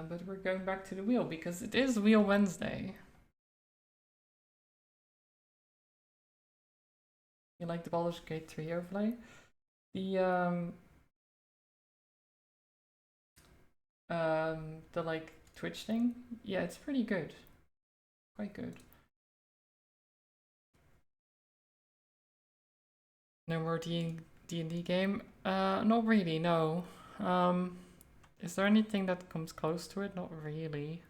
But we're going back to the wheel because it is Wheel Wednesday. You like the Baldur's Gate 3 overlay? The like Twitch thing? Yeah, it's pretty good. Quite good. No more D&D game? Not really, no. Is there anything that comes close to it? Not really.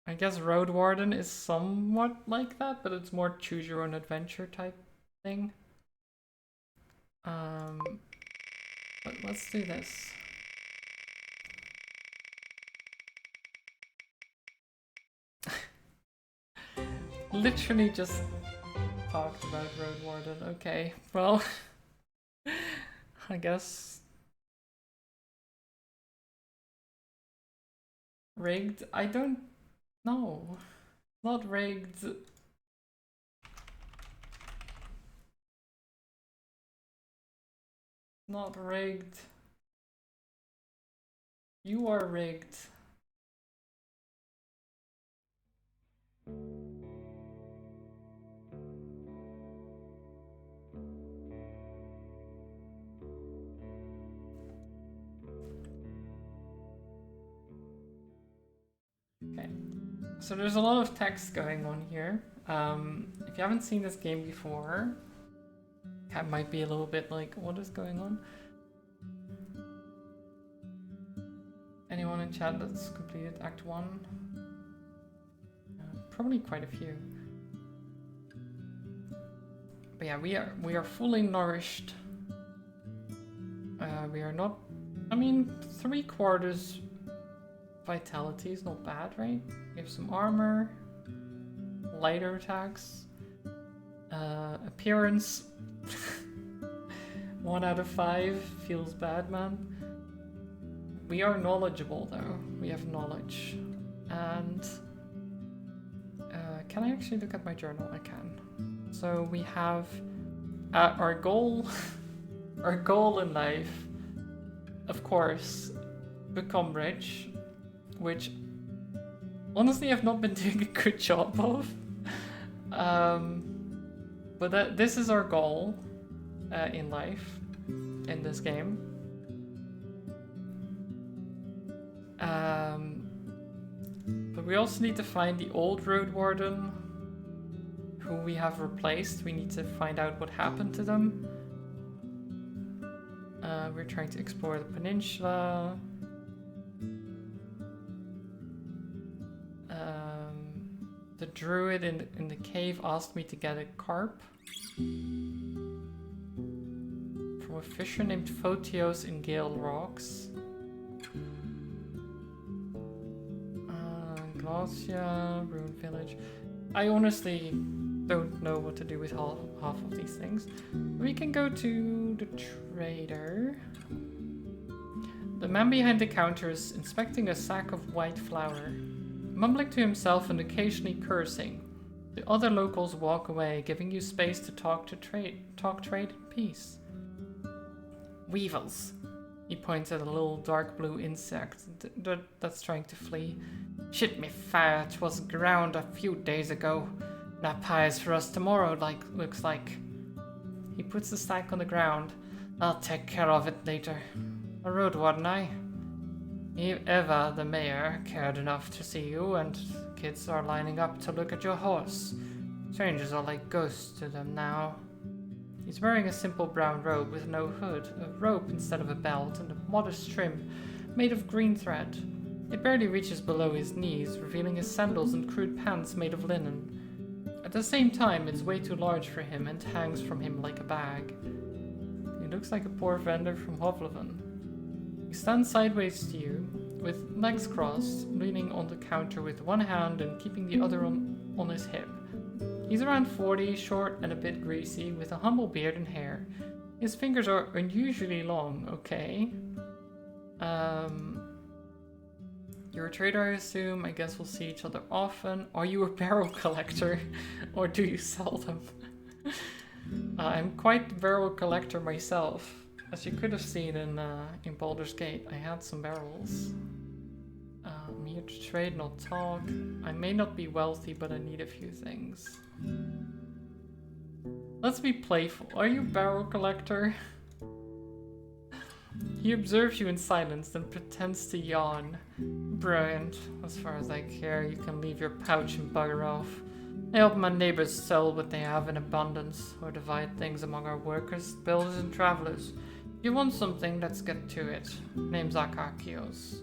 I guess Roadwarden is somewhat like that, but it's more choose your own adventure type thing. But let's do this. Literally just talked about Roadwarden. Okay, well, I guess rigged. I don't know. Not rigged. Not rigged. You are rigged. Okay, so there's a lot of text going on here. If you haven't seen this game before, that might be a little bit like, what is going on? Anyone in chat that's completed Act 1? Probably quite a few. But yeah, we are fully nourished. We are not, I mean, 3/4 vitality is not bad, right? We have some armor, lighter attacks, appearance. 1 out of 5 feels bad, man. We are knowledgeable though. We have knowledge. And can I actually look at my journal? I can. So we have our goal, our goal in life, of course, become rich, which honestly I've not been doing a good job of. But this is our goal in life, in this game. But we also need to find the old Roadwarden, who we have replaced. We need to find out what happened to them. We're trying to explore the peninsula. The druid in the cave asked me to get a carp from a fisher named Photios in Gale Rocks. Glacia, Ruined Village. I honestly don't know what to do with half of these things. We can go to the trader. The man behind the counter is inspecting a sack of white flour, mumbling to himself and occasionally cursing. The other locals walk away, giving you space to talk trade in peace. Weevils. He points at a little dark blue insect that's trying to flee. Shit me fire, 'twas ground a few days ago. Now pies for us tomorrow, looks like. He puts the sack on the ground. I'll take care of it later. A Roadwarden, I. If ever the mayor cared enough to see you, and kids are lining up to look at your horse. Strangers are like ghosts to them now. He's wearing a simple brown robe with no hood, a rope instead of a belt, and a modest trim made of green thread. It barely reaches below his knees, revealing his sandals and crude pants made of linen. At the same time, it's way too large for him and hangs from him like a bag. He looks like a poor vendor from Hovleven. He stands sideways to you, with legs crossed, leaning on the counter with one hand and keeping the other on his hip. He's around 40, short and a bit greasy, with a humble beard and hair. His fingers are unusually long, okay. You're a trader, I assume. I guess we'll see each other often. Are you a barrel collector? Or do you sell them? I'm quite a barrel collector myself. As you could have seen in Baldur's Gate, I had some barrels. here to trade, not talk. I may not be wealthy, but I need a few things. Let's be playful. Are you a barrel collector? He observes you in silence, then pretends to yawn. Brilliant. As far as I care, you can leave your pouch and bugger off. I help my neighbors sell what they have in abundance, or divide things among our workers, builders, and travelers. If you want something, let's get to it. Name's Akakios.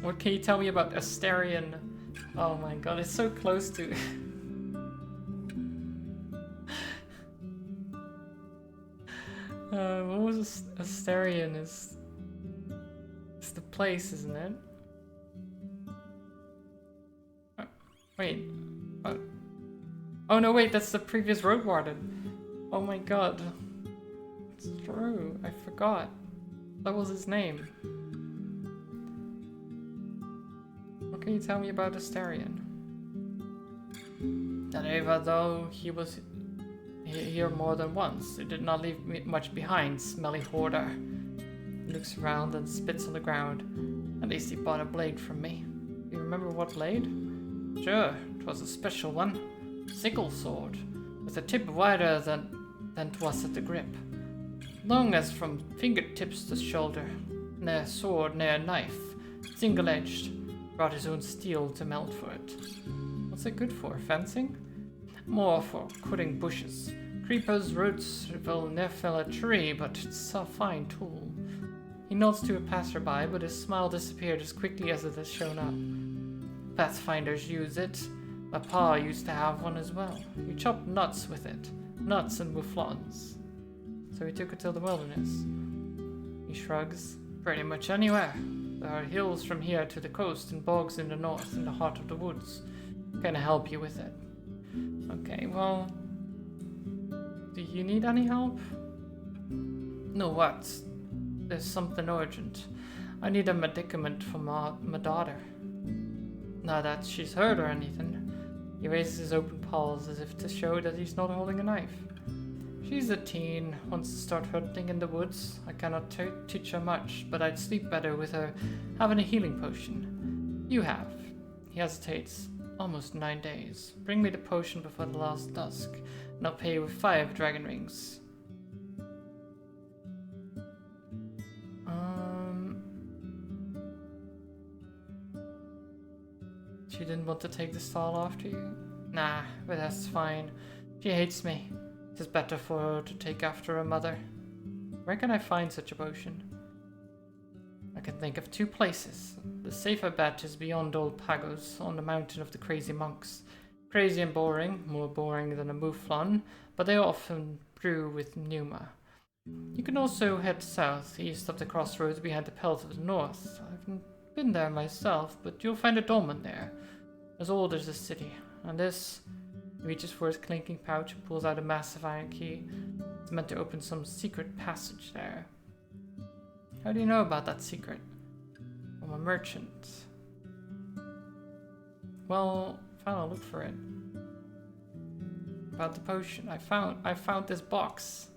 What can you tell me about Asterion? Oh my god, it's so close to... what was Asterion? It's the place, isn't it? Wait. Oh no, wait, that's the previous Roadwarden. Oh my god. It's true, I forgot. That was his name. What can you tell me about Asterion? That even though he was here more than once, it did not leave much behind, smelly hoarder. He looks around and spits on the ground. At least he bought a blade from me. You remember what blade? Sure, it was a special one. Sickle sword, with a tip wider than 'twas at the grip. Long as from fingertips to shoulder. Ne'er sword, ne'er knife. Single-edged. Brought his own steel to melt for it. What's it good for? Fencing? More for cutting bushes. Creepers, roots will ne'er fell a tree, but it's a fine tool. He nods to a passerby, but his smile disappeared as quickly as it has shown up. Pathfinders use it. My pa used to have one as well. You chop nuts with it. Nuts and mouflons. So he took it to the wilderness. He shrugs. Pretty much anywhere. There are hills from here to the coast and bogs in the north, in the heart of the woods. Can I help you with it? Okay, well... Do you need any help? No, what? There's something urgent. I need a medicament for my daughter. Not that she's hurt or anything. He raises his open paws as if to show that he's not holding a knife. She's a teen, wants to start hunting in the woods. I cannot teach her much, but I'd sleep better with her having a healing potion. You have. He hesitates. Almost 9 days. Bring me the potion before the last dusk, and I'll pay you with 5 dragon rings. She didn't want to take the stall after you? Nah, but that's fine. She hates me. It is better for her to take after her mother. Where can I find such a potion? I can think of 2 places. The safer bet is beyond Old Pagos, on the mountain of the crazy monks. Crazy and boring, more boring than a mouflon, but they often brew with pneuma. You can also head south, east of the crossroads behind the pelt of the north. I've been there myself, but you'll find a dolmen there, as old as the city. And this... He reaches for his clinking pouch and pulls out a massive iron key. It's meant to open some secret passage there. How do you know about that secret? I'm a merchant. Well, fine, I'll look for it. About the potion. I found this box.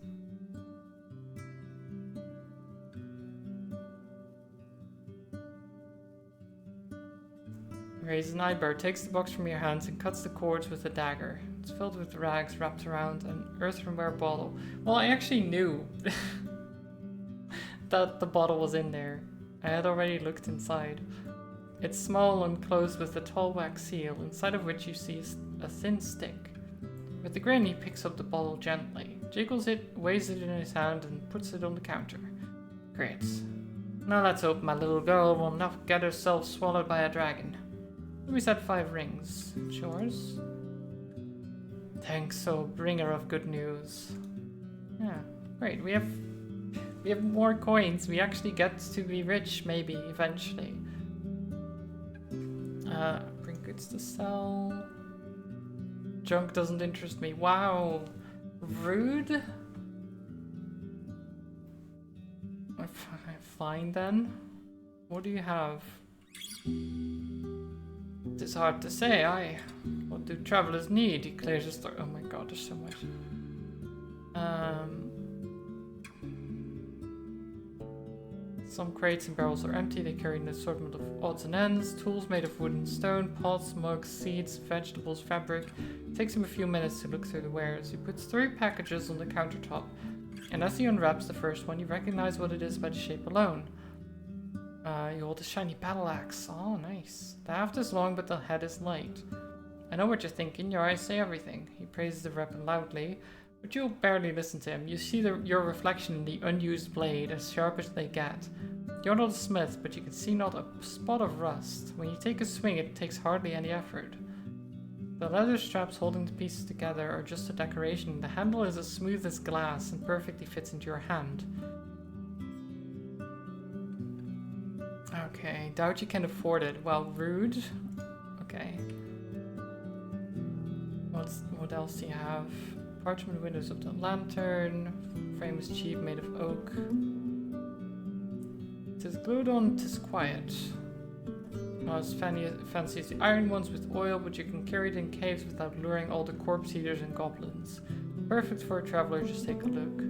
He raises an eyebrow, takes the box from your hands and cuts the cords with a dagger. It's filled with rags wrapped around an earthenware bottle. Well, I actually knew that the bottle was in there. I had already looked inside. It's small and closed with a tall wax seal, inside of which you see a thin stick. With a grin, he picks up the bottle gently, jiggles it, weighs it in his hand, and puts it on the counter. Great. Now let's hope my little girl will not get herself swallowed by a dragon. We said 5 rings. It's yours? Thanks, O bringer of good news. Yeah, great. We have more coins. We actually get to be rich, maybe, eventually. Bring goods to sell. Junk doesn't interest me. Wow. Rude? Fine then. What do you have? It's hard to say. What do travelers need? He clears his throat. Oh my god, there's so much. Some crates and barrels are empty. They carry an assortment of odds and ends, tools made of wood and stone, pots, mugs, seeds, vegetables, fabric. It takes him a few minutes to look through the wares. He puts 3 packages on the countertop, and as he unwraps the first one, you recognize what it is by the shape alone. You hold a shiny battle axe. Oh, nice. The haft is long, but the head is light. I know what you're thinking. Your eyes say everything. He praises the weapon loudly, but you'll barely listen to him. You see your reflection in the unused blade, as sharp as they get. You're not a smith, but you can see not a spot of rust. When you take a swing, it takes hardly any effort. The leather straps holding the pieces together are just a decoration. The handle is as smooth as glass and perfectly fits into your hand. Okay, doubt you can afford it. Well, rude. Okay. What else do you have? Parchment windows of the lantern. Frame is cheap, made of oak. 'Tis glued on, 'tis quiet. Not as fancy as the iron ones with oil, but you can carry it in caves without luring all the corpse eaters and goblins. Perfect for a traveler, just take a look.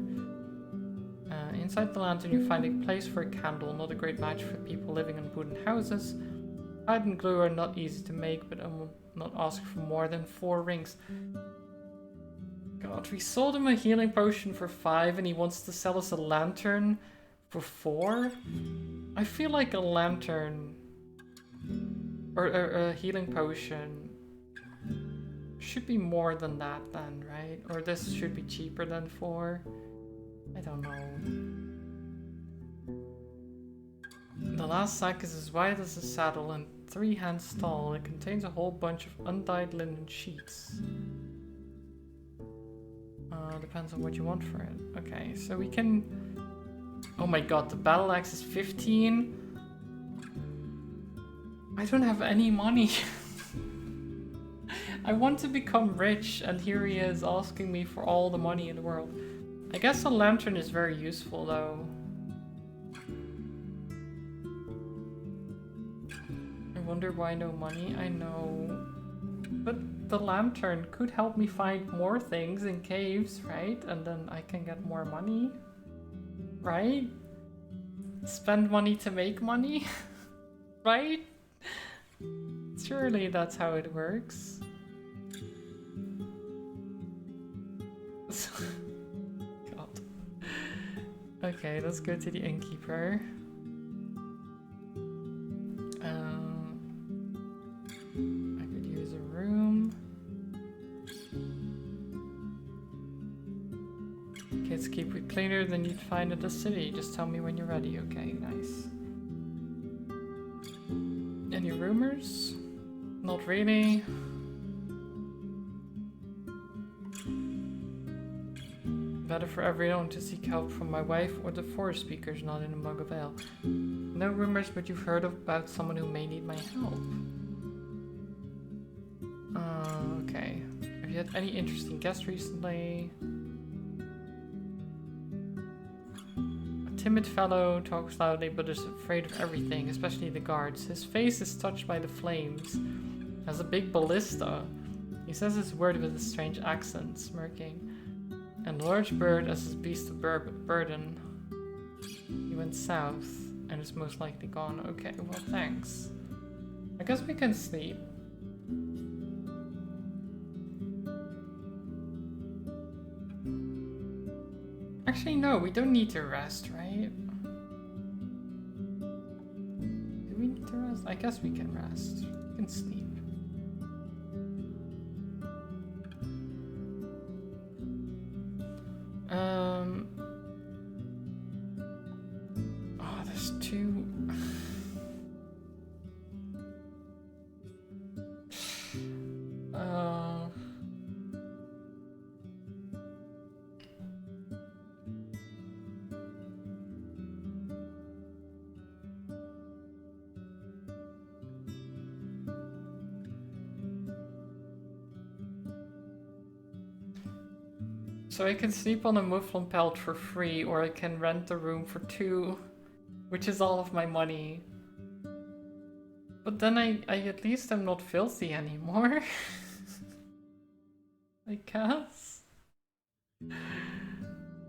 Inside the lantern you find a place for a candle, not a great match for people living in wooden houses. Hide and glue are not easy to make, but I will not ask for more than 4 rings. God, we sold him a healing potion for 5 and he wants to sell us a lantern for 4? I feel like a lantern or a healing potion should be more than that then, right? Or this should be cheaper than 4. I don't know. The last sack is as wide as a saddle and 3 hands tall. It contains a whole bunch of undyed linen sheets. Depends on what you want for it. Okay, so we can... Oh my god, the battle axe is 15? I don't have any money. I want to become rich, and here he is asking me for all the money in the world. I guess a lantern is very useful though. I wonder why no money? I know. But the lantern could help me find more things in caves, right? And then I can get more money, right? Spend money to make money, right? Surely that's how it works. God. Okay, let's go to the innkeeper. I could use a room. Kids keep it cleaner than you'd find at the city. Just tell me when you're ready, okay? Nice. Any rumors? Not really. Better for everyone to seek help from my wife or the forest speakers not in a mug of ale. No rumors, but you've heard about someone who may need my help. Okay. Have you had any interesting guests recently? A timid fellow talks loudly but is afraid of everything, especially the guards. His face is touched by the flames. Has a big ballista. He says his word with a strange accent, smirking. And large bird as his beast of burden. He went south and is most likely gone. Okay, well thanks. I guess we can sleep. Actually no, we don't need to rest, right? Do we need to rest? I guess we can rest. We can sleep. Oh, there's 2. So I can sleep on a mufflon pelt for free, or I can rent the room for 2, which is all of my money. But then I at least am not filthy anymore. I guess.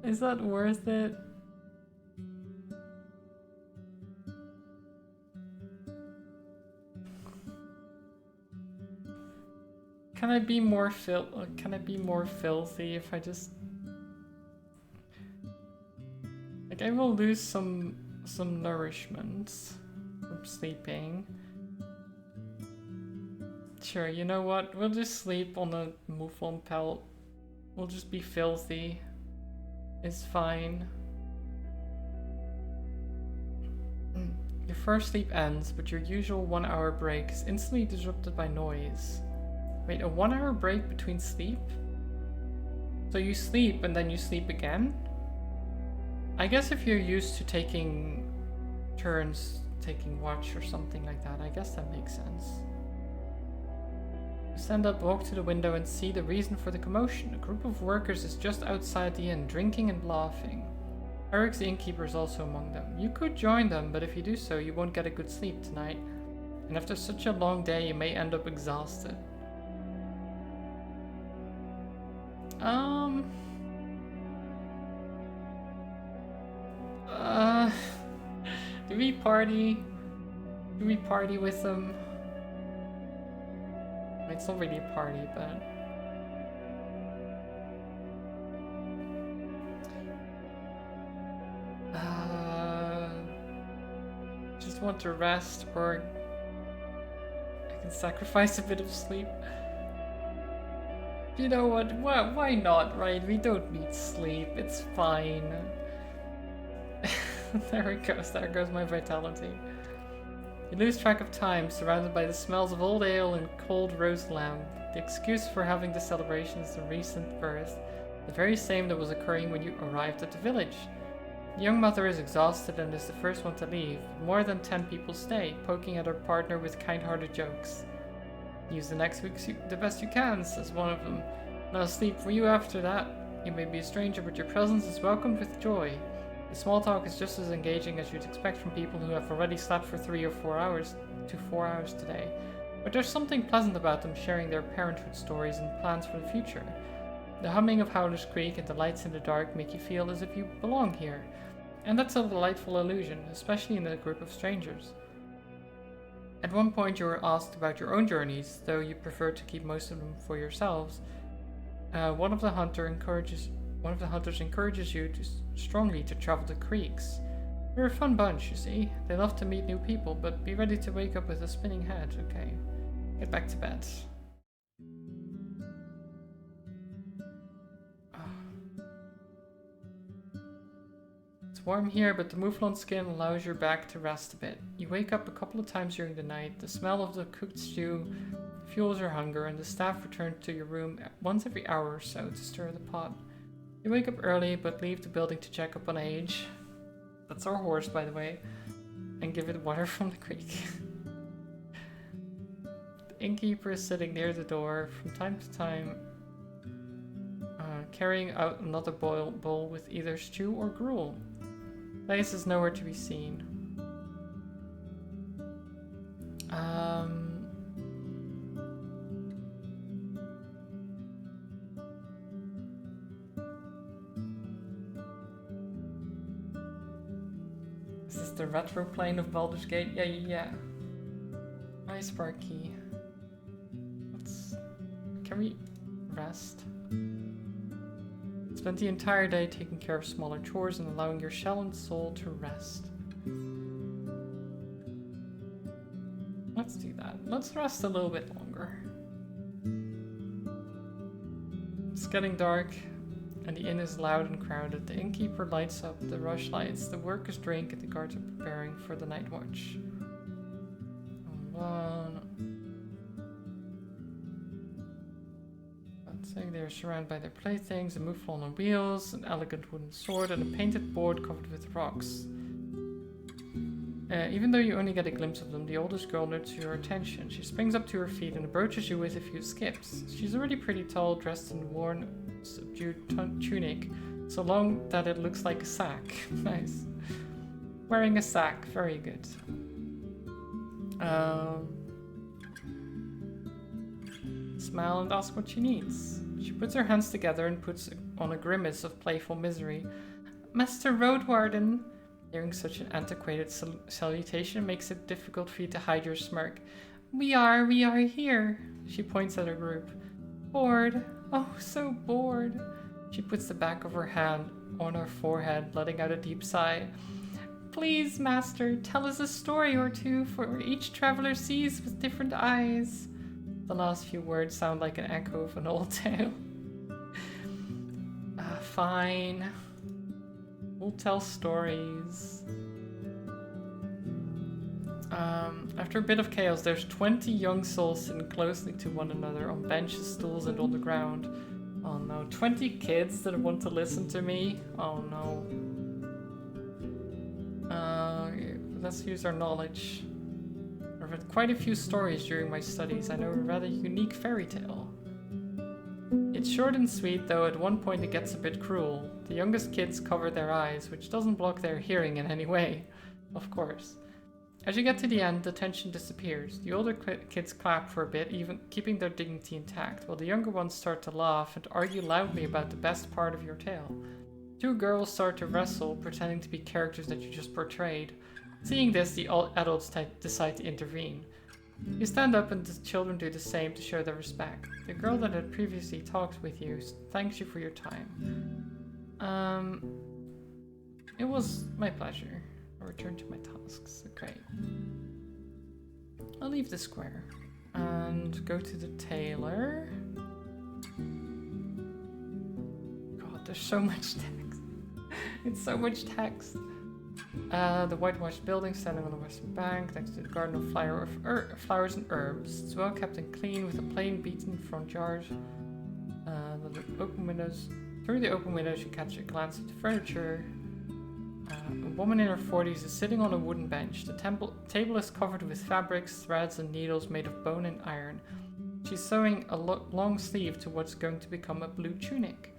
Is that worth it? Can I be more filthy if I just... Like, I will lose some nourishment from sleeping. Sure, you know what? We'll just sleep on a mouflon pelt. We'll just be filthy. It's fine. Your first sleep ends, but your usual 1 hour break is instantly disrupted by noise. Wait, a 1 hour break between sleep? So you sleep and then you sleep again? I guess if you're used to taking turns, taking watch or something like that, I guess that makes sense. You stand up, walk to the window and see the reason for the commotion. A group of workers is just outside the inn, drinking and laughing. Eric's the innkeeper is also among them. You could join them, but if you do so, you won't get a good sleep tonight. And after such a long day, you may end up exhausted. Do we party? Do we party with them? It's not really a party, but... Just want to rest, or I can sacrifice a bit of sleep. You know what? Why not, right? We don't need sleep. It's fine. There it goes. There goes my vitality. You lose track of time, surrounded by the smells of old ale and cold roast lamb. The excuse for having the celebration is the recent birth, the very same that was occurring when you arrived at the village. The young mother is exhausted and is the first one to leave. More than 10 people stay, poking at her partner with kind-hearted jokes. Use the next week the best you can, says one of them. No sleep for you after that. You may be a stranger, but your presence is welcomed with joy. The small talk is just as engaging as you'd expect from people who have already slept for 3 or 4 hours to 4 hours today. But there's something pleasant about them sharing their parenthood stories and plans for the future. The humming of Howler's Creek and the lights in the dark make you feel as if you belong here. And that's a delightful illusion, especially in a group of strangers. At one point you were asked about your own journeys, though you prefer to keep most of them for yourselves. One of the hunters encourages you strongly to travel to creeks. They're a fun bunch, you see. They love to meet new people, but be ready to wake up with a spinning head, okay? Get back to bed. It's warm here, but the mouflon skin allows your back to rest a bit. You wake up a couple of times during the night. The smell of the cooked stew fuels your hunger, and the staff return to your room once every hour or so to stir the pot. You wake up early, but leave the building to check up on Age. That's our horse, by the way. And give it water from the creek. The innkeeper is sitting near the door, from time to time, carrying out another bowl with either stew or gruel. Lace is nowhere to be seen. Is this the retro plane of Baldur's Gate? Yeah. Hi, Sparky. Can we rest? Spend the entire day taking care of smaller chores and allowing your shell and soul to rest. Let's do that. Let's rest a little bit longer. It's getting dark, and the inn is loud and crowded. The innkeeper lights up the rush lights, the workers drink, and the guards are preparing for the night watch. They're surrounded by their playthings, a mouflon on wheels, an elegant wooden sword, and a painted board covered with rocks. Even though you only get a glimpse of them, the oldest girl notes your attention. She springs up to her feet and approaches you with a few skips. She's already pretty tall, dressed in a worn, subdued tunic, so long that it looks like a sack. Nice. Wearing a sack, very good. Smile and ask what she needs. She puts her hands together and puts on a grimace of playful misery. Master Roadwarden! Hearing such an antiquated salutation makes it difficult for you to hide your smirk. We are here. She points at her group. Bored. Oh, so bored. She puts the back of her hand on her forehead, letting out a deep sigh. Please, master, tell us a story or two, for each traveler sees with different eyes. The last few words sound like an echo of an old tale. Fine. We'll tell stories. After a bit of chaos, there's 20 young souls sitting closely to one another on benches, stools, and on the ground. Oh no, 20 kids that want to listen to me? Oh no. Let's use our knowledge. I've read quite a few stories during my studies. I know a rather unique fairy tale. It's short and sweet, though at one point it gets a bit cruel. The youngest kids cover their eyes, which doesn't block their hearing in any way. Of course. As you get to the end, the tension disappears. The older kids clap for a bit, even keeping their dignity intact, while the younger ones start to laugh and argue loudly about the best part of your tale. Two girls start to wrestle, pretending to be characters that you just portrayed. Seeing this, the adults decide to intervene. You stand up and the children do the same to show their respect. The girl that had previously talked with you thanks you for your time. It was my pleasure. I'll return to my tasks. Okay. I'll leave the square and go to the tailor. God, there's so much text. It's so much text. The whitewashed building standing on the western bank next to the garden of flowers and herbs. It's well kept and clean with a plain beaten front yard. Through the open windows you catch a glance at the furniture. A woman in her 40s is sitting on a wooden bench. The table is covered with fabrics, threads and needles made of bone and iron. She's sewing a long sleeve to what's going to become a blue tunic.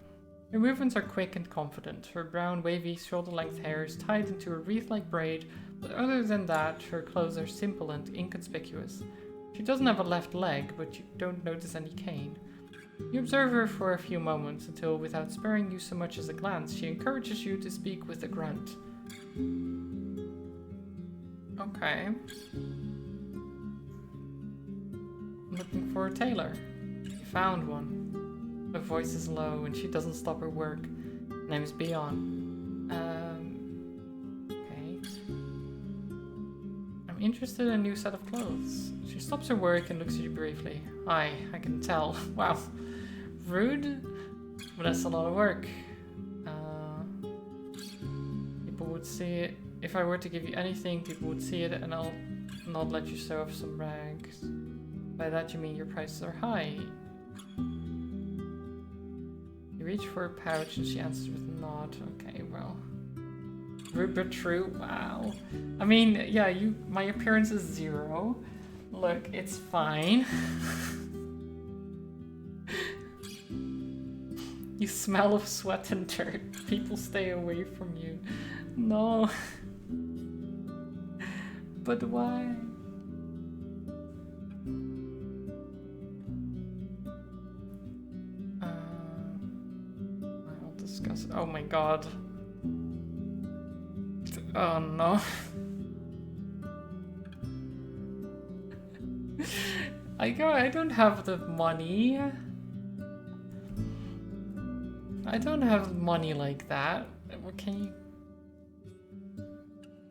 Her movements are quick and confident. Her brown, wavy, shoulder-length hair is tied into a wreath-like braid, but other than that, her clothes are simple and inconspicuous. She doesn't have a left leg, but you don't notice any cane. You observe her for a few moments until, without sparing you so much as a glance, she encourages you to speak with a grunt. Okay. I'm looking for a tailor. You found one. Her voice is low and she doesn't stop her work. Her name is Beyond. Okay. I'm interested in a new set of clothes. She stops her work and looks at you briefly. I can tell. Wow. Rude? But that's a lot of work. People would see it. If I were to give you anything, people would see it and I'll not let you sew off some rags. By that you mean your prices are high. You reach for a pouch and she answers with a nod. Okay, well. Rude but true. Wow. I mean, yeah, my appearance is 0. Look, it's fine. You smell of sweat and dirt. People stay away from you. No. But why? I'll discuss. Oh my god. Oh no. I don't have the money. I don't have money like that. What can you?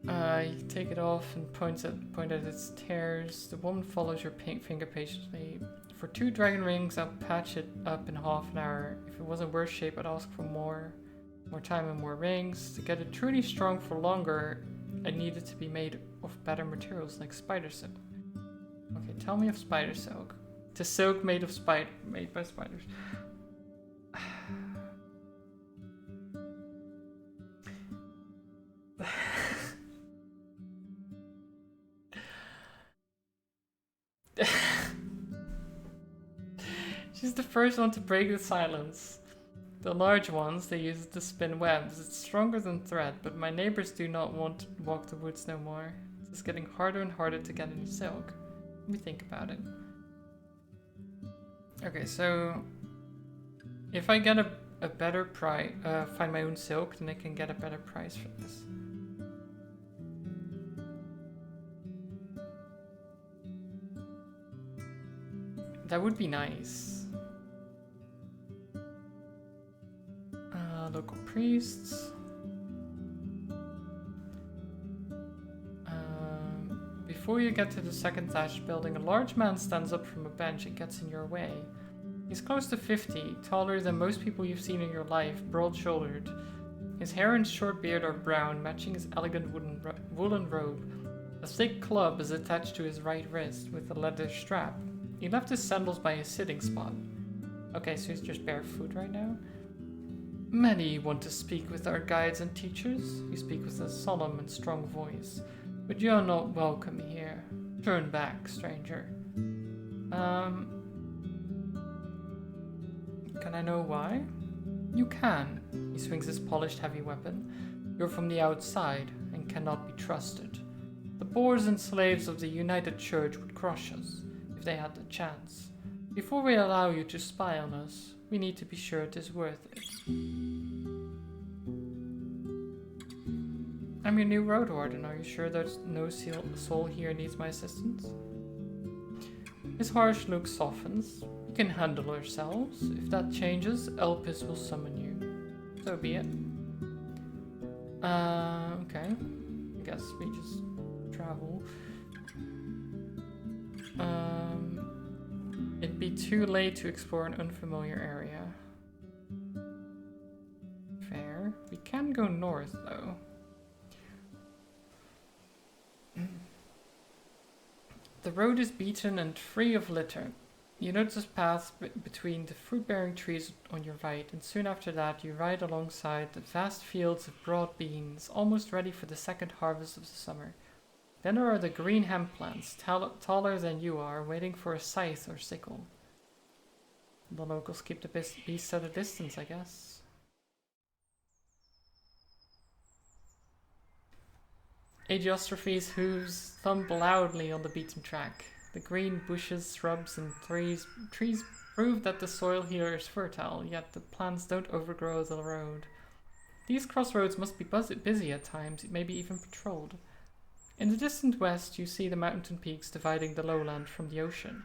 You take it off and point at its tears. The woman follows your finger patiently. For 2 dragon rings, I'll patch it up in half an hour. If it wasn't worse shape, I'd ask for more time and more rings. To get it truly strong for longer, I need it to be made of better materials like spider silk. Okay, tell me of spider silk. To silk made by spiders. She's the first one to break the silence. The large ones, they use it to spin webs. It's stronger than thread, but my neighbors do not want to walk the woods no more. It's getting harder and harder to get any silk. Let me think about it. Okay, so if I get a better price, find my own silk, then I can get a better price for this. That would be nice. priests. Before you get to the second thatched building, a large man stands up from a bench and gets in your way. He's close to 50, taller than most people you've seen in your life, broad-shouldered. His hair and short beard are brown, matching his elegant woolen robe. A thick club is attached to his right wrist with a leather strap. He left his sandals by his sitting spot. Okay, so he's just barefoot right now. Many want to speak with our guides and teachers. You speak with a solemn and strong voice. But you are not welcome here. Turn back, stranger. Can I know why? You can. He swings his polished heavy weapon. You're from the outside and cannot be trusted. The boors and slaves of the United Church would crush us if they had the chance. Before we allow you to spy on us, we need to be sure it is worth it. I'm your new Roadwarden. Are you sure there's no soul here needs my assistance? His harsh look softens. We can handle ourselves. If that changes, Elpis will summon you. So be it. Okay. I guess we just travel. It'd be too late to explore an unfamiliar area. Fair. We can go north, though. The road is beaten and free of litter. You notice paths between the fruit-bearing trees on your right, and soon after that you ride alongside the vast fields of broad beans, almost ready for the second harvest of the summer. Then there are the green hemp plants, taller than you are, waiting for a scythe or sickle. The locals keep the beasts at a distance, I guess. Agiostrophes' hooves thump loudly on the beaten track. The green bushes, shrubs, and trees prove that the soil here is fertile, yet the plants don't overgrow the road. These crossroads must be busy at times, maybe even patrolled. In the distant west, you see the mountain peaks dividing the lowland from the ocean.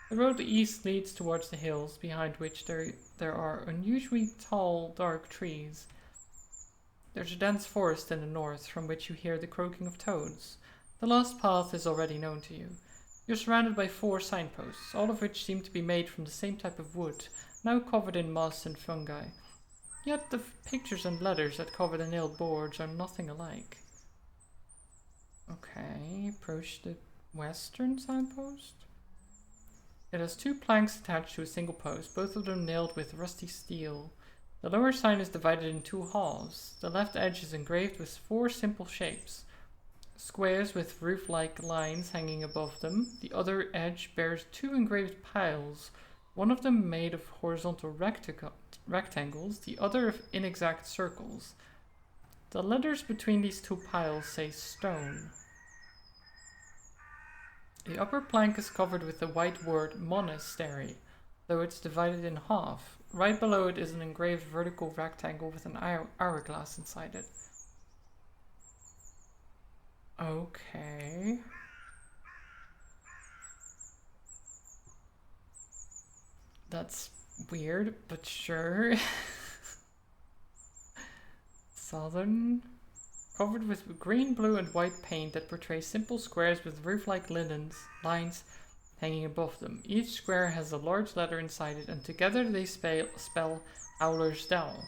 The road east leads towards the hills, behind which there are unusually tall, dark trees. There's a dense forest in the north, from which you hear the croaking of toads. The lost path is already known to you. You're surrounded by 4 signposts, all of which seem to be made from the same type of wood, now covered in moss and fungi. Yet the pictures and letters that cover the nailed boards are nothing alike. Okay, approach the western signpost. It has 2 planks attached to a single post, both of them nailed with rusty steel. The lower sign is divided in 2 halves. The left edge is engraved with 4 simple shapes. Squares with roof-like lines hanging above them. The other edge bears 2 engraved piles, one of them made of horizontal rectangles, the other of inexact circles. The letters between these 2 piles say stone. The upper plank is covered with the white word monastery, though it's divided in half. Right below it is an engraved vertical rectangle with an hourglass inside it. Okay. That's weird, but sure. Southern. Covered with green, blue, and white paint that portrays simple squares with roof-like lines hanging above them. Each square has a large letter inside it, and together they spell Howler's Dell.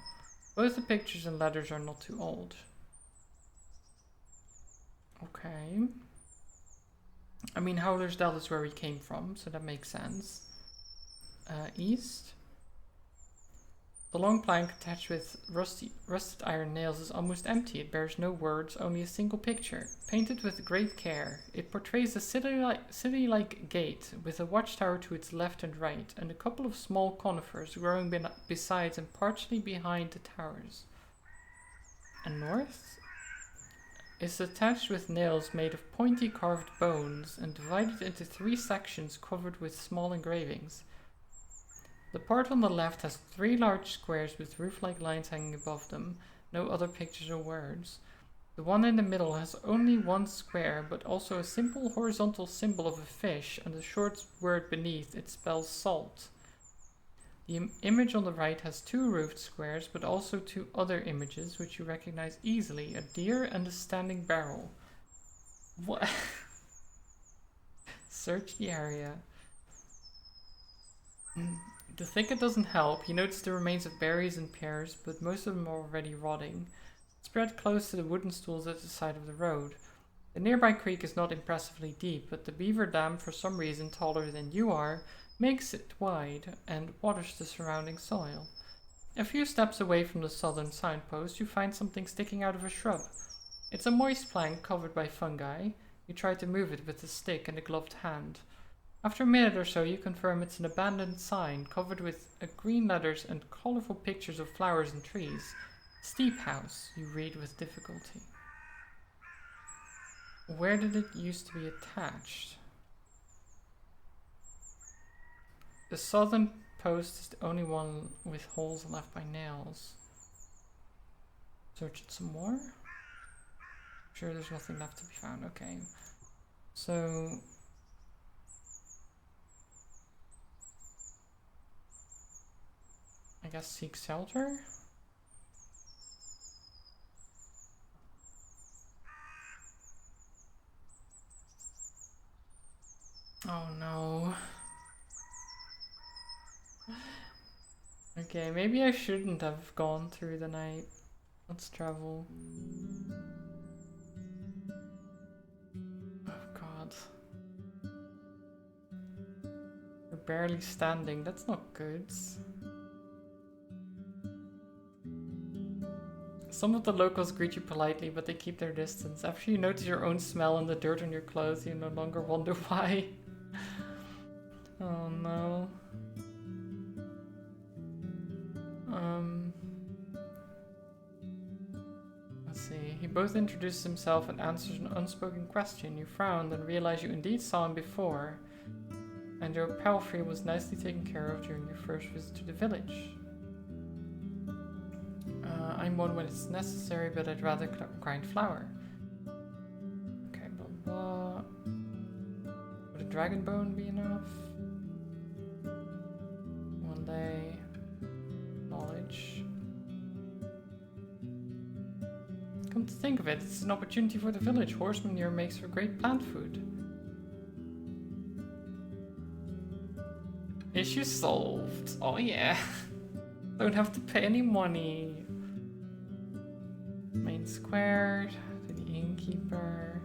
Both the pictures and letters are not too old. Okay. I mean, Howler's Dell is where we came from, so that makes sense. East. The long plank attached with rusted iron nails is almost empty. It bears no words, only a single picture. Painted with great care, it portrays a city-like gate with a watchtower to its left and right, and a couple of small conifers growing besides and partially behind the towers. And north is attached with nails made of pointy carved bones and divided into 3 sections covered with small engravings. The part on the left has 3 large squares with roof-like lines hanging above them, no other pictures or words. The one in the middle has only 1 square, but also a simple horizontal symbol of a fish, and a short word beneath it spells salt. The image on the right has 2 roofed squares, but also 2 other images which you recognize easily, a deer and a standing barrel. What? Search the area. The thicket doesn't help. You notice the remains of berries and pears, but most of them are already rotting. Spread close to the wooden stools at the side of the road. The nearby creek is not impressively deep, but the beaver dam, for some reason taller than you are, makes it wide and waters the surrounding soil. A few steps away from the southern signpost, you find something sticking out of a shrub. It's a moist plank covered by fungi. You try to move it with a stick and a gloved hand. After a minute or so, you confirm it's an abandoned sign covered with green letters and colorful pictures of flowers and trees. Steep house, you read with difficulty. Where did it used to be attached? The southern post is the only one with holes left by nails. Search it some more. Sure, there's nothing left to be found. Okay. So I guess seek shelter. Oh no. Okay, maybe I shouldn't have gone through the night. Let's travel. Oh god. We're barely standing. That's not good. Some of the locals greet you politely, but they keep their distance. After you notice your own smell and the dirt on your clothes, you no longer wonder why. Oh no. Let's see. He both introduces himself and answers an unspoken question. You frown and realize you indeed saw him before, and your palfrey was nicely taken care of during your first visit to the village. I'm one when it's necessary, but I'd rather grind flour. Okay, blah blah. Would a dragon bone be enough? One day. Knowledge. Come to think of it, it's an opportunity for the village. Horseman here makes for great plant food. Issue solved. Oh yeah. Don't have to pay any money. Main square, to the innkeeper.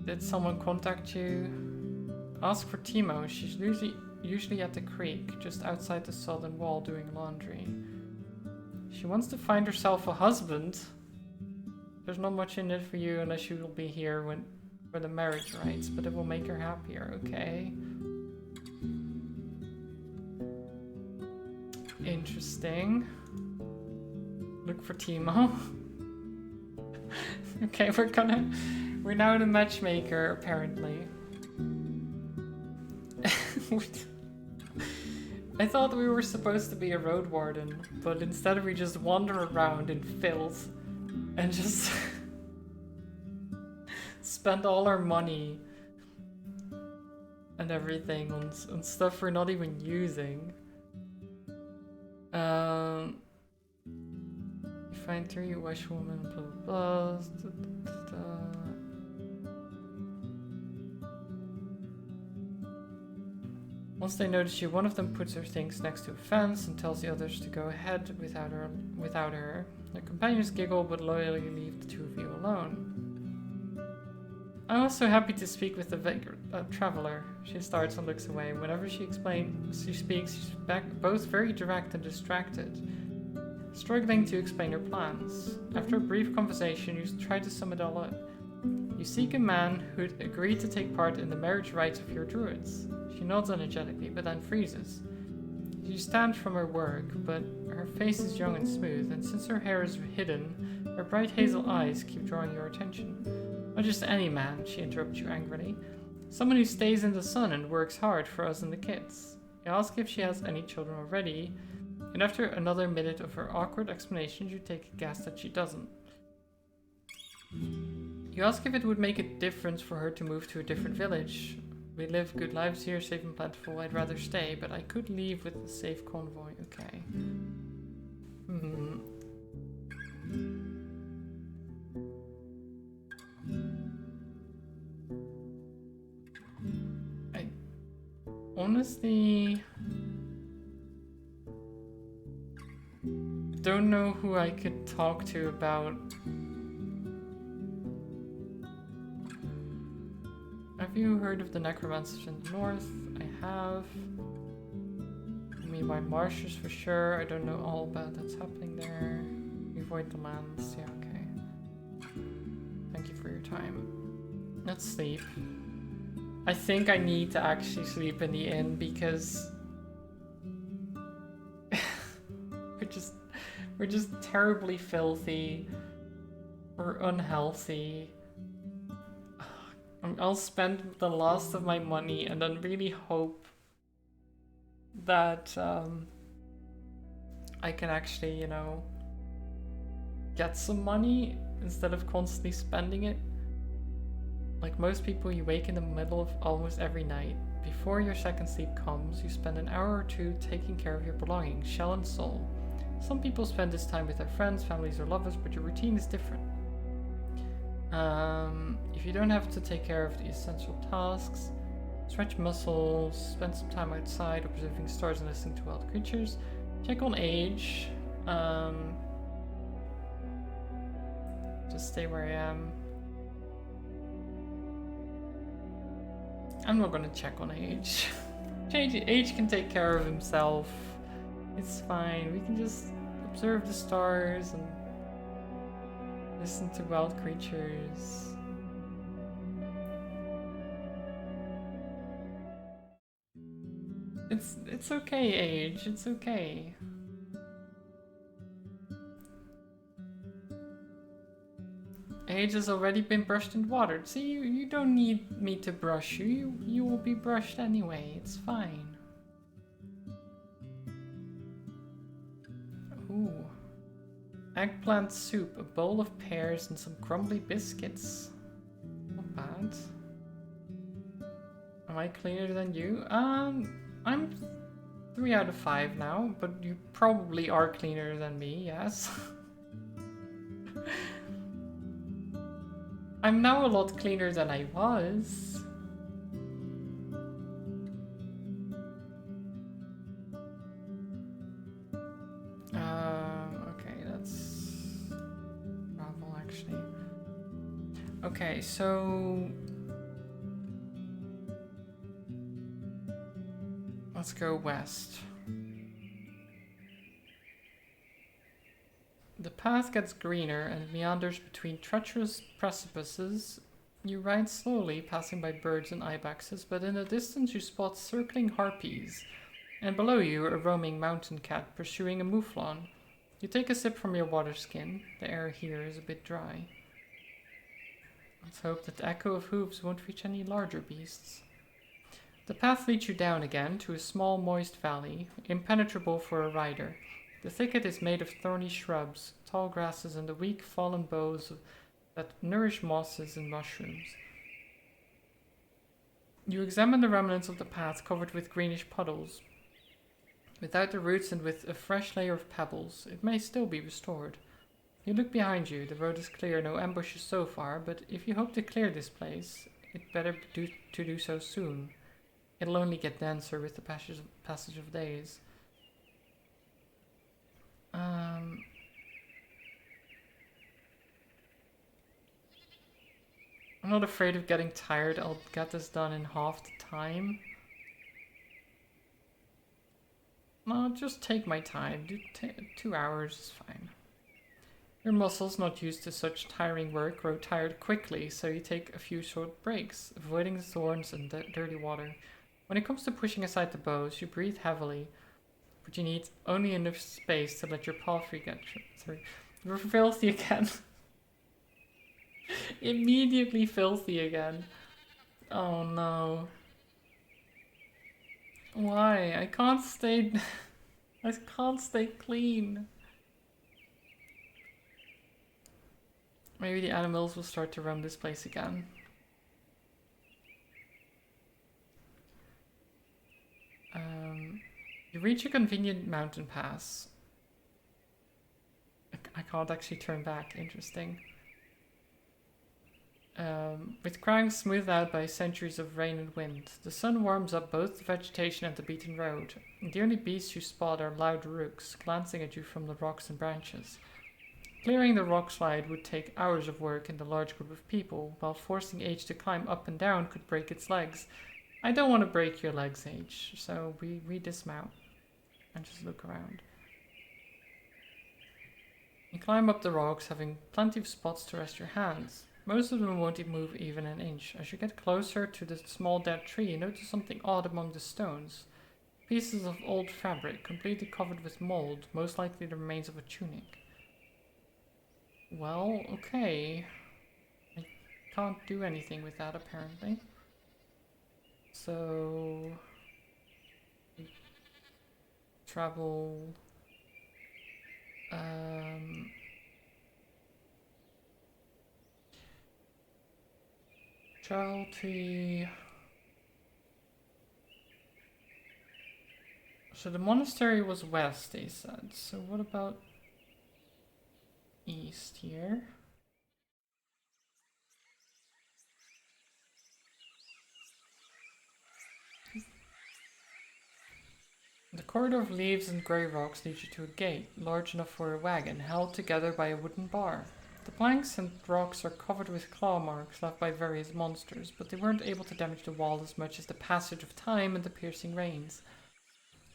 Did someone contact you? Ask for Timo. She's usually at the creek, just outside the southern wall doing laundry. She wants to find herself a husband. There's not much in it for you unless you will be here for the marriage rites, but it will make her happier, okay? Interesting. Look for Timo. Okay, we're now the matchmaker, apparently. I thought we were supposed to be a Roadwarden, but instead we just wander around in filth and just spend all our money and everything on stuff we're not even using. You find 3 Welsh women, blah blah blah. Once they notice you, one of them puts her things next to a fence and tells the others to go ahead without her. Their companions giggle but loyally leave the 2 of you alone. I'm also happy to speak with the traveler. She starts and looks away. Whenever she speaks, she's both very direct and distracted, struggling to explain her plans. After a brief conversation, you try to sum it all up. You seek a man who'd agree to take part in the marriage rites of your druids. She nods energetically, but then freezes. She stands from her work, but her face is young and smooth, and since her hair is hidden, her bright hazel eyes keep drawing your attention. Not just any man, she interrupts you angrily. Someone who stays in the sun and works hard for us and the kids. You ask if she has any children already, and after another minute of her awkward explanations, you take a guess that she doesn't. You ask if it would make a difference for her to move to a different village. We live good lives here, safe and plentiful. I'd rather stay, but I could leave with a safe convoy. Okay. Hmm. I honestly don't know who I could talk to about. Have you heard of the necromancers in the north? I have. I mean, by marshes for sure. I don't know all about that's happening there. We avoid the lands. Yeah, okay. Thank you for your time. Let's sleep. I think I need to actually sleep in the inn because we're just terribly filthy. We're unhealthy. I'll spend the last of my money and then really hope that I can actually, you know, get some money instead of constantly spending it. Like most people, you wake in the middle of almost every night. Before your second sleep comes, you spend an hour or two taking care of your belongings, shell and soul. Some people spend this time with their friends, families, or lovers, but your routine is different. If you don't have to take care of the essential tasks, stretch muscles, spend some time outside observing stars and listening to wild creatures, check on age, just stay where I am. I'm not gonna check on age. Age can take care of himself. It's fine. We can just observe the stars and listen to wild creatures. It's okay, Age. It's okay. Age has already been brushed and watered. See, you don't need me to brush you. You will be brushed anyway. It's fine. Ooh. Eggplant soup, a bowl of pears, and some crumbly biscuits. Not bad. Am I cleaner than you? I'm 3 out of 5 now, but you probably are cleaner than me, yes. I'm now a lot cleaner than I was. Okay, that's gravel actually. Okay, so let's go west. The path gets greener and meanders between treacherous precipices. You ride slowly, passing by birds and ibexes, but in the distance you spot circling harpies, and below you a roaming mountain cat pursuing a mouflon. You take a sip from your water skin. The air here is a bit dry. Let's hope that the echo of hooves won't reach any larger beasts. The path leads you down again to a small moist valley, impenetrable for a rider. The thicket is made of thorny shrubs, tall grasses, and the weak fallen boughs that nourish mosses and mushrooms. You examine the remnants of the path covered with greenish puddles. Without the roots and with a fresh layer of pebbles, it may still be restored. You look behind you. The road is clear, no ambushes so far, but if you hope to clear this place, it better do so soon. It'll only get denser with the passage of days. I'm not afraid of getting tired. I'll get this done in half the time. No, just take my time. 2 hours is fine. Your muscles, not used to such tiring work, grow tired quickly, so you take a few short breaks, avoiding the thorns and dirty water. When it comes to pushing aside the bows, you breathe heavily, but you need only enough space to let your palfrey get through. You're filthy again. Immediately filthy again. Oh no. Why? I can't stay clean. Maybe the animals will start to roam this place again. You reach a convenient mountain pass. I can't actually turn back. Interesting. With cranks smoothed out by centuries of rain and wind, the sun warms up both the vegetation and the beaten road. The only beasts you spot are loud rooks, glancing at you from the rocks and branches. Clearing the rock slide would take hours of work and a large group of people, while forcing H to climb up and down could break its legs. I don't want to break your legs, H, so we dismount and just look around. You climb up the rocks, having plenty of spots to rest your hands. Most of them won't move even an inch. As you get closer to the small dead tree, you notice something odd among the stones. Pieces of old fabric, completely covered with mold, most likely the remains of a tunic. Well, okay. I can't do anything with that, apparently. So... travel... travel to... So the monastery was west, they said. So what about east here? The corridor of leaves and grey rocks leads you to a gate, large enough for a wagon, held together by a wooden bar. The planks and rocks are covered with claw marks left by various monsters, but they weren't able to damage the wall as much as the passage of time and the piercing rains.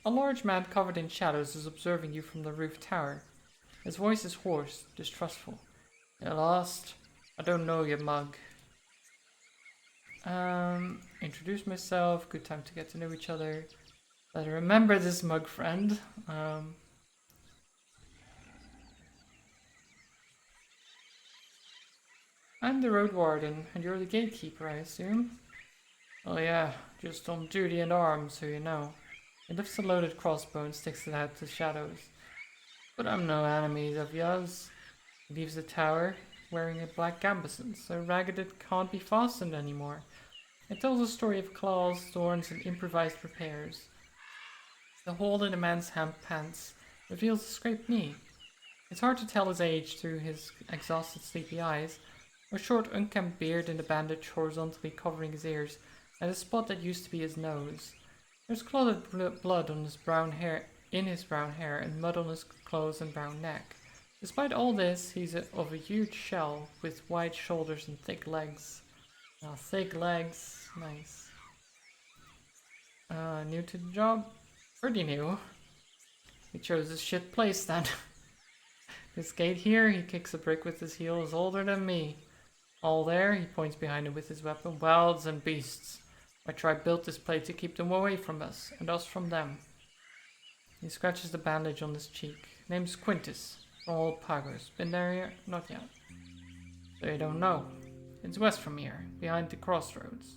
A large man covered in shadows is observing you from the roof tower. His voice is hoarse, distrustful. "You're lost? I don't know you, mug." Introduce myself, good time to get to know each other. Better remember this, mug friend. I'm the Roadwarden, and you're the gatekeeper, I assume? Oh yeah, just on duty and armed, so you know. He lifts a loaded crossbow and sticks it out to the shadows. But I'm no enemy of yours. He leaves the tower, wearing a black gambeson, so ragged it can't be fastened anymore. It tells a story of claws, thorns, and improvised repairs. The hole in a man's hemp pants reveals a scraped knee. It's hard to tell his age through his exhausted, sleepy eyes, a short, unkempt beard and a bandage horizontally covering his ears, and a spot that used to be his nose. There's clotted blood on his brown hair, and mud on his clothes and brown neck. Despite all this, he's of a huge shell with wide shoulders and thick legs. Thick legs, nice. New to the job? Pretty new. He chose a shit place then. This gate here, he kicks a brick with his heel, is older than me. All there, he points behind him with his weapon, wilds and beasts. My tribe built this place to keep them away from us, and us from them. He scratches the bandage on his cheek. Name's Quintus, from Old Pagos. Been there yet? Not yet. So you don't know. It's west from here, behind the crossroads.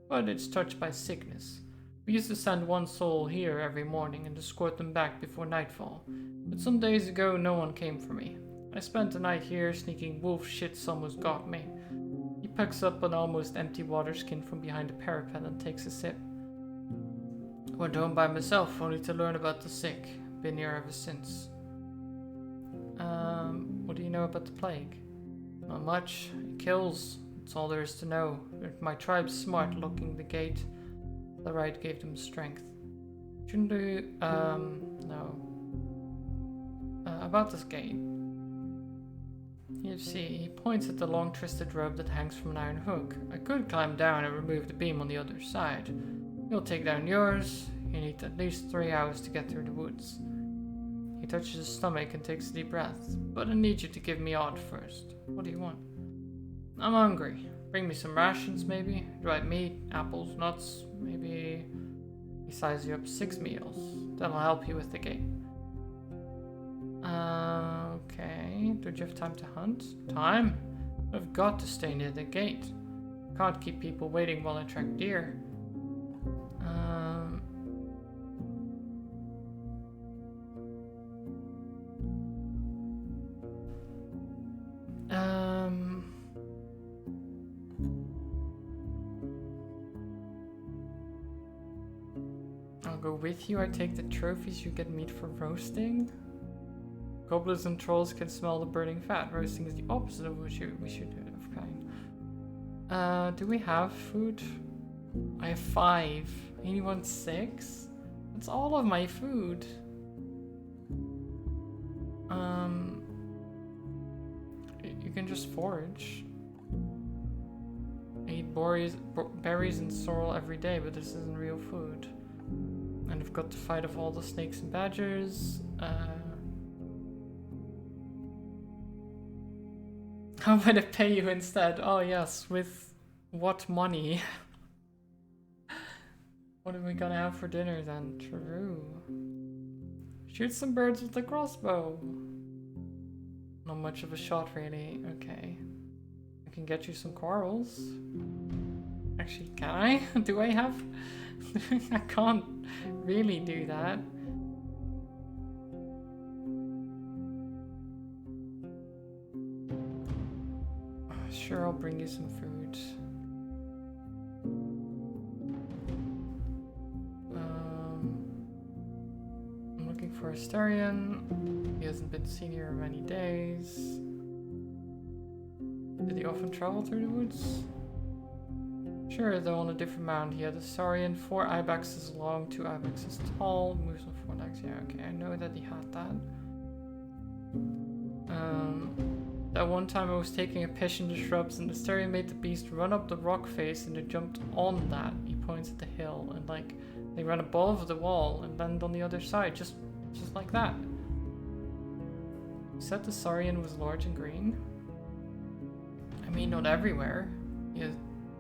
But it's touched by sickness. We used to send one soul here every morning and escort them back before nightfall. But some days ago, no one came for me. I spent the night here, sneaking wolf shits almost got me. He picks up an almost empty water skin from behind a parapet and takes a sip. Went home by myself, only to learn about the sick. Been here ever since. What do you know about the plague? Not much. It kills. That's all there is to know. My tribe's smart, locking the gate. The right gave them strength. Shouldn't do, no. About this gate. You see, he points at the long twisted rope that hangs from an iron hook. I could climb down and remove the beam on the other side. You'll take down yours. You need at least 3 hours to get through the woods. He touches his stomach and takes a deep breath. But I need you to give me odd first. What do you want? I'm hungry. Bring me some rations, maybe? Dried meat, apples, nuts, maybe... He sizes you up 6 meals. That'll help you with the gate. Okay. Don't you have time to hunt? Time? I've got to stay near the gate. Can't keep people waiting while I track deer. go with you. I take the trophies, you get meat for roasting. Goblins and trolls can smell the burning fat. Roasting is the opposite of what we should do. Fine. Do we have food? I have 5. Anyone 6? That's all of my food. You can just forage. I eat berries and sorrel every day, but this isn't real food. And I've got to fight off all the snakes and badgers. How would I pay you instead? Oh yes, with what money? What are we gonna have for dinner then? True. Shoot some birds with a crossbow. Not much of a shot really. Okay. I can get you some corals. Actually, can I? Do I have? I can't really do that. Sure, I'll bring you some food. I'm looking for Astarion. He hasn't been seen here in many days. Did he often travel through the woods? Sure, though on a different mount. He had a Saurian, 4 ibexes long, 2 ibexes tall, moves on 4 legs. Yeah, okay, I know that he had that. That one time I was taking a piss in the shrubs and the Saurian made the beast run up the rock face and it jumped on that. He points at the hill and like they ran above the wall and landed on the other side, just like that. You said the Saurian was large and green? I mean, not everywhere. He has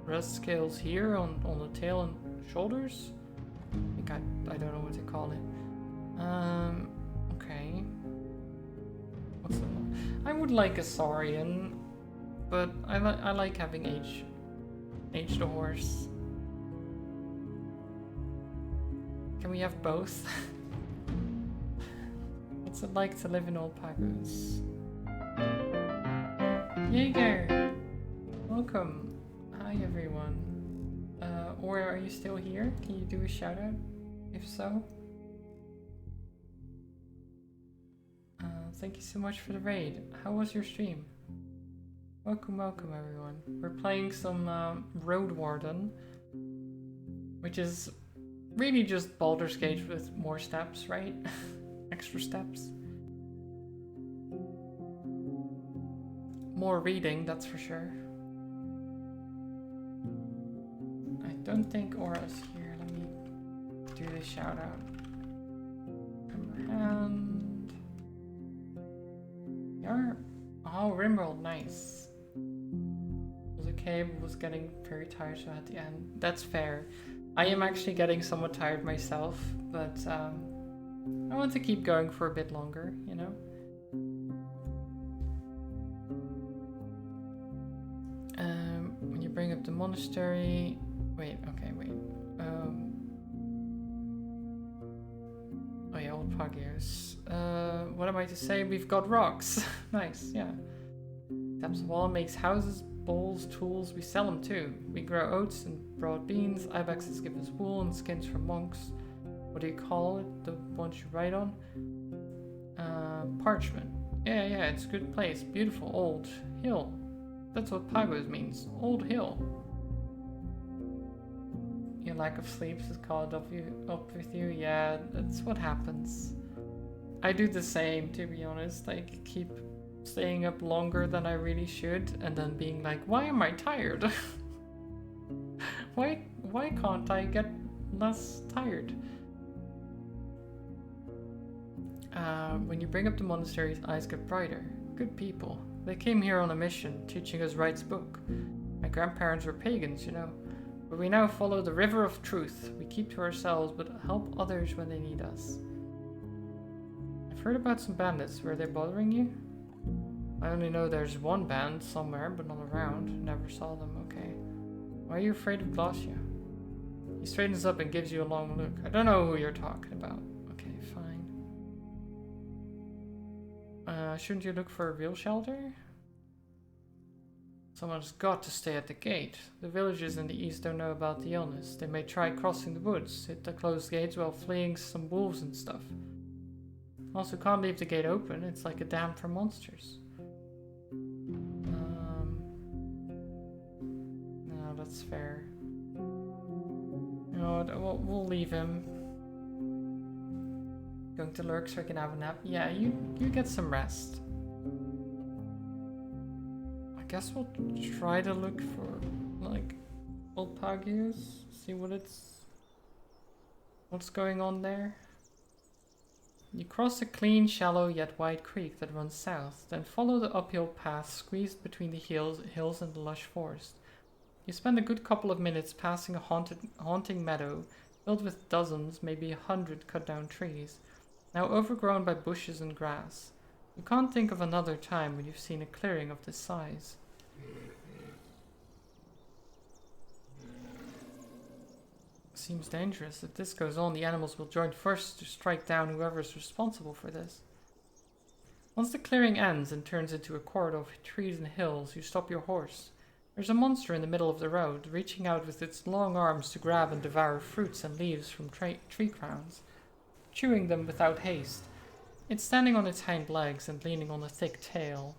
rest scales here on the tail and shoulders. I think I don't know what to call it. Okay. What's the one? I would like a Saurian, but I like having H the horse. Can we have both? What's it like to live in Old Pagos? Jaeger! Welcome. Hi everyone. Or are you still here? Can you do a shout out? If so? Thank you so much for the raid. How was your stream? Welcome everyone. We're playing some Roadwarden, which is really just Baldur's Gate with more steps, right? Extra steps. More reading, that's for sure. I don't think Aura's here. Let me do the shout out. Hammerhand. Oh, Rimworld, nice. It was okay, but was getting very tired, so at the end. That's fair. I am actually getting somewhat tired myself, but I want to keep going for a bit longer, you know? When you bring up the monastery... Wait. Oh yeah, Old Pagios. What am I to say? We've got rocks. Nice, yeah. Taps the wall, makes houses, bowls, tools. We sell them too. We grow oats and broad beans. Ibexes give us wool and skins for monks. What do you call it? The ones you write on? Parchment. Yeah, it's a good place. Beautiful old hill. That's what Pagos means. Old hill. Your lack of sleep has caught up with you. Yeah, that's what happens. I do the same, to be honest. I keep staying up longer than I really should, and then being like, why am I tired? Why can't I get less tired? When you bring up the monastery's eyes get brighter. Good people. They came here on a mission, teaching us Right's book. My grandparents were pagans, you know. But we now follow the river of truth. We keep to ourselves, but help others when they need us. I've heard about some bandits. Were they bothering you? I only know there's one band somewhere, but not around. Never saw them, okay. Why are you afraid of Glacia? He straightens up and gives you a long look. I don't know who you're talking about. Okay, fine. Shouldn't you look for a real shelter? Someone's got to stay at the gate. The villagers in the east don't know about the illness. They may try crossing the woods, hit the closed gates while fleeing some wolves and stuff. Also, can't leave the gate open. It's like a dam for monsters. No, that's fair. You know what, we'll leave him. Going to lurk so I can have a nap. Yeah, you get some rest. I guess we'll try to look for, like, Alpagius. See what's going on there. You cross a clean, shallow yet wide creek that runs south, then follow the uphill path squeezed between the hills and the lush forest. You spend a good couple of minutes passing a haunting meadow filled with dozens, maybe 100 cut-down trees, now overgrown by bushes and grass. You can't think of another time when you've seen a clearing of this size. Seems dangerous. If this goes on, the animals will join first to strike down whoever is responsible for this. Once the clearing ends and turns into a corridor of trees and hills, you stop your horse. There's a monster in the middle of the road, reaching out with its long arms to grab and devour fruits and leaves from tree crowns, chewing them without haste. It's standing on its hind legs and leaning on a thick tail.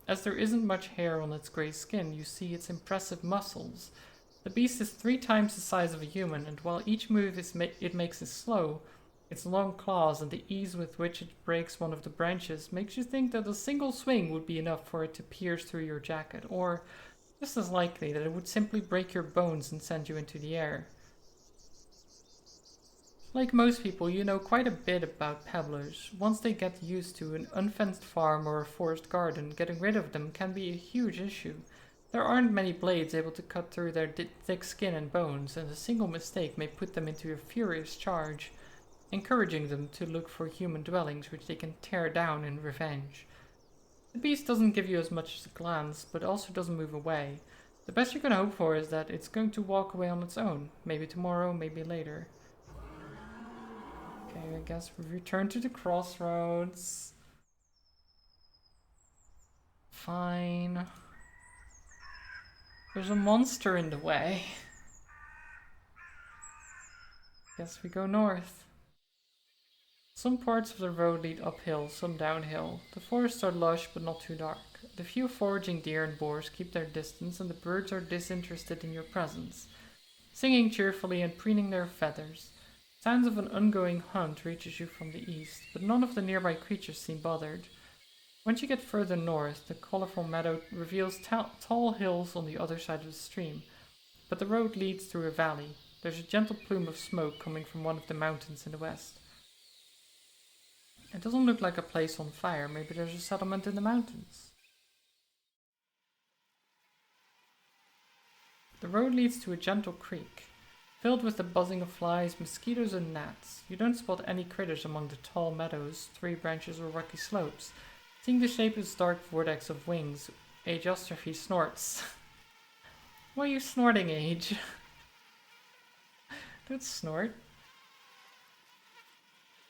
As there isn't much hair on its grey skin, you see its impressive muscles. The beast is 3 times the size of a human, and while each move it makes is slow, its long claws and the ease with which it breaks one of the branches makes you think that a single swing would be enough for it to pierce through your jacket, or, just as likely, that it would simply break your bones and send you into the air. Like most people, you know quite a bit about pebblers. Once they get used to an unfenced farm or a forest garden, getting rid of them can be a huge issue. There aren't many blades able to cut through their thick skin and bones, and a single mistake may put them into a furious charge, encouraging them to look for human dwellings which they can tear down in revenge. The beast doesn't give you as much as a glance, but also doesn't move away. The best you can hope for is that it's going to walk away on its own, maybe tomorrow, maybe later. Okay, I guess we return to the crossroads. Fine. There's a monster in the way. Guess we go north. Some parts of the road lead uphill, some downhill. The forests are lush but not too dark. The few foraging deer and boars keep their distance, and the birds are disinterested in your presence, singing cheerfully and preening their feathers. Sounds of an ongoing hunt reaches you from the east, but none of the nearby creatures seem bothered. Once you get further north, the colorful meadow reveals tall hills on the other side of the stream, but the road leads through a valley. There's a gentle plume of smoke coming from one of the mountains in the west. It doesn't look like a place on fire. Maybe there's a settlement in the mountains. The road leads to a gentle creek, filled with the buzzing of flies, mosquitoes and gnats. You don't spot any critters among the tall meadows, tree branches or rocky slopes. Seeing the shape of its dark vortex of wings, Aegostrophe snorts. Why are you snorting, Age? Don't snort.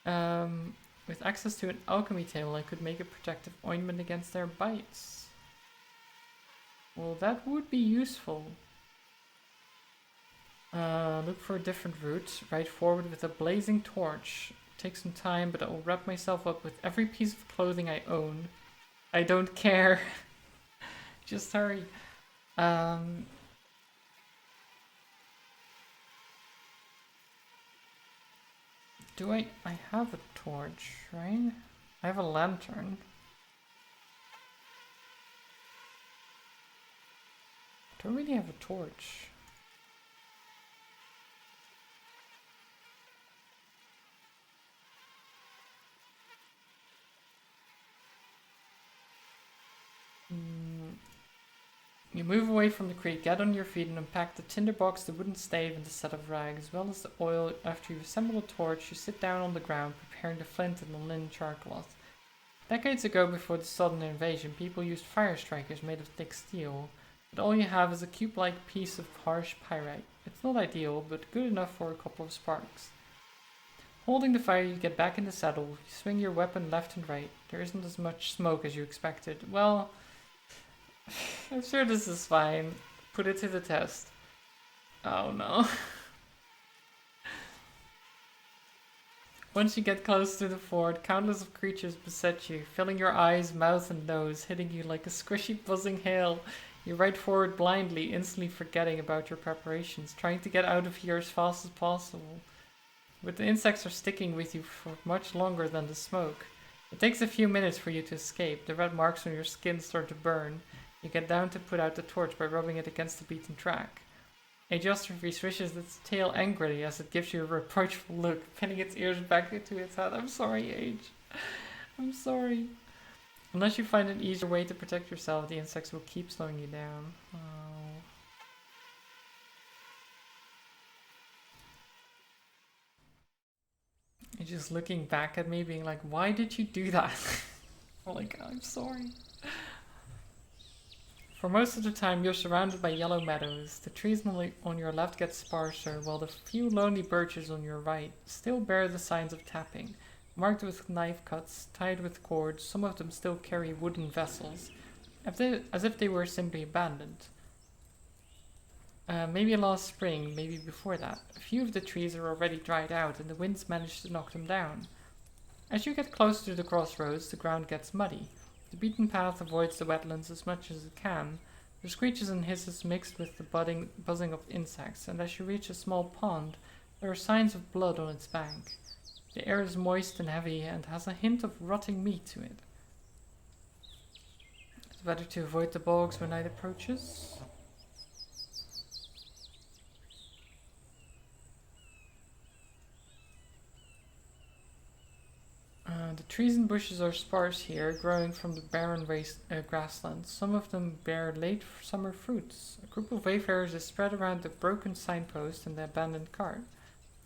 With access to an alchemy table, I could make a protective ointment against their bites. Well, that would be useful. Look for a different route. Ride forward with a blazing torch. Take some time, but I will wrap myself up with every piece of clothing I own. I don't care. Just hurry. Do I have a torch, right? I have a lantern. Don't really have a torch. You move away from the creek, get on your feet and unpack the tinderbox, the wooden stave and the set of rags, as well as the oil. After you assemble a torch, you sit down on the ground, preparing the flint and the linen charcloth. Decades ago, before the sudden invasion, people used fire strikers made of thick steel, but all you have is a cube-like piece of harsh pyrite. It's not ideal, but good enough for a couple of sparks. Holding the fire, you get back in the saddle, you swing your weapon left and right. There isn't as much smoke as you expected. Well, I'm sure this is fine. Put it to the test. Oh no. Once you get close to the fort, countless of creatures beset you, filling your eyes, mouth, and nose, hitting you like a squishy, buzzing hail. You ride forward blindly, instantly forgetting about your preparations, trying to get out of here as fast as possible. But the insects are sticking with you for much longer than the smoke. It takes a few minutes for you to escape. The red marks on your skin start to burn. You get down to put out the torch by rubbing it against the beaten track. A Jostrophy swishes its tail angrily as it gives you a reproachful look, pinning its ears back into its head. I'm sorry, Age. I'm sorry. Unless you find an easier way to protect yourself, the insects will keep slowing you down. Oh. You're just looking back at me being like, why did you do that? I'm like, I'm sorry. For most of the time, you're surrounded by yellow meadows. The trees on your left get sparser, while the few lonely birches on your right still bear the signs of tapping. Marked with knife cuts, tied with cords, some of them still carry wooden vessels, as if they were simply abandoned. Maybe last spring, maybe before that. A few of the trees are already dried out and the winds manage to knock them down. As you get closer to the crossroads, the ground gets muddy. The beaten path avoids the wetlands as much as it can. The screeches and hisses mixed with the buzzing of insects, and as you reach a small pond, there are signs of blood on its bank. The air is moist and heavy and has a hint of rotting meat to it. It's better to avoid the bogs when night approaches. The trees and bushes are sparse here, growing from the barren grasslands. Some of them bear late summer fruits. A group of wayfarers is spread around the broken signpost and the abandoned cart.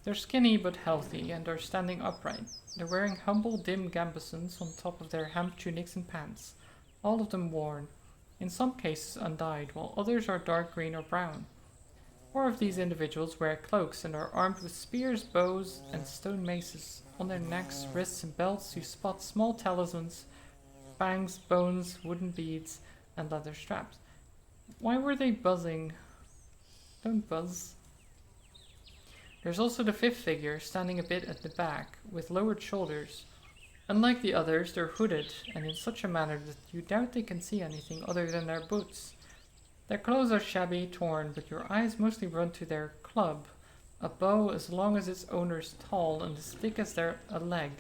They're skinny but healthy and are standing upright. They're wearing humble, dim gambesons on top of their hemp tunics and pants, all of them worn, in some cases undyed, while others are dark green or brown. 4 of these individuals wear cloaks and are armed with spears, bows, and stone maces. On their necks, wrists, and belts, you spot small talismans, fangs, bones, wooden beads, and leather straps. Why were they buzzing? Don't buzz. There's also the 5th figure, standing a bit at the back, with lowered shoulders. Unlike the others, they're hooded, and in such a manner that you doubt they can see anything other than their boots. Their clothes are shabby, torn, but your eyes mostly run to their club, a bow as long as its owner's tall and as thick as a leg,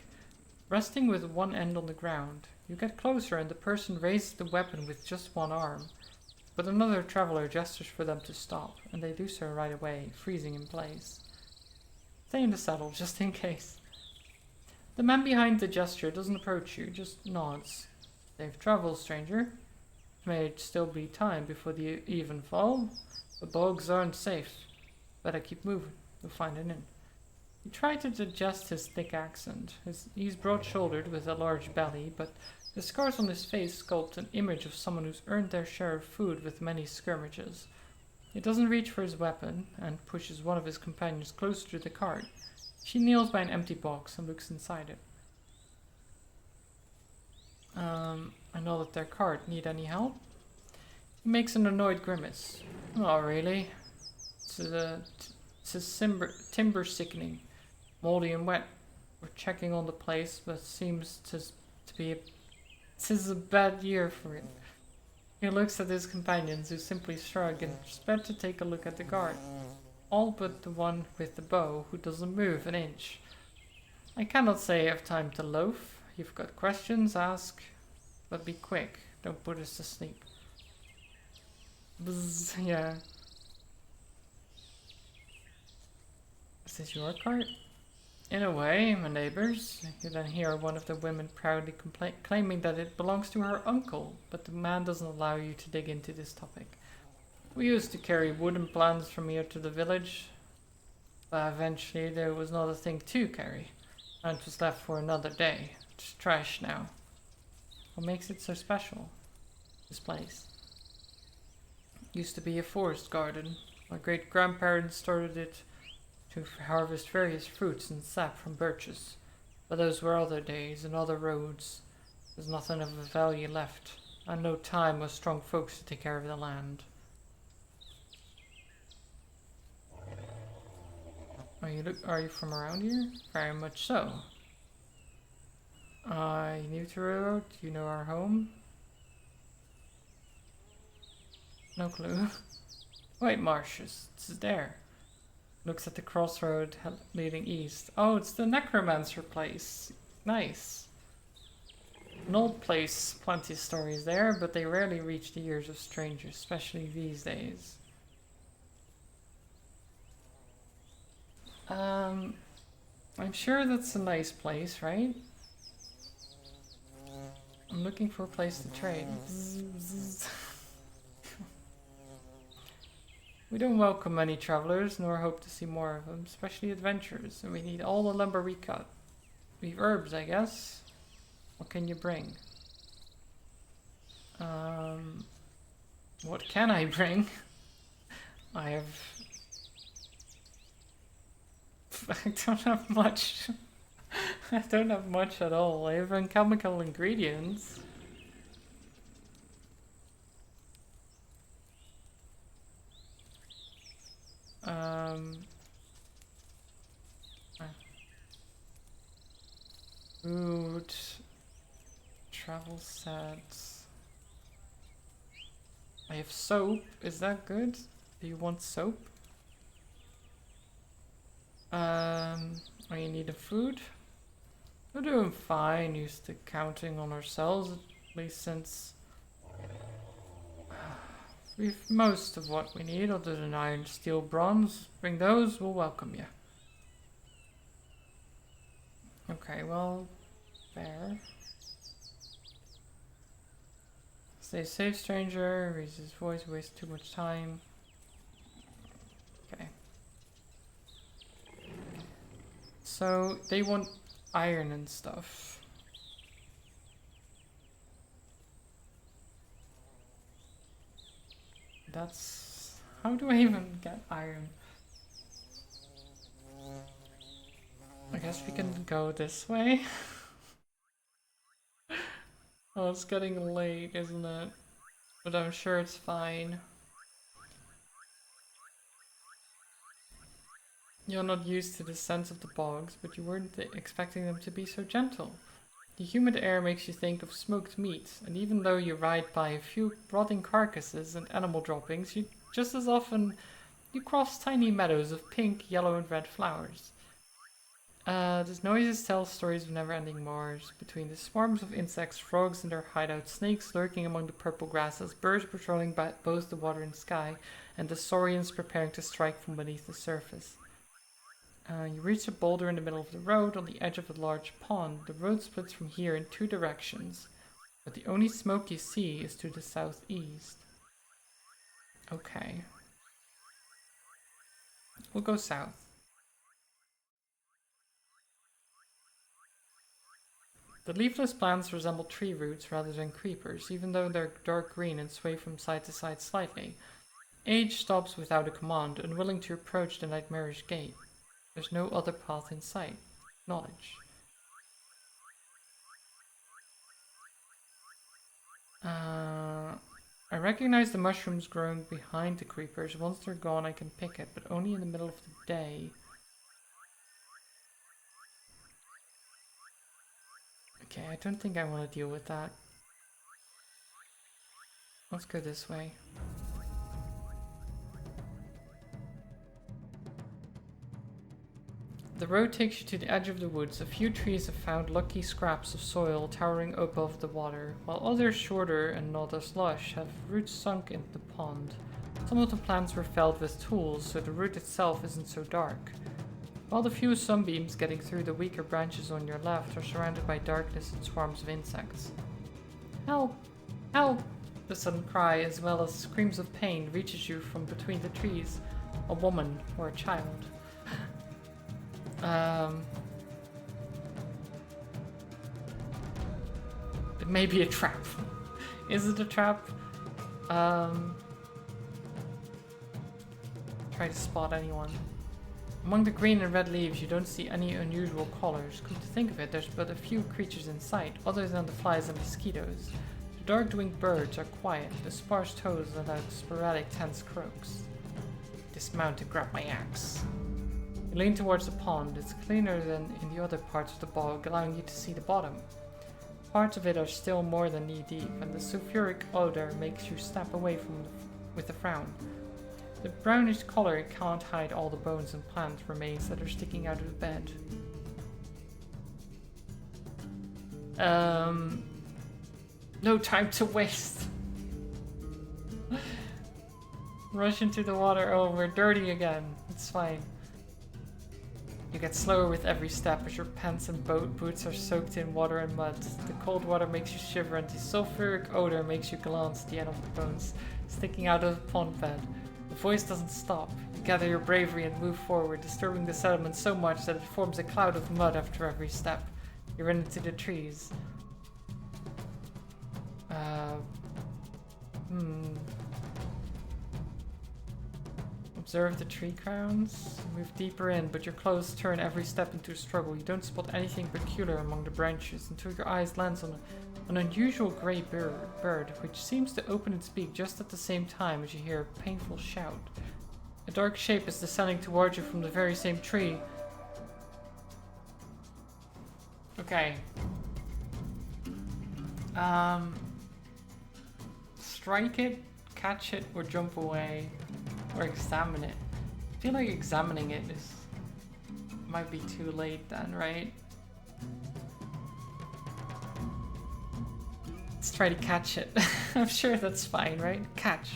resting with one end on the ground. You get closer and the person raises the weapon with just one arm, but another traveler gestures for them to stop, and they do so right away, freezing in place. Stay in the saddle, just in case. The man behind the gesture doesn't approach you, just nods. Safe travels, stranger. May still be time before the even fall. The bogs aren't safe. Better keep moving. You'll find an inn. He tried to adjust his thick accent. He's broad-shouldered with a large belly, but the scars on his face sculpt an image of someone who's earned their share of food with many skirmishes. He doesn't reach for his weapon and pushes one of his companions closer to the cart. She kneels by an empty box and looks inside it. I know that their cart. Need any help? He makes an annoyed grimace. Oh, really? It's a timber sickening, moldy and wet. We're checking on the place, but seems to be this is a bad year for it. He looks at his companions, who simply shrug and spread to take a look at the guard. All but the one with the bow, who doesn't move an inch. I cannot say I have time to loaf. You've got questions, ask. But be quick, don't put us to sleep. Bzz, yeah. Is this your cart? In a way, my neighbors. You then hear one of the women proudly claiming that it belongs to her uncle, but the man doesn't allow you to dig into this topic. We used to carry wooden planks from here to the village, but eventually there was not a thing to carry, and it was left for another day. It's trash now. What makes it so special? This place. Used to be a forest garden. My great-grandparents started it to harvest various fruits and sap from birches. But those were other days and other roads. There's nothing of value left. and no time with strong folks to take care of the land. Are you from around here? Very much so. You new to Road? Do you know our home? No clue. Wait, Marcius, it's there. Looks at the crossroad leading east. Oh, it's the necromancer place. Nice. An old place, plenty of stories there, but they rarely reach the ears of strangers, especially these days. I'm sure that's a nice place, right? I'm looking for a place to trade. We don't welcome many travelers, nor hope to see more of them, especially adventurers, and we need all the lumber we cut. We've herbs, I guess. What can you bring? What can I bring? I don't have much. I don't have much at all. I have alchemical ingredients. Food. Travel sets. I have soap. Is that good? Do you want soap? Oh, you need a food? We're doing fine, used to counting on ourselves, at least since we've most of what we need, other than iron, steel, bronze. Bring those, we'll welcome you. Okay, well, fair. Stay safe, stranger. Raise his voice, waste too much time. Okay. So, they want iron and stuff. That's... How do I even get iron? I guess we can go this way. Oh, it's getting late, isn't it? But I'm sure it's fine. You're not used to the scents of the bogs, but you weren't expecting them to be so gentle. The humid air makes you think of smoked meat, and even though you ride by a few rotting carcasses and animal droppings, you just as often you cross tiny meadows of pink, yellow and red flowers. These noises tell stories of never-ending wars between the swarms of insects, frogs in their hideout, snakes lurking among the purple grasses, birds patrolling both the water and sky, and the saurians preparing to strike from beneath the surface. You reach a boulder in the middle of the road on the edge of a large pond. The road splits from here in two directions, but the only smoke you see is to the southeast. Okay. We'll go south. The leafless plants resemble tree roots rather than creepers, even though they're dark green and sway from side to side slightly. Age stops without a command, unwilling to approach the nightmarish gate. There's no other path in sight. Knowledge. I recognize the mushrooms growing behind the creepers. Once they're gone I can pick it, but only in the middle of the day. Okay, I don't think I want to deal with that. Let's go this way. The road takes you to the edge of the woods. A few trees have found lucky scraps of soil towering above the water, while others shorter and not as lush have roots sunk into the pond. Some of the plants were felled with tools, so the root itself isn't so dark. While the few sunbeams getting through the weaker branches on your left are surrounded by darkness and swarms of insects. Help! Help! The sudden cry, as well as screams of pain, reaches you from between the trees. A woman or a child. It may be a trap. Is it a trap? Try to spot anyone. Among the green and red leaves you don't see any unusual colors. Come to think of it, there's but a few creatures in sight, other than the flies and mosquitoes. The dark-winged birds are quiet, the sparse toads let out sporadic tense croaks. Dismount and grab my axe. You lean towards the pond. It's cleaner than in the other parts of the bog, allowing you to see the bottom. Parts of it are still more than knee-deep, and the sulfuric odor makes you step away from with a frown. The brownish color can't hide all the bones and plant remains that are sticking out of the bed. No time to waste. Rush into the water. Oh, we're dirty again. It's fine. You get slower with every step as your pants and boat boots are soaked in water and mud. The cold water makes you shiver and the sulfuric odor makes you glance at the end of the bones sticking out of the pond bed. The voice doesn't stop. You gather your bravery and move forward, disturbing the settlement so much that it forms a cloud of mud after every step. You run into the trees. Observe the tree crowns. Move deeper in, but your clothes turn every step into a struggle. You don't spot anything peculiar among the branches until your eyes lands on an unusual grey bird, which seems to open its beak just at the same time as you hear a painful shout. A dark shape is descending towards you from the very same tree. Okay. Strike it, catch it, or jump away, or examine it. I feel like examining it might be too late then, right? Let's try to catch it. I'm sure that's fine, right? Catch.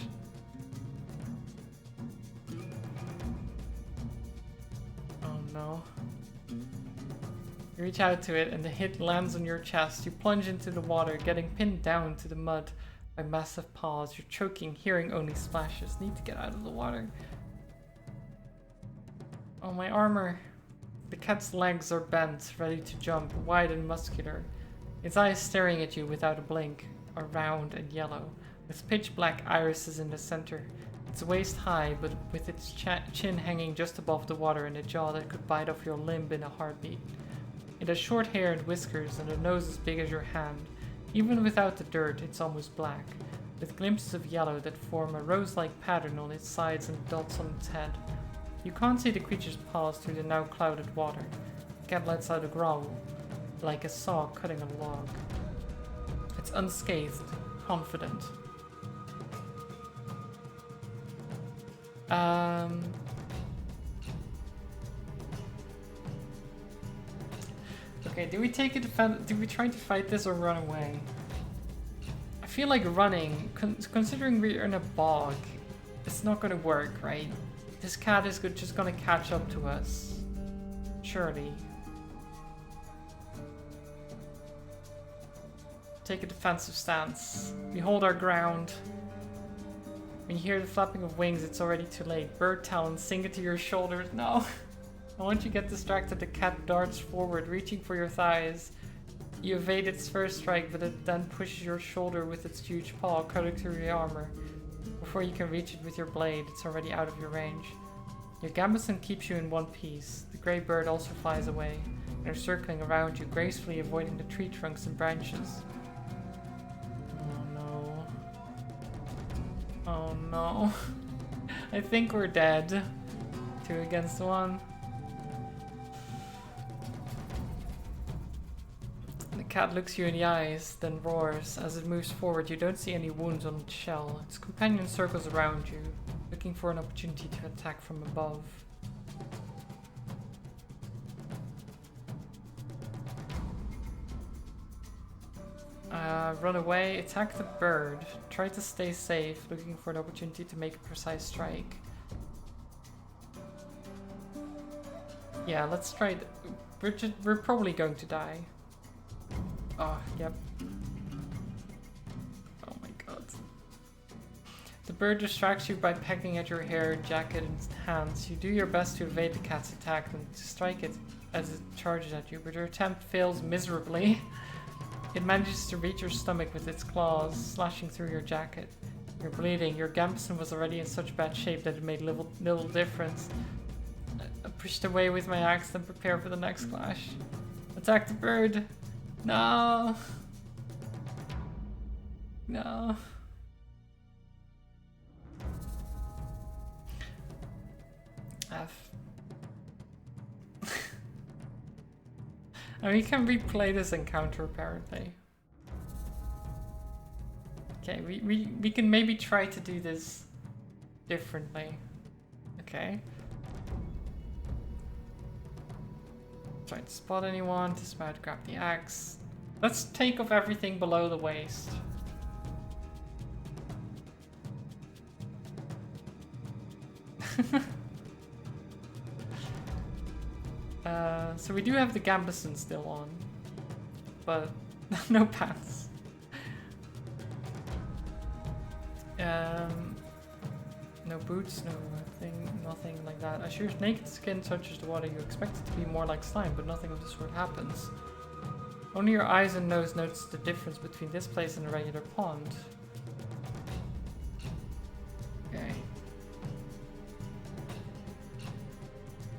Oh no. You reach out to it and the hit lands on your chest. You plunge into the water, getting pinned down to the mud by massive paws. You're choking, hearing only splashes. Need to get out of the water. Oh, my armor. The cat's legs are bent, ready to jump, wide and muscular. Its eyes staring at you without a blink, are round and yellow, with pitch black irises in the center. It's waist high, but with its chin hanging just above the water and a jaw that could bite off your limb in a heartbeat. It has short hair and whiskers and a nose as big as your hand. Even without the dirt, it's almost black, with glimpses of yellow that form a rose-like pattern on its sides and dots on its head. You can't see the creature's paws through the now clouded water. The cat lets out a growl, like a saw cutting a log. It's unscathed, confident. Okay, do we take it? Do we try to fight this or run away? I feel like running, considering we're in a bog, it's not gonna work, right? This cat is just gonna catch up to us. Surely. Take a defensive stance. We hold our ground. When you hear the flapping of wings, it's already too late. Bird talons sink into your shoulders. No! And once you get distracted, the cat darts forward, reaching for your thighs. You evade its first strike, but it then pushes your shoulder with its huge paw, cutting through your armor. Before you can reach it with your blade, it's already out of your range. Your gambeson keeps you in one piece. The grey bird also flies away, and is circling around you, gracefully avoiding the tree trunks and branches. Oh no. Oh no. I think we're dead. 2 against 1. The cat looks you in the eyes, then roars. As it moves forward, you don't see any wounds on its shell. Its companion circles around you, looking for an opportunity to attack from above. Run away, attack the bird. Try to stay safe, looking for an opportunity to make a precise strike. Yeah, let's try we're probably going to die. Oh, yep. Oh my god. The bird distracts you by pecking at your hair, jacket, and hands. You do your best to evade the cat's attack and to strike it as it charges at you, but your attempt fails miserably. It manages to reach your stomach with its claws, slashing through your jacket. You're bleeding. Your gambeson was already in such bad shape that it made little difference. I pushed away with my axe and prepare for the next clash. Attack the bird! No! No. F. And we can replay this encounter apparently. Okay, we can maybe try to do this differently. Okay. Try to spot anyone, dismount, grab the axe. Let's take off everything below the waist. So we do have the gambeson still on, but no pants. No boots, nothing like that. As your naked skin touches the water, you expect it to be more like slime, but nothing of the sort happens. Only your eyes and nose notice the difference between this place and a regular pond. Okay.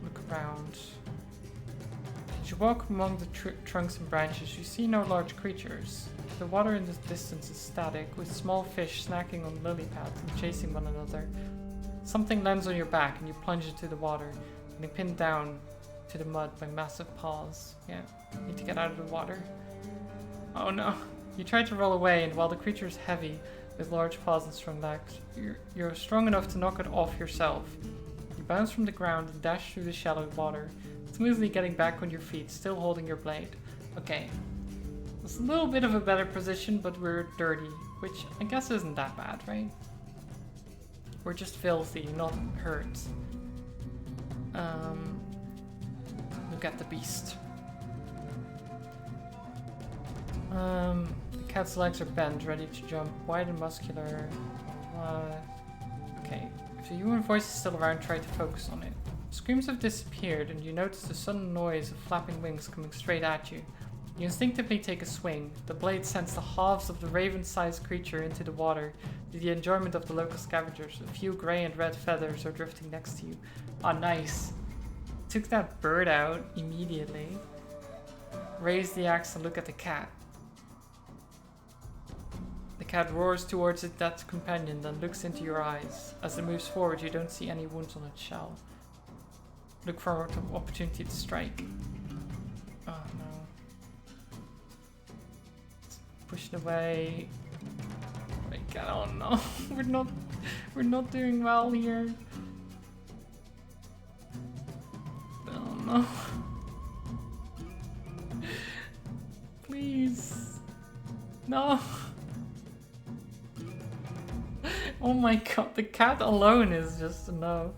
Look around. As you walk among the trunks and branches, you see no large creatures. The water in the distance is static, with small fish snacking on lily pads and chasing one another. Something lands on your back and you plunge into the water, getting pinned down to the mud by massive paws. Yeah, need to get out of the water. Oh no. You try to roll away, and while the creature is heavy, with large paws and strong legs, you're strong enough to knock it off yourself. You bounce from the ground and dash through the shallow water, smoothly getting back on your feet, still holding your blade. Okay. It's a little bit of a better position, but we're dirty, which I guess isn't that bad, right? We're just filthy, not hurt. Look at the beast. The cat's legs are bent, ready to jump, wide and muscular. Okay, if the human voice is still around, try to focus on it. Screams have disappeared, and you notice the sudden noise of flapping wings coming straight at you. You instinctively take a swing. The blade sends the halves of the raven-sized creature into the water to the enjoyment of the local scavengers. A few grey and red feathers are drifting next to you. Ah, nice. Took that bird out immediately. Raise the axe and look at the cat. The cat roars towards its dead companion, then looks into your eyes. As it moves forward, you don't see any wounds on its shell. Look for an opportunity to strike. Oh no. Push it away. Oh my god, oh no. we're not doing well here. Oh no. Please. No. Oh my god, the cat alone is just enough.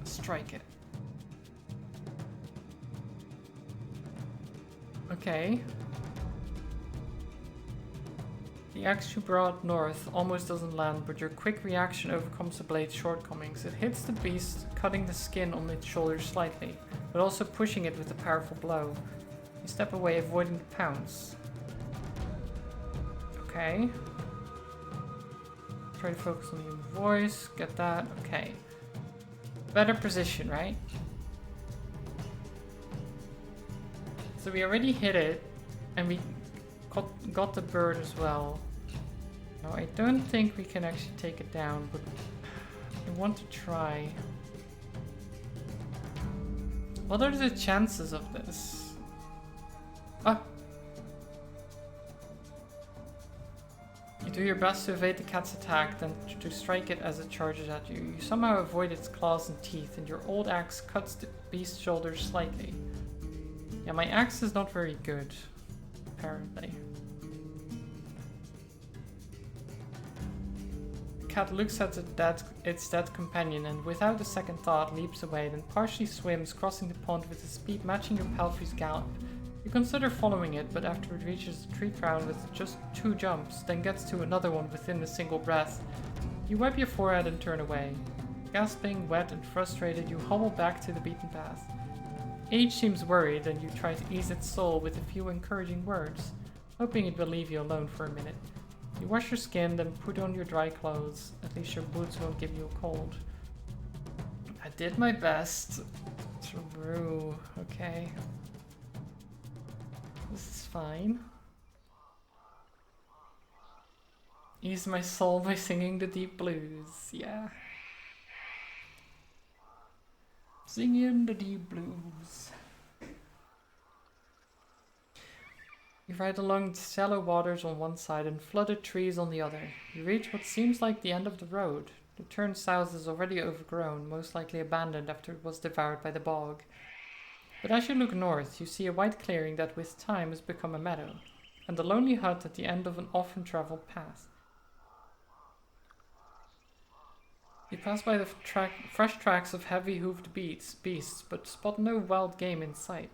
Strike it. Okay. The axe you brought north almost doesn't land, but your quick reaction overcomes the blade's shortcomings. It hits the beast, cutting the skin on its shoulders slightly, but also pushing it with a powerful blow. You step away, avoiding the pounce. Okay. Try to focus on the human voice. Get that. Okay. Better position, right? So we already hit it, and we got the bird as well. Now I don't think we can actually take it down, but I want to try. What are the chances of this? Ah! You do your best to evade the cat's attack, then to strike it as it charges at you. You somehow avoid its claws and teeth, and your old axe cuts the beast's shoulders slightly. Yeah, my axe is not very good, apparently. The cat looks at its dead companion and without a second thought leaps away, then partially swims, crossing the pond with a speed matching your palfrey's gallop. You consider following it, but after it reaches the tree crown with just 2 jumps, then gets to another one within a single breath, you wipe your forehead and turn away. Gasping, wet and frustrated, you hobble back to the beaten path. Age seems worried, and you try to ease its soul with a few encouraging words, hoping it will leave you alone for a minute. You wash your skin, then put on your dry clothes. At least your boots won't give you a cold. I did my best. True. Okay. This is fine. Ease my soul by singing the deep blues. Yeah. Singing the deep blues. You ride along shallow waters on one side and flooded trees on the other. You reach what seems like the end of the road. The turn south is already overgrown, most likely abandoned after it was devoured by the bog. But as you look north, you see a wide clearing that with time has become a meadow, and a lonely hut at the end of an often traveled path. You pass by the fresh tracks of heavy-hoofed beasts, but spot no wild game in sight.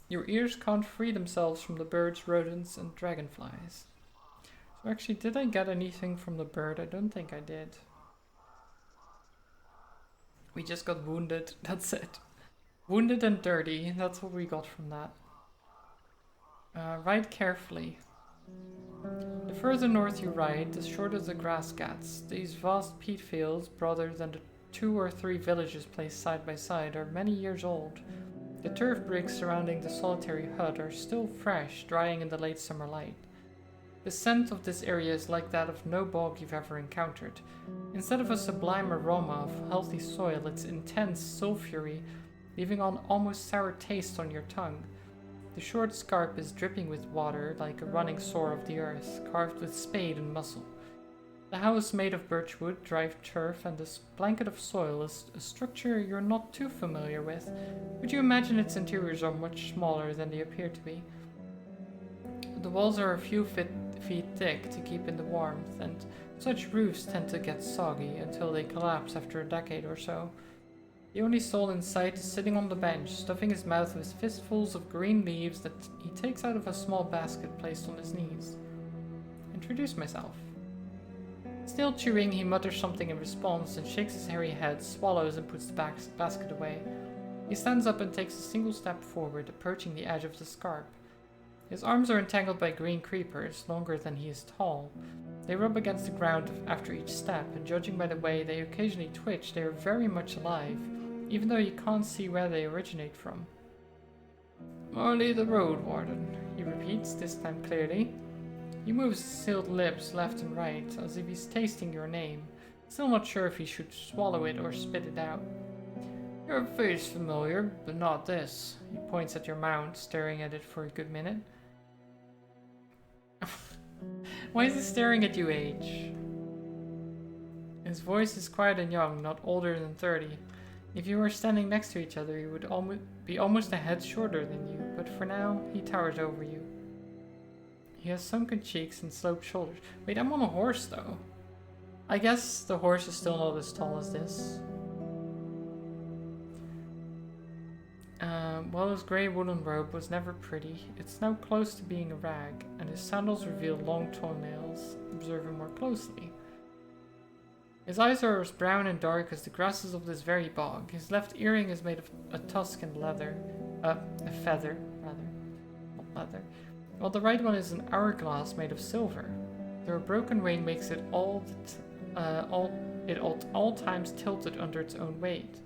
Your ears can't free themselves from the birds, rodents, and dragonflies. So actually, did I get anything from the bird? I don't think I did. We just got wounded, that's it. Wounded and dirty, that's what we got from that. Ride carefully. The further north you ride, the shorter the grass gets. These vast peat fields, broader than the 2 or 3 villages placed side by side, are many years old. The turf bricks surrounding the solitary hut are still fresh, drying in the late summer light. The scent of this area is like that of no bog you've ever encountered. Instead of a sublime aroma of healthy soil, it's intense sulfury, leaving an almost sour taste on your tongue. The short scarp is dripping with water like a running sore of the earth, carved with spade and muzzle. The house, made of birchwood, dry turf, and this blanket of soil, is a structure you're not too familiar with, but you imagine its interiors are much smaller than they appear to be. The walls are a few feet thick to keep in the warmth, and such roofs tend to get soggy until they collapse after a decade or so. The only soul in sight is sitting on the bench, stuffing his mouth with fistfuls of green leaves that he takes out of a small basket placed on his knees. Introduce myself. Still chewing, he mutters something in response and shakes his hairy head, swallows and puts the basket away. He stands up and takes a single step forward, approaching the edge of the scarp. His arms are entangled by green creepers, longer than he is tall. They rub against the ground after each step, and judging by the way they occasionally twitch, they are very much alive, even though you can't see where they originate from. "Only the Roadwarden," he repeats, this time clearly. He moves his sealed lips left and right, as if he's tasting your name, still not sure if he should swallow it or spit it out. "Your face familiar, but not this." He points at your mount, staring at it for a good minute. Why is he staring at you, Age? His voice is quiet and young, not older than 30. If you were standing next to each other, he would be almost a head shorter than you, but for now, he towers over you. He has sunken cheeks and sloped shoulders. Wait, I'm on a horse, though. I guess the horse is still not as tall as this. While his grey woolen robe was never pretty, it's now close to being a rag, and his sandals reveal long toenails. Observe him more closely. His eyes are as brown and dark as the grasses of this very bog. His left earring is made of a tusk and a feather, rather, not leather, while the right one is an hourglass made of silver. Their broken ring makes it at all times tilted under its own weight.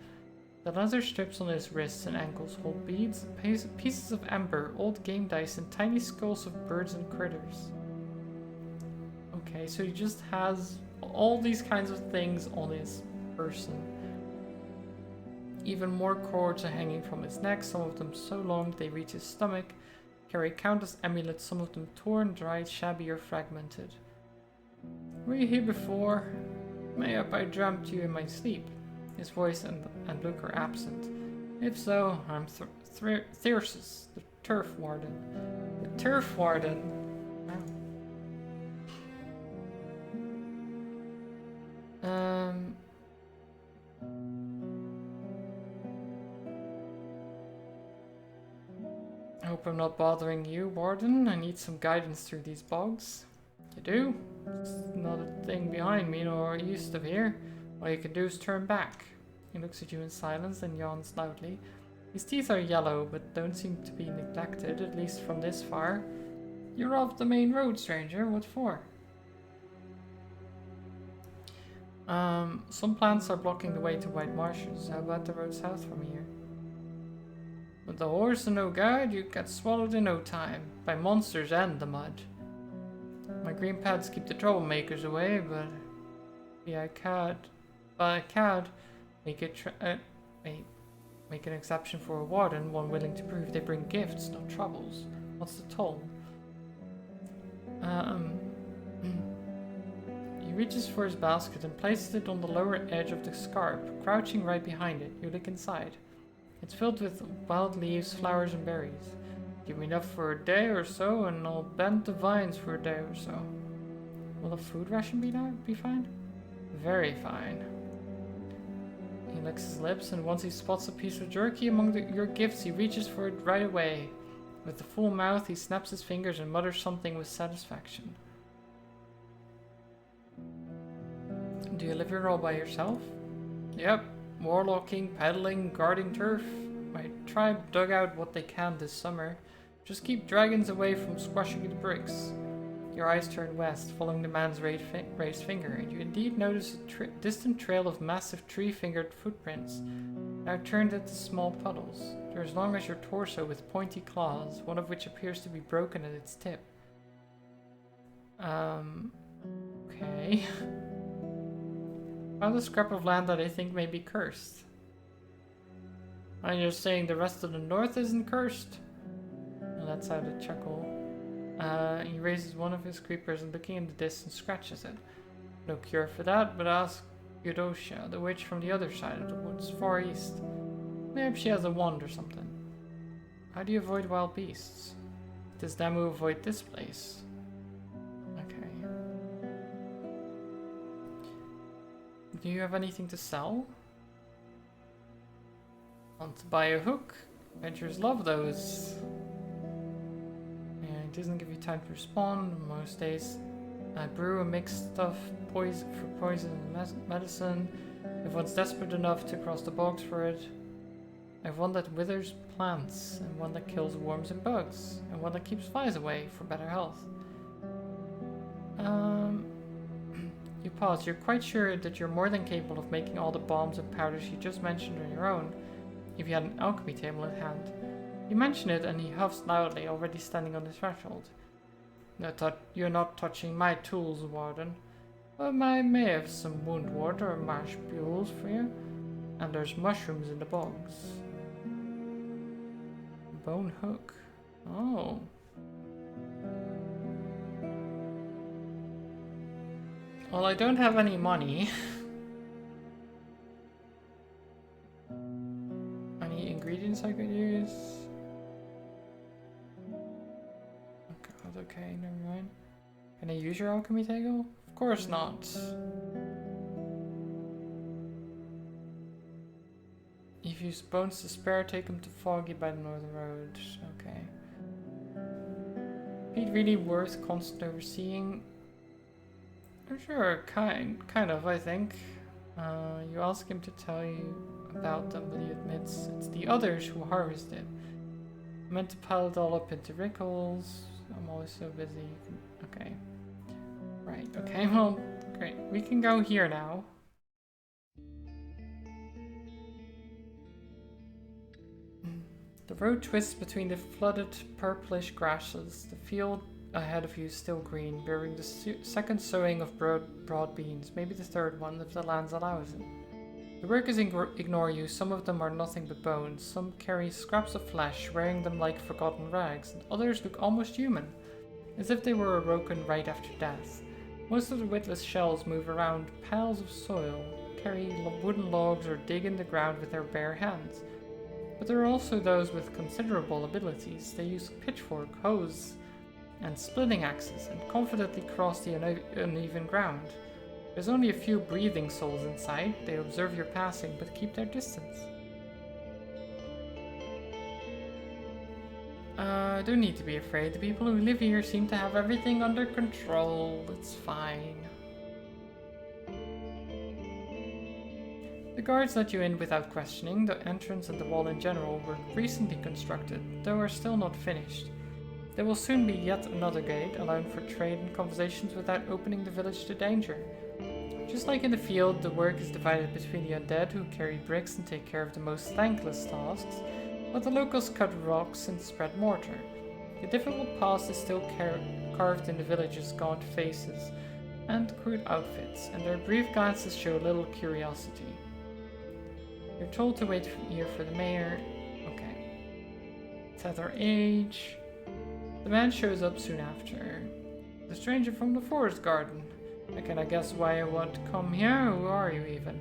The leather strips on his wrists and ankles hold beads, pieces of amber, old game dice, and tiny skulls of birds and critters. Okay, so he just has all these kinds of things on his person. Even more cords are hanging from his neck, some of them so long they reach his stomach, carry countless amulets, some of them torn, dried, shabby, or fragmented. "Were you here before? Mayhap I dreamt you in my sleep." His voice and look are absent. "If so, I'm Thyrsus, the Turf Warden." The Turf Warden? Wow. I hope I'm not bothering you, Warden. I need some guidance through these bogs. You do? There's not a thing behind me nor east of here. All you can do is turn back. He looks at you in silence and yawns loudly. His teeth are yellow, but don't seem to be neglected, at least from this far. You're off the main road, stranger. What for? Some plants are blocking the way to White Marshes. How about the road south from here? With the horse and no guide, you get swallowed in no time. By monsters and the mud. My green pads keep the troublemakers away, but... yeah, I can't make it make an exception for a warden, one willing to prove they bring gifts, not troubles. What's the toll? He reaches for his basket and places it on the lower edge of the scarp, crouching right behind it. You look inside. It's filled with wild leaves, flowers, and berries. Give me enough for a day or so, and I'll bend the vines for a day or so. Will a food ration be fine? Very fine. He licks his lips, and once he spots a piece of jerky among your gifts, he reaches for it right away. With the full mouth, he snaps his fingers and mutters something with satisfaction. Do you live here all by yourself? Yep. Warlocking, peddling, guarding turf. My tribe dug out what they can this summer. Just keep dragons away from squashing the bricks. Your eyes turn west, following the man's raised finger, and you indeed notice a distant trail of massive tree-fingered footprints, now turned into small puddles. They're as long as your torso with pointy claws, one of which appears to be broken at its tip. Okay. Found a scrap of land that I think may be cursed. And you're saying the rest of the north isn't cursed? He lets out a chuckle. He raises one of his creepers and looking in the distance scratches it. No cure for that, but ask Eudocia, the witch from the other side of the woods, far east. Maybe she has a wand or something. How do you avoid wild beasts? Does Damu avoid this place? Okay. Do you have anything to sell? Want to buy a hook? Adventurers love those. It doesn't give you time to respond. Most days I brew a mixed stuff for poison and medicine. If one's desperate enough to cross the bogs for it. I have one that withers plants, and one that kills worms and bugs, and one that keeps flies away for better health. You pause. You're quite sure that you're more than capable of making all the bombs and powders you just mentioned on your own, if you had an alchemy table at hand. You mention it, and he huffs loudly, already standing on the threshold. You're not touching my tools, Warden. But I may have some wound water or marsh mules for you. And there's mushrooms in the bogs. Bone hook. Oh. Well, I don't have any money. Any ingredients I could use? Okay, never mind. Can I use your alchemy table? Of course not. If you use bones to spare, take them to Foggy by the northern road. Okay. Be it really worth constant overseeing? Sure, kind of, I think. You ask him to tell you about them, but he admits it's the others who harvest it. I meant to pile it all up into rickles. I'm always so busy. Okay. Right, okay, well, great. We can go here now. The road twists between the flooded purplish grasses. The field ahead of you is still green, bearing the second sowing of broad beans, maybe the third one if the land allows it. The workers ignore you. Some of them are nothing but bones. Some carry scraps of flesh, wearing them like forgotten rags, and others look almost human, as if they were broken right after death. Most of the witless shells move around piles of soil, carry wooden logs, or dig in the ground with their bare hands. But there are also those with considerable abilities. They use pitchfork, hoes, and splitting axes, and confidently cross the uneven ground. There's only a few breathing souls inside. They observe your passing, but keep their distance. Don't need to be afraid. The people who live here seem to have everything under control. It's fine. The guards let you in without questioning. The entrance and the wall in general were recently constructed, though are still not finished. There will soon be yet another gate, allowing for trade and conversations without opening the village to danger. Just like in the field, the work is divided between the undead who carry bricks and take care of the most thankless tasks, while the locals cut rocks and spread mortar. The difficult past is still carved in the village's gaunt faces and crude outfits, and their brief glances show little curiosity. You're told to wait here for the mayor. Okay. Tether age. The man shows up soon after. The stranger from the forest garden. Can I guess why you want to come here? Who are you even?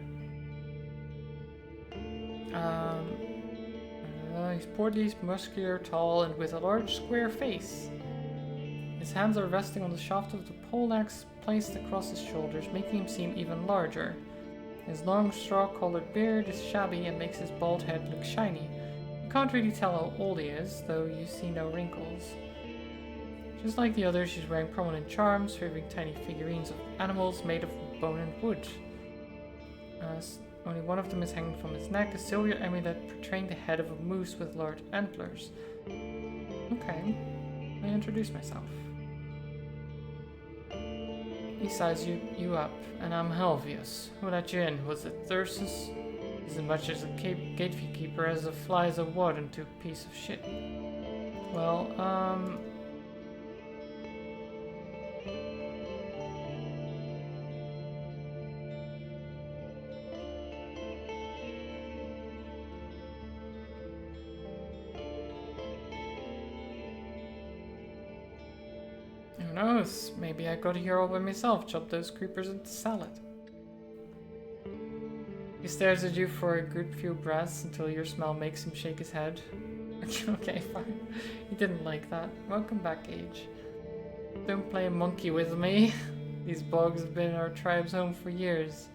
He's portly, muscular, tall, and with a large square face. His hands are resting on the shaft of the poleaxe placed across his shoulders, making him seem even larger. His long, straw-colored beard is shabby and makes his bald head look shiny. You can't really tell how old he is, though you see no wrinkles. Just like the others, she's wearing prominent charms, serving tiny figurines of animals made of bone and wood. Only one of them is hanging from his neck, a silver amulet portraying the head of a moose with large antlers. Okay, I introduce myself. He sizes you up, and I'm Helvius. Who let you in? Was it Thyrsus? He's as much as a gatekeeper as a fly is a warden to a piece of shit. Well, who knows? Maybe I got here all by myself, chop those creepers into salad. He stares at you for a good few breaths until your smell makes him shake his head. Okay, fine. He didn't like that. Welcome back, Age. Don't play monkey with me. These bogs have been our tribe's home for years,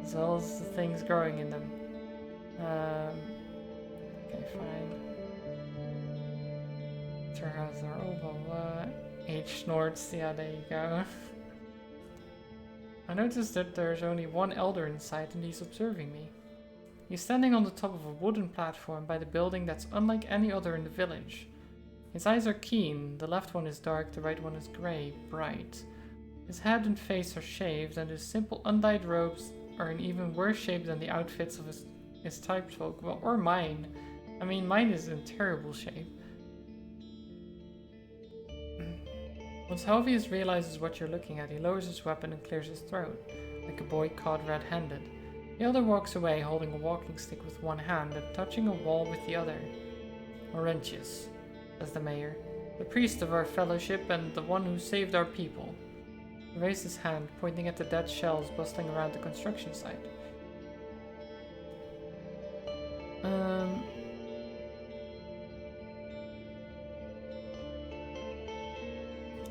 as well as the things growing in them. Okay, fine. Terrazar, oh blah blah. H snorts, yeah, there you go. I noticed that there's only one elder in sight and he's observing me. He's standing on the top of a wooden platform by the building that's unlike any other in the village. His eyes are keen, the left one is dark, the right one is grey, bright. His head and face are shaved, and his simple undyed robes are in even worse shape than the outfits of his typefolk, well, or mine. I mean, mine is in terrible shape. Once Helvius realizes what you're looking at, he lowers his weapon and clears his throat, like a boy caught red-handed. The elder walks away, holding a walking stick with one hand and touching a wall with the other. Laurentius, says the mayor, the priest of our fellowship and the one who saved our people. He raised his hand, pointing at the dead shells bustling around the construction site.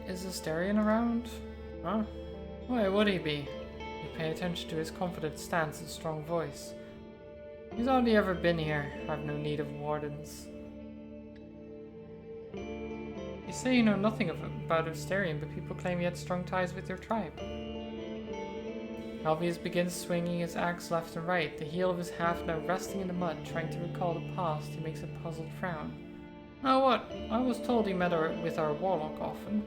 Is Asterion around? Huh? Why would he be? You pay attention to his confident stance and strong voice. He's hardly ever been here. I've no need of wardens. You say you know nothing about Asterion, but people claim he had strong ties with your tribe. Helvius begins swinging his axe left and right, the heel of his half now resting in the mud, trying to recall the past. He makes a puzzled frown. Oh, what? I was told he met with our warlock often.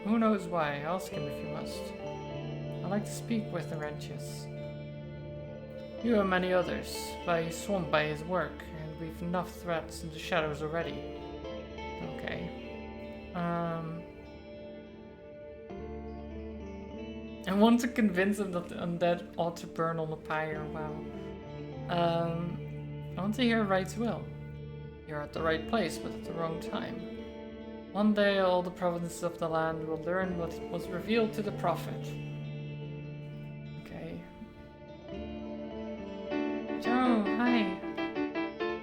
Who knows why? Ask him if you must. I'd like to speak with Laurentius. You and many others lie swamped by his work, and we've enough threats in the shadows already. Okay. I want to convince him that the undead ought to burn on the pyre. Wow. I want to hear Wright's will. You're at the right place, but at the wrong time. One day all the provinces of the land will learn what was revealed to the prophet. Okay. Joe, hi.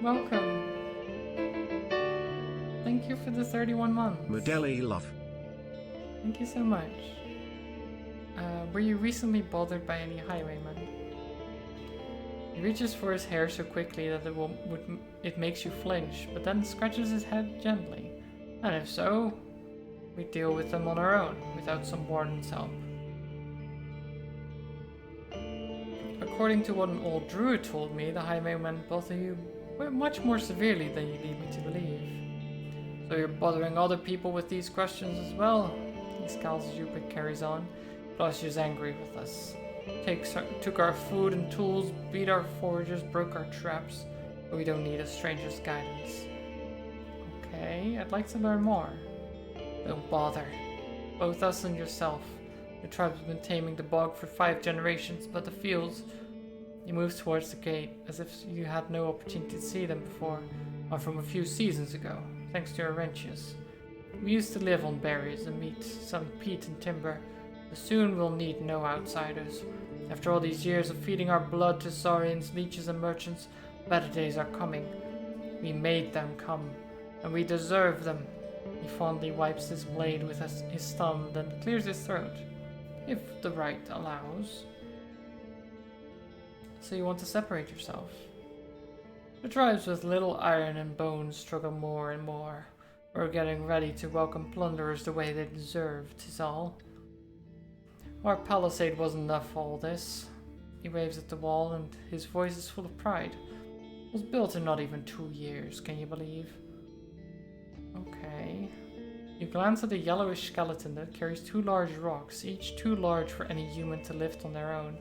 Welcome. Thank you for the 31 months. Modeli love. Thank you so much. Were you recently bothered by any highwaymen? He reaches for his hair so quickly that it makes you flinch, but then scratches his head gently. And if so, we deal with them on our own, without some warden's help. According to what an old druid told me, the highwaymen bother you much more severely than you lead me to believe. So So you're bothering other people with these questions as well? He scowls at you but carries on. Plus she's angry with us. Took our food and tools, beat our foragers, broke our traps. But we don't need a stranger's guidance. Okay, I'd like to learn more. Don't bother. Both us and yourself. The tribe's been taming the bog for 5 generations, but the fields... He moves towards the gate, as if you had no opportunity to see them before, or from a few seasons ago, thanks to our wrenches. We used to live on berries and meat, selling peat and timber, but soon we'll need no outsiders. After all these years of feeding our blood to saurians, leeches and merchants, better days are coming. We made them come, and we deserve them. He fondly wipes his blade with his thumb, then clears his throat, if the right allows. So you want to separate yourself? The tribes with little iron and bones struggle more and more. We're getting ready to welcome plunderers the way they deserve, 'tis all. Our palisade wasn't enough for all this. He waves at the wall and his voice is full of pride. It was built in not even 2 years, can you believe? Okay. You glance at the yellowish skeleton that carries 2 large rocks, each too large for any human to lift on their own.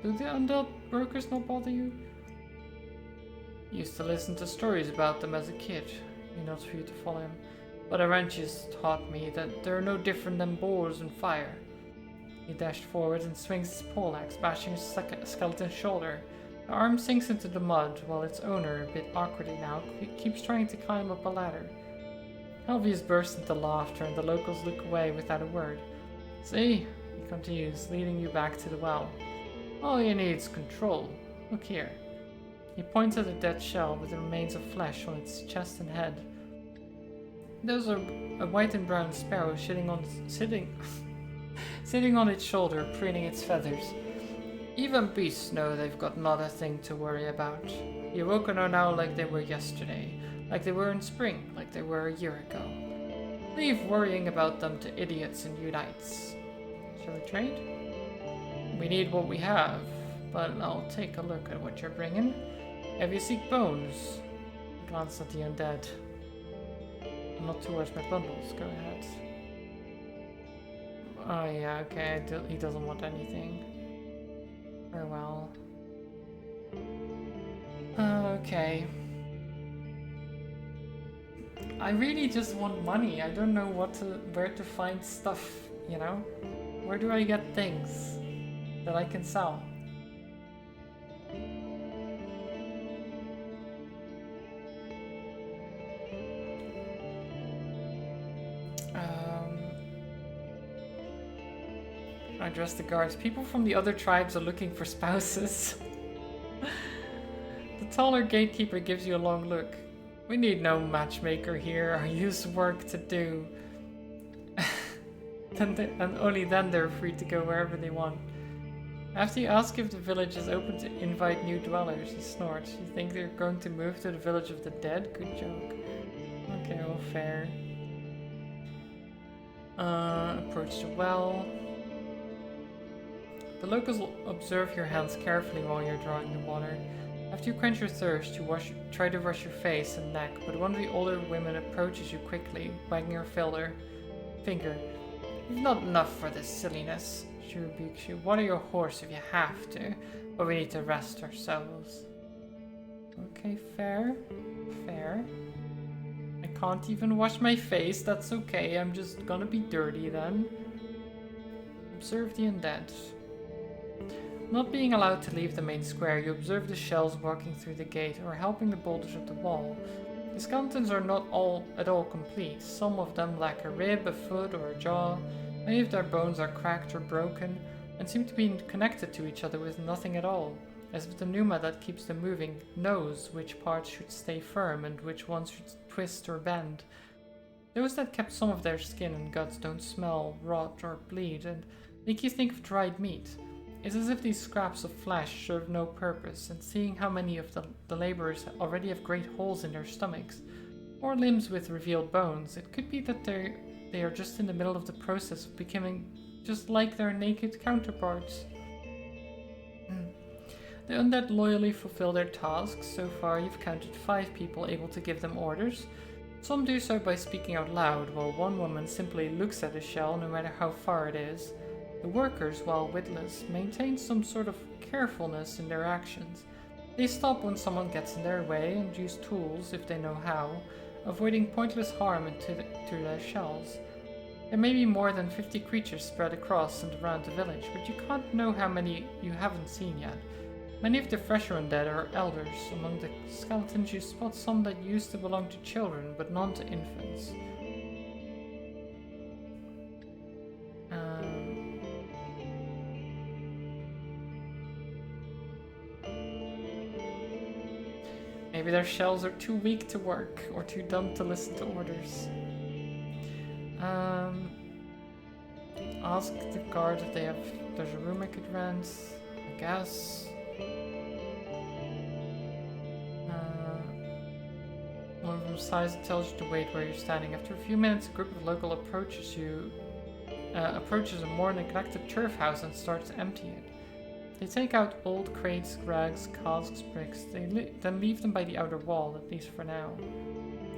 Do the undead brokers not bother you? Used to listen to stories about them as a kid. He nods for you to follow him. But our wrenches taught me that they're no different than boars in fire. He dashed forward and swings his poleaxe, bashing his skeleton's shoulder. The arm sinks into the mud, while its owner, a bit awkwardly now, keeps trying to climb up a ladder. Helvius bursts into laughter, and the locals look away without a word. See? He continues, leading you back to the well. All you need is control. Look here. He points at a dead shell with the remains of flesh on its chest and head. Those are a white and brown sparrow sitting on its shoulder, preening its feathers. Even beasts know they've got not a thing to worry about. The Awoken are now like they were yesterday, like they were in spring, like they were a year ago. Leave worrying about them to idiots and unites. Shall we trade? We need what we have, but I'll take a look at what you're bringing. Have you seek bones? Glance at the undead. Not towards my bundles, go ahead. Oh yeah, okay, he doesn't want anything. Very well. Okay. I really just want money. I don't know where to find stuff, you know? Where do I get things that I can sell? I address the guards. People from the other tribes are looking for spouses. The taller gatekeeper gives you a long look. We need no matchmaker here. Our youth's work to do. And only then they're free to go wherever they want. After you ask if the village is open to invite new dwellers, he snorts. You think they're going to move to the village of the dead? Good joke. Okay, well, fair. Approach the well. The locals will observe your hands carefully while you're drawing the water. After you quench your thirst, you try to wash your face and neck, but one of the older women approaches you quickly, wagging her finger. You've not enough for this silliness. She rebukes you. Water your horse if you have to, but we need to rest ourselves. Okay, fair. Fair. I can't even wash my face, that's okay. I'm just gonna be dirty then. Observe the undead. Not being allowed to leave the main square, you observe the shells walking through the gate or helping the boulders of the wall. The skeletons are not at all complete. Some of them lack a rib, a foot, or a jaw. Many of their bones are cracked or broken and seem to be connected to each other with nothing at all, as if the pneuma that keeps them moving knows which parts should stay firm and which ones should twist or bend. Those that kept some of their skin and guts don't smell, rot, or bleed and make you think of dried meat. It's as if these scraps of flesh serve no purpose, and seeing how many of the laborers already have great holes in their stomachs, or limbs with revealed bones, it could be that they are just in the middle of the process of becoming just like their naked counterparts. The undead loyally fulfill their tasks. So far, you've counted 5 people able to give them orders. Some do so by speaking out loud, while one woman simply looks at a shell no matter how far it is. The workers, while witless, maintain some sort of carefulness in their actions. They stop when someone gets in their way and use tools if they know how, avoiding pointless harm to their shells. There may be more than 50 creatures spread across and around the village, but you can't know how many you haven't seen yet. Many of the fresher undead are elders. Among the skeletons you spot some that used to belong to children, but none to infants. Maybe their shells are too weak to work, or too dumb to listen to orders. Ask the guard if there's a room I could rent, I guess. One of them sighs and tells you to wait where you're standing. After a few minutes, a group of local approaches a more neglected turf house and starts to empty it. They take out old crates, rags, casks, bricks. They then leave them by the outer wall, at least for now.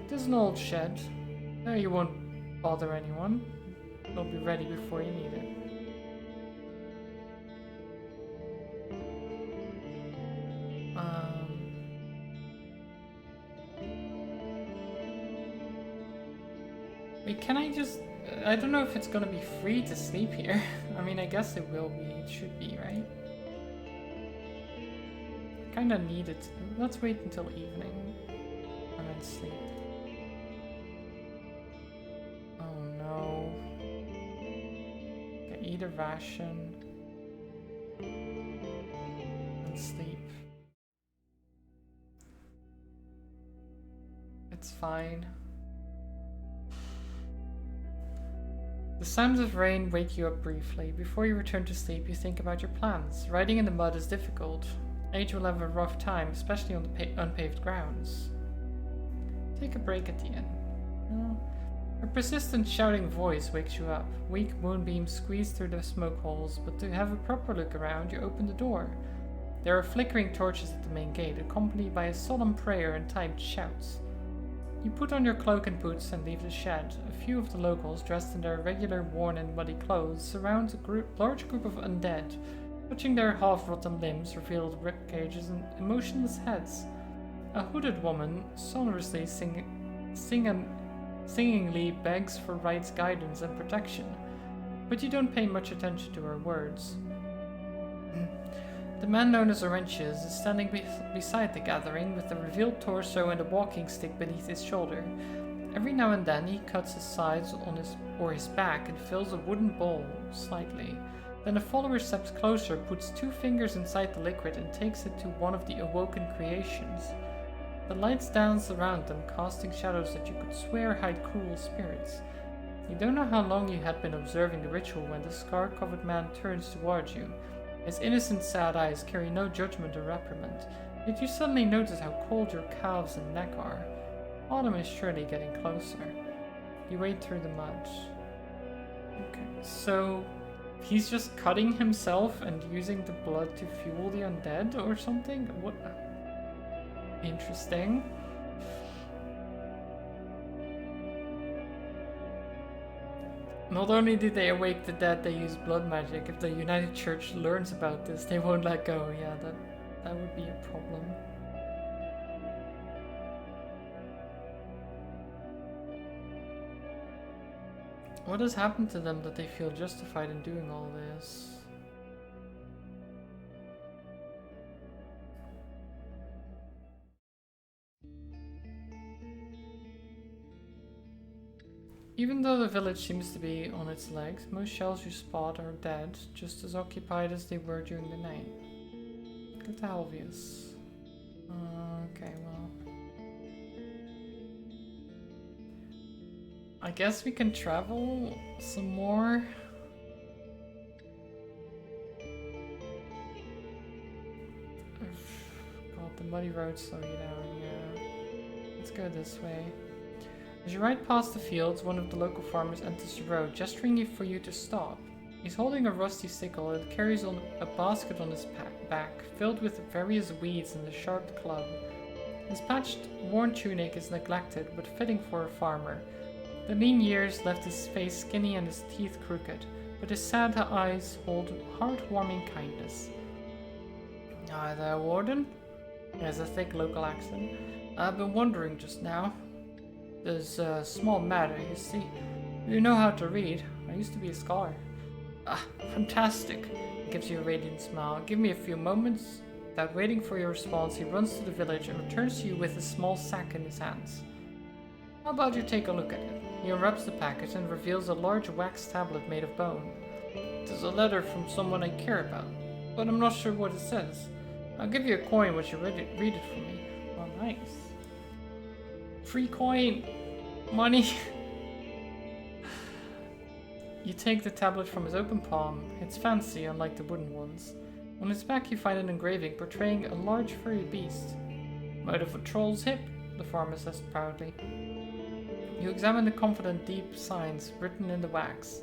It is an old shed. There you won't bother anyone. It'll be ready before you need it. Wait, can I just... I don't know if it's gonna be free to sleep here. I mean, I guess it will be. It should be, right? Kinda need it. Let's wait until evening and then sleep. Oh no. Okay, eat a ration and sleep. It's fine. The sounds of rain wake you up briefly. Before you return to sleep, you think about your plans. Riding in the mud is difficult. Age will have a rough time, especially on the unpaved grounds. Take a break at the inn. A persistent shouting voice wakes you up. Weak moonbeams squeeze through the smoke holes, but to have a proper look around, you open the door. There are flickering torches at the main gate, accompanied by a solemn prayer and timed shouts. You put on your cloak and boots and leave the shed. A few of the locals, dressed in their regular worn and muddy clothes, surround a large group of undead. Touching their half-rotten limbs, revealed rib cages and emotionless heads. A hooded woman sonorously singingly begs for Right's guidance and protection, but you don't pay much attention to her words. The man known as Oranges is standing beside the gathering with the revealed torso and a walking stick beneath his shoulder. Every now and then he cuts his sides on his back and fills a wooden bowl slightly. Then a follower steps closer, puts 2 fingers inside the liquid and takes it to one of the awoken creations. The lights dance around them, casting shadows that you could swear hide cruel spirits. You don't know how long you had been observing the ritual when the scar-covered man turns towards you. His innocent sad eyes carry no judgment or reprimand, yet you suddenly notice how cold your calves and neck are. Autumn is surely getting closer. You wade through the mud. Okay, so he's just cutting himself and using the blood to fuel the undead or something? What? Interesting. Not only do they awake the dead, they use blood magic. If the United Church learns about this, they won't let go. Yeah, that would be a problem. What has happened to them that they feel justified in doing all this? Even though the village seems to be on its legs, most shells you spot are dead, just as occupied as they were during the night. Go to Helvius. Okay, well. I guess we can travel some more. God, the muddy roads slow you down, yeah. Let's go this way. As you ride past the fields, one of the local farmers enters the road, gesturing for you to stop. He's holding a rusty sickle and carries on a basket on his back, filled with various weeds and a sharp club. His patched, worn tunic is neglected, but fitting for a farmer. The lean years left his face skinny and his teeth crooked, but his sad eyes hold heartwarming kindness. Hi there, Warden. He has a thick local accent. I've been wondering just now. There's a small matter, you see. You know how to read. I used to be a scholar. Ah, fantastic. He gives you a radiant smile. Give me a few moments. Without waiting for your response, he runs to the village and returns to you with a small sack in his hands. How about you take a look at it? He unwraps the package and reveals a large wax tablet made of bone. It is a letter from someone I care about, but I'm not sure what it says. I'll give you a coin once you read it for me. Oh, nice. Free coin! Money! You take the tablet from his open palm. It's fancy, unlike the wooden ones. On its back you find an engraving portraying a large furry beast. Made of a troll's hip, the farmer says proudly. You examine the confident deep signs written in the wax.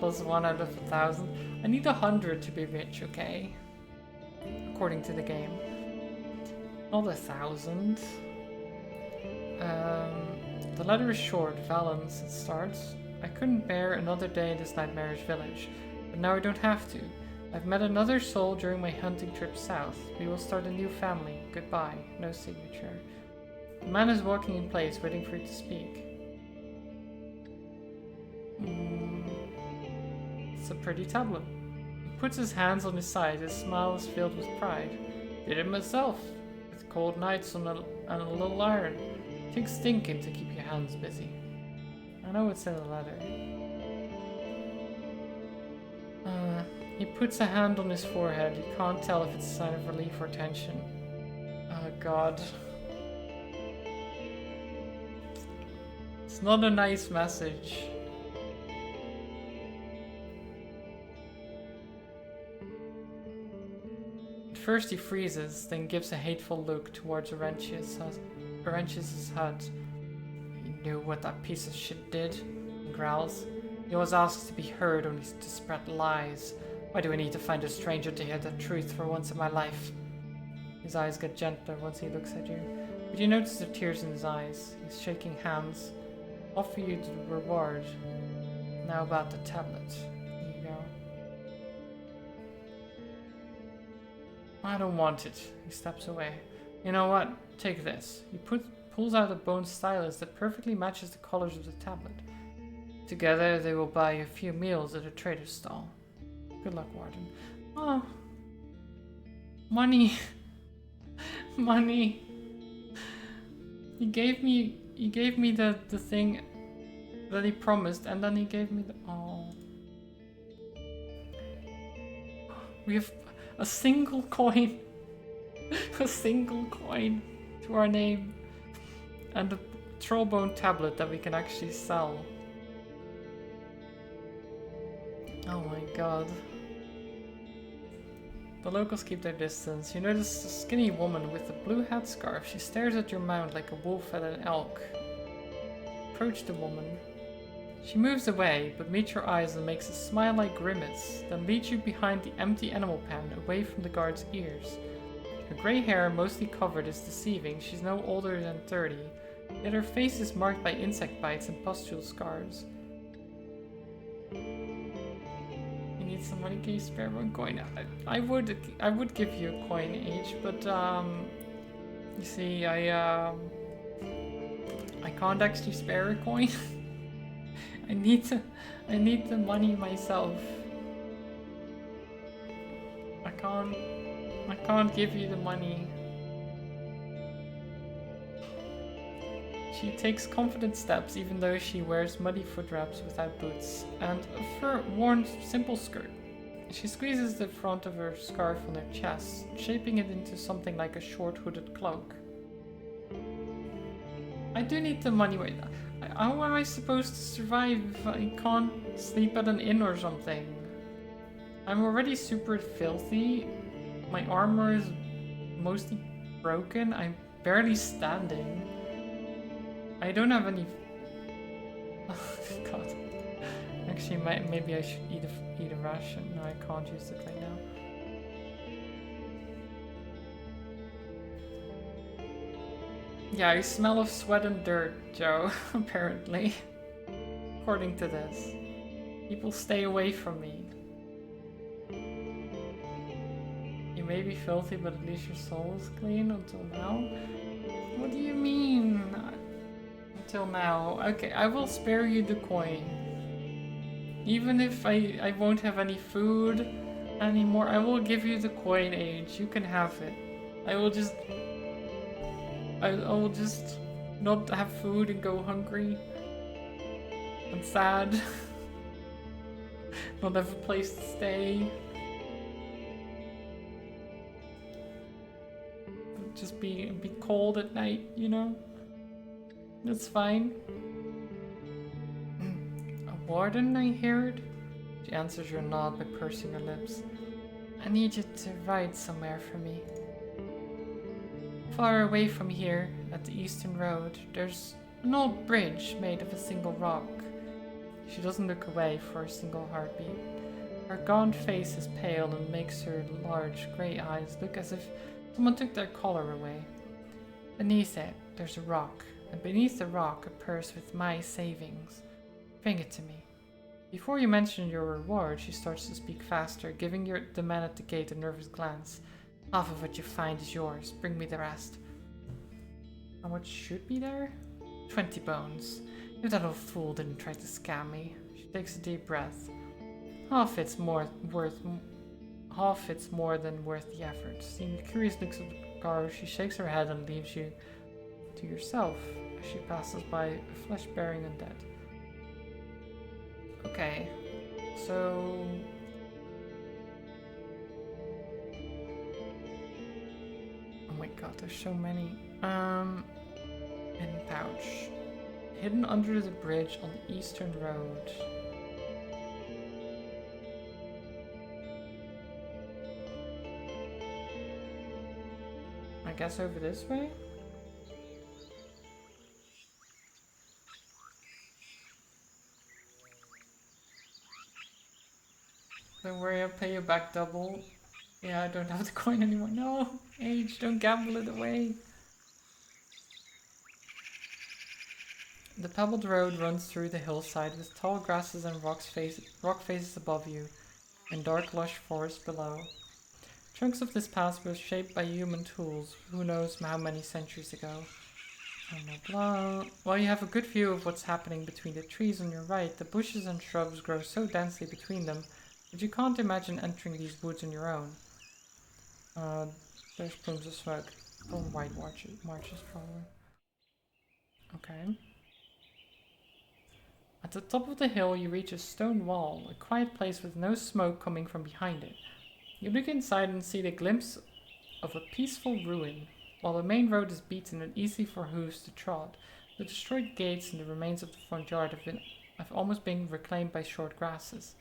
+1 out of 1,000. I need 100 to be rich, okay? According to the game. Not 1,000. The letter is short. Valens, it starts. I couldn't bear another day in this nightmarish village, but now I don't have to. I've met another soul during my hunting trip south. We will start a new family. Goodbye. No signature. The man is walking in place, waiting for you to speak. It's a pretty tablet. He puts his hands on his side. His smile is filled with pride. Did it myself, with cold nights and a little iron. Takes stinking to keep your hands busy. I know it's in the letter. He puts a hand on his forehead. You can't tell if it's a sign of relief or tension. Oh god. It's not a nice message. At first he freezes, then gives a hateful look towards Laurentius' hut. You knew what that piece of shit did, he growls. He always asks to be heard only to spread lies. Why do I need to find a stranger to hear the truth for once in my life? His eyes get gentler once he looks at you, but you notice the tears in his eyes. He's shaking hands. Offer you the reward. Now about the tablet. Here you go. I don't want it. He steps away. You know what? Take this. He pulls out a bone stylus that perfectly matches the colors of the tablet. Together they will buy you a few meals at a trader's stall. Good luck, Warden. Oh. Money. Money. He gave me the thing that he promised, and then he gave me the... Oh. We have a single coin. A single coin to our name. And a trollbone tablet that we can actually sell. Oh my god. The locals keep their distance. You notice a skinny woman with a blue headscarf. She stares at your mount like a wolf at an elk. Approach the woman. She moves away, but meets your eyes and makes a smile-like grimace, then leads you behind the empty animal pen, away from the guard's ears. Her grey hair, mostly covered, is deceiving. She's no older than 30, yet her face is marked by insect bites and pustule scars. Need some money, can you spare one coin? I would give you a coin each, but you see, I can't actually spare a coin. I need the money myself. I can't give you the money. She takes confident steps even though she wears muddy foot wraps without boots and a fur-worn simple skirt. She squeezes the front of her scarf on her chest, shaping it into something like a short hooded cloak. I do need the money. Wait, how am I supposed to survive if I can't sleep at an inn or something? I'm already super filthy. My armor is mostly broken. I'm barely standing. I don't have any... Oh god. Actually, maybe I should eat a ration. No, I can't use it right now. Yeah, I smell of sweat and dirt, Joe, apparently. According to this. People stay away from me. You may be filthy, but at least your soul is clean until now? What do you mean? Until now. Okay, I will spare you the coin. Even if I won't have any food anymore, I will give you the coin, Age. You can have it. I will just not have food and go hungry and sad. Not have a place to stay. Just be cold at night, you know? That's fine. A warden, I heard? She answers your nod by pursing her lips. I need you to ride somewhere for me. Far away from here, at the eastern road, there's an old bridge made of a single rock. She doesn't look away for a single heartbeat. Her gaunt face is pale and makes her large grey eyes look as if someone took their color away. Beneath it, there's a rock, and beneath the rock, a purse with my savings. Bring it to me. Before you mention your reward, she starts to speak faster, giving the man at the gate a nervous glance. Half of what you find is yours. Bring me the rest. How much should be there? 20 bones. If that old fool didn't try to scam me. She takes a deep breath. Half it's more than worth the effort. Seeing the curious looks of the guard, she shakes her head and leaves you to yourself as she passes by a flesh-bearing undead. Okay, so oh my god, there's so many. Hidden pouch. Hidden under the bridge on the eastern road. I guess over this way? Don't worry, I'll pay you back double. Yeah, I don't have the coin anymore. No! Age, don't gamble it away. The pebbled road runs through the hillside with tall grasses and rock faces above you, and dark lush forest below. Chunks of this path were shaped by human tools, who knows how many centuries ago. Blah. While you have a good view of what's happening between the trees on your right, the bushes and shrubs grow so densely between them that you can't imagine entering these woods on your own. There's plumes of smoke. From white marches probably. Okay. At the top of the hill you reach a stone wall, a quiet place with no smoke coming from behind it. You look inside and see the glimpse of a peaceful ruin. While the main road is beaten and easy for hooves to trod, the destroyed gates and the remains of the front yard have almost been reclaimed by short grasses.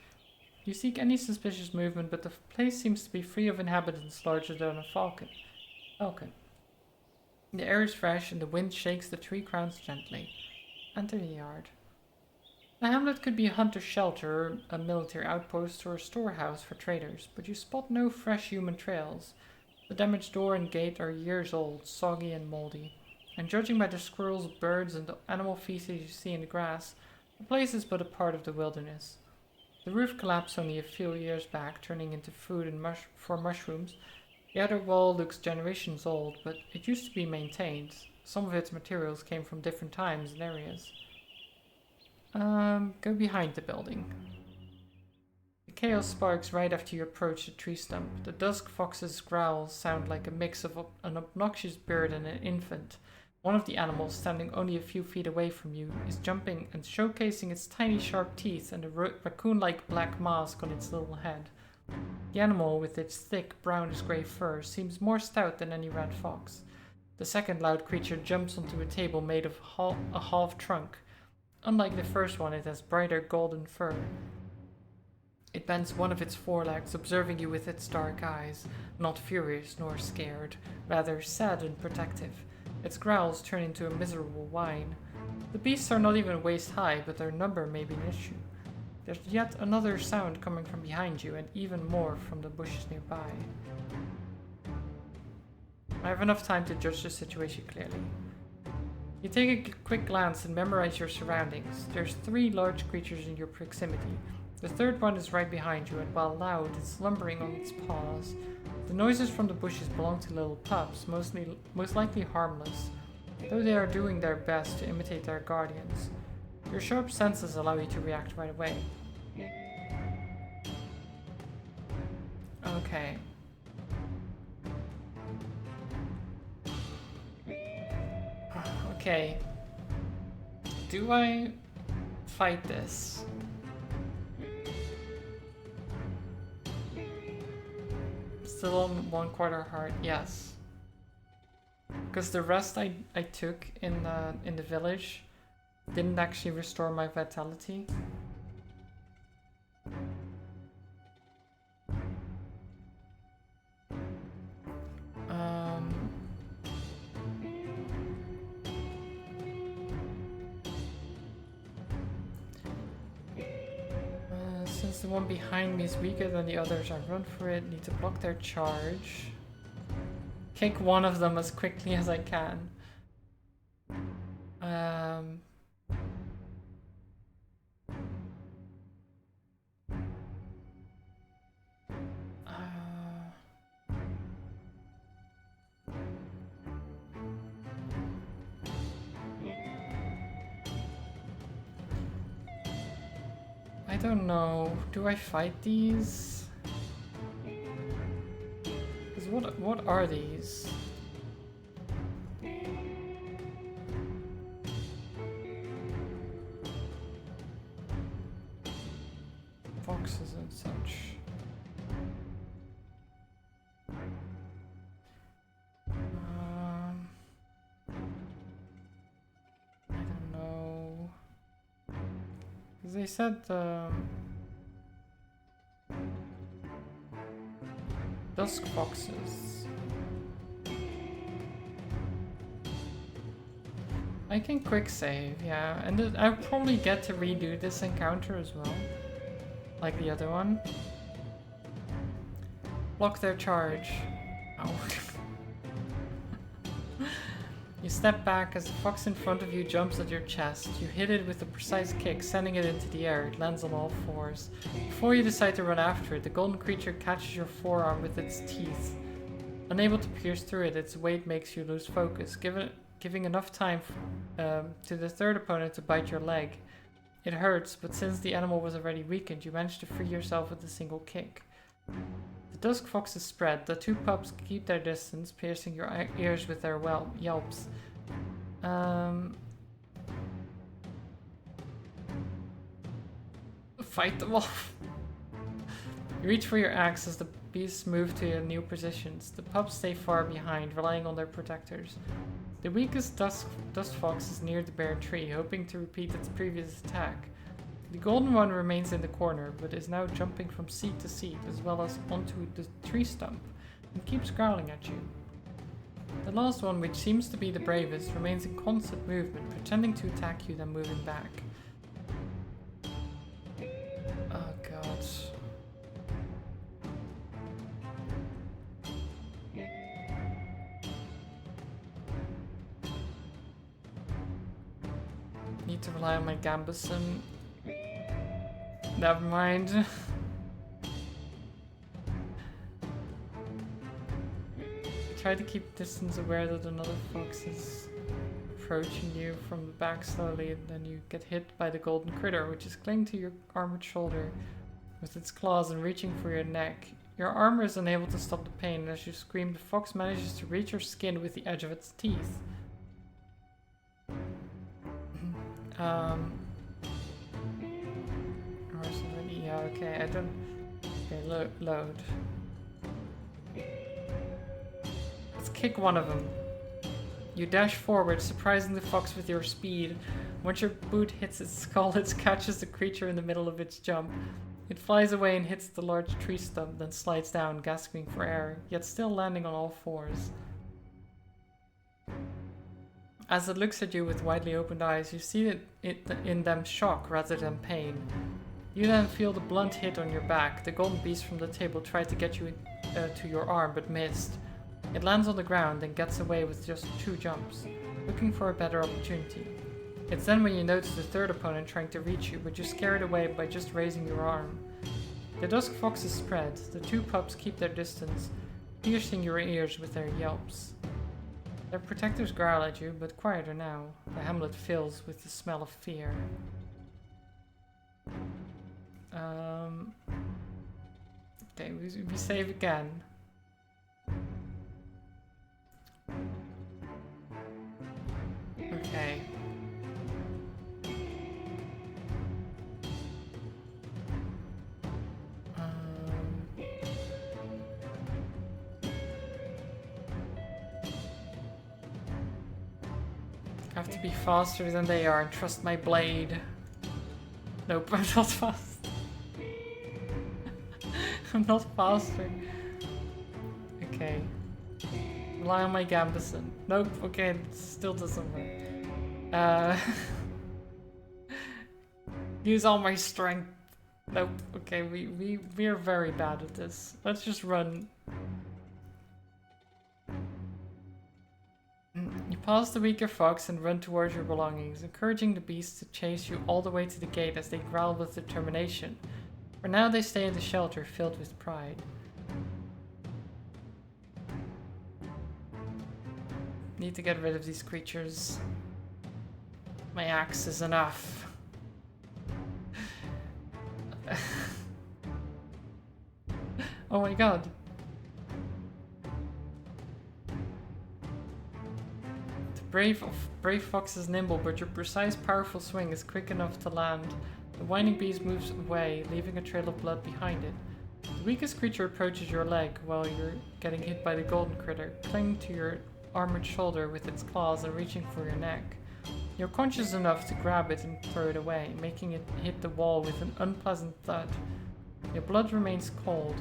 You seek any suspicious movement, but the place seems to be free of inhabitants larger than a falcon. The air is fresh and the wind shakes the tree crowns gently. Enter the yard. The hamlet could be a hunter's shelter, a military outpost, or a storehouse for traders, but you spot no fresh human trails. The damaged door and gate are years old, soggy and moldy, and judging by the squirrels, birds, and the animal feces you see in the grass, the place is but a part of the wilderness. The roof collapsed only a few years back, turning into food and for mushrooms. The outer wall looks generations old, but it used to be maintained. Some of its materials came from different times and areas. Go behind the building. The chaos sparks right after you approach the tree stump. The dusk fox's growls sound like a mix of an obnoxious bird and an infant. One of the animals, standing only a few feet away from you, is jumping and showcasing its tiny sharp teeth and a raccoon-like black mask on its little head. The animal, with its thick brownish-grey fur, seems more stout than any red fox. The second loud creature jumps onto a table made of a half trunk. Unlike the first one, it has brighter golden fur. It bends one of its forelegs, observing you with its dark eyes, not furious nor scared, rather sad and protective. Its growls turn into a miserable whine. The beasts are not even waist high, but their number may be an issue. There's yet another sound coming from behind you and even more from the bushes nearby. I have enough time to judge the situation clearly. You take a quick glance and memorize your surroundings. There's 3 large creatures in your proximity. The third one is right behind you, and while loud, it's lumbering on its paws. The noises from the bushes belong to little pups, most likely harmless, though they are doing their best to imitate their guardians. Your sharp senses allow you to react right away. Okay. Okay. Do I fight this? Still on 1/4 heart, yes. Because the rest I took in the village didn't actually restore my vitality. Since the one behind me is weaker than the others, I run for it, need to block their charge. Kick one of them as quickly as I can. I don't know. Do I fight these? Because what are these? Foxes and such. I don't know. Because they said dusk foxes. I can quick save, yeah, and I'll probably get to redo this encounter as well, like the other one. Block their charge. Ow. You step back as the fox in front of you jumps at your chest. You hit it with a precise kick, sending it into the air. It lands on all fours. Before you decide to run after it, the golden creature catches your forearm with its teeth. Unable to pierce through it, its weight makes you lose focus, giving enough time to the third opponent to bite your leg. It hurts, but since the animal was already weakened, you manage to free yourself with a single kick. The dusk foxes spread. The 2 pups keep their distance, piercing your ears with their yelps. Fight them off. You reach for your axe as the beasts move to new positions. The pups stay far behind, relying on their protectors. The weakest dust fox is near the bare tree, hoping to repeat its previous attack. The golden one remains in the corner, but is now jumping from seat to seat, as well as onto the tree stump, and keeps growling at you. The last one, which seems to be the bravest, remains in constant movement, pretending to attack you, then moving back. Oh god. Need to rely on my Gambeson. Never mind. Try to keep distance, aware that another fox is approaching you from the back slowly, and then you get hit by the golden critter, which is clinging to your armored shoulder with its claws and reaching for your neck. Your armor is unable to stop the pain, and as you scream, the fox manages to reach your skin with the edge of its teeth. Yeah, okay, I don't... Okay, load. Let's kick one of them. You dash forward, surprising the fox with your speed. Once your boot hits its skull, it catches the creature in the middle of its jump. It flies away and hits the large tree stump, then slides down, gasping for air, yet still landing on all fours. As it looks at you with widely opened eyes, you see it in them shock rather than pain. You then feel the blunt hit on your back. The golden beast from the table tried to get you to your arm, but missed. It lands on the ground and gets away with just 2 jumps, looking for a better opportunity. It's then when you notice the third opponent trying to reach you, but you're scared away by just raising your arm. The dusk foxes spread. The 2 pups keep their distance, piercing your ears with their yelps. Their protectors growl at you, but quieter now. The hamlet fills with the smell of fear. Okay, we save again. Okay. I have to be faster than they are and trust my blade. Nope, I'm not fast. I'm not faster. Okay. Rely on my Gambison. Nope, okay, it still doesn't work. Use all my strength. Nope, okay, we are very bad at this. Let's just run. You pause the weaker fox and run towards your belongings, encouraging the beasts to chase you all the way to the gate as they growl with determination. For now they stay in the shelter, filled with pride. Need to get rid of these creatures. My axe is enough. Oh my god. Brave fox is nimble, but your precise, powerful swing is quick enough to land. The whining beast moves away, leaving a trail of blood behind it. The weakest creature approaches your leg while you're getting hit by the golden critter, clinging to your armored shoulder with its claws and reaching for your neck. You're conscious enough to grab it and throw it away, making it hit the wall with an unpleasant thud. Your blood remains cold.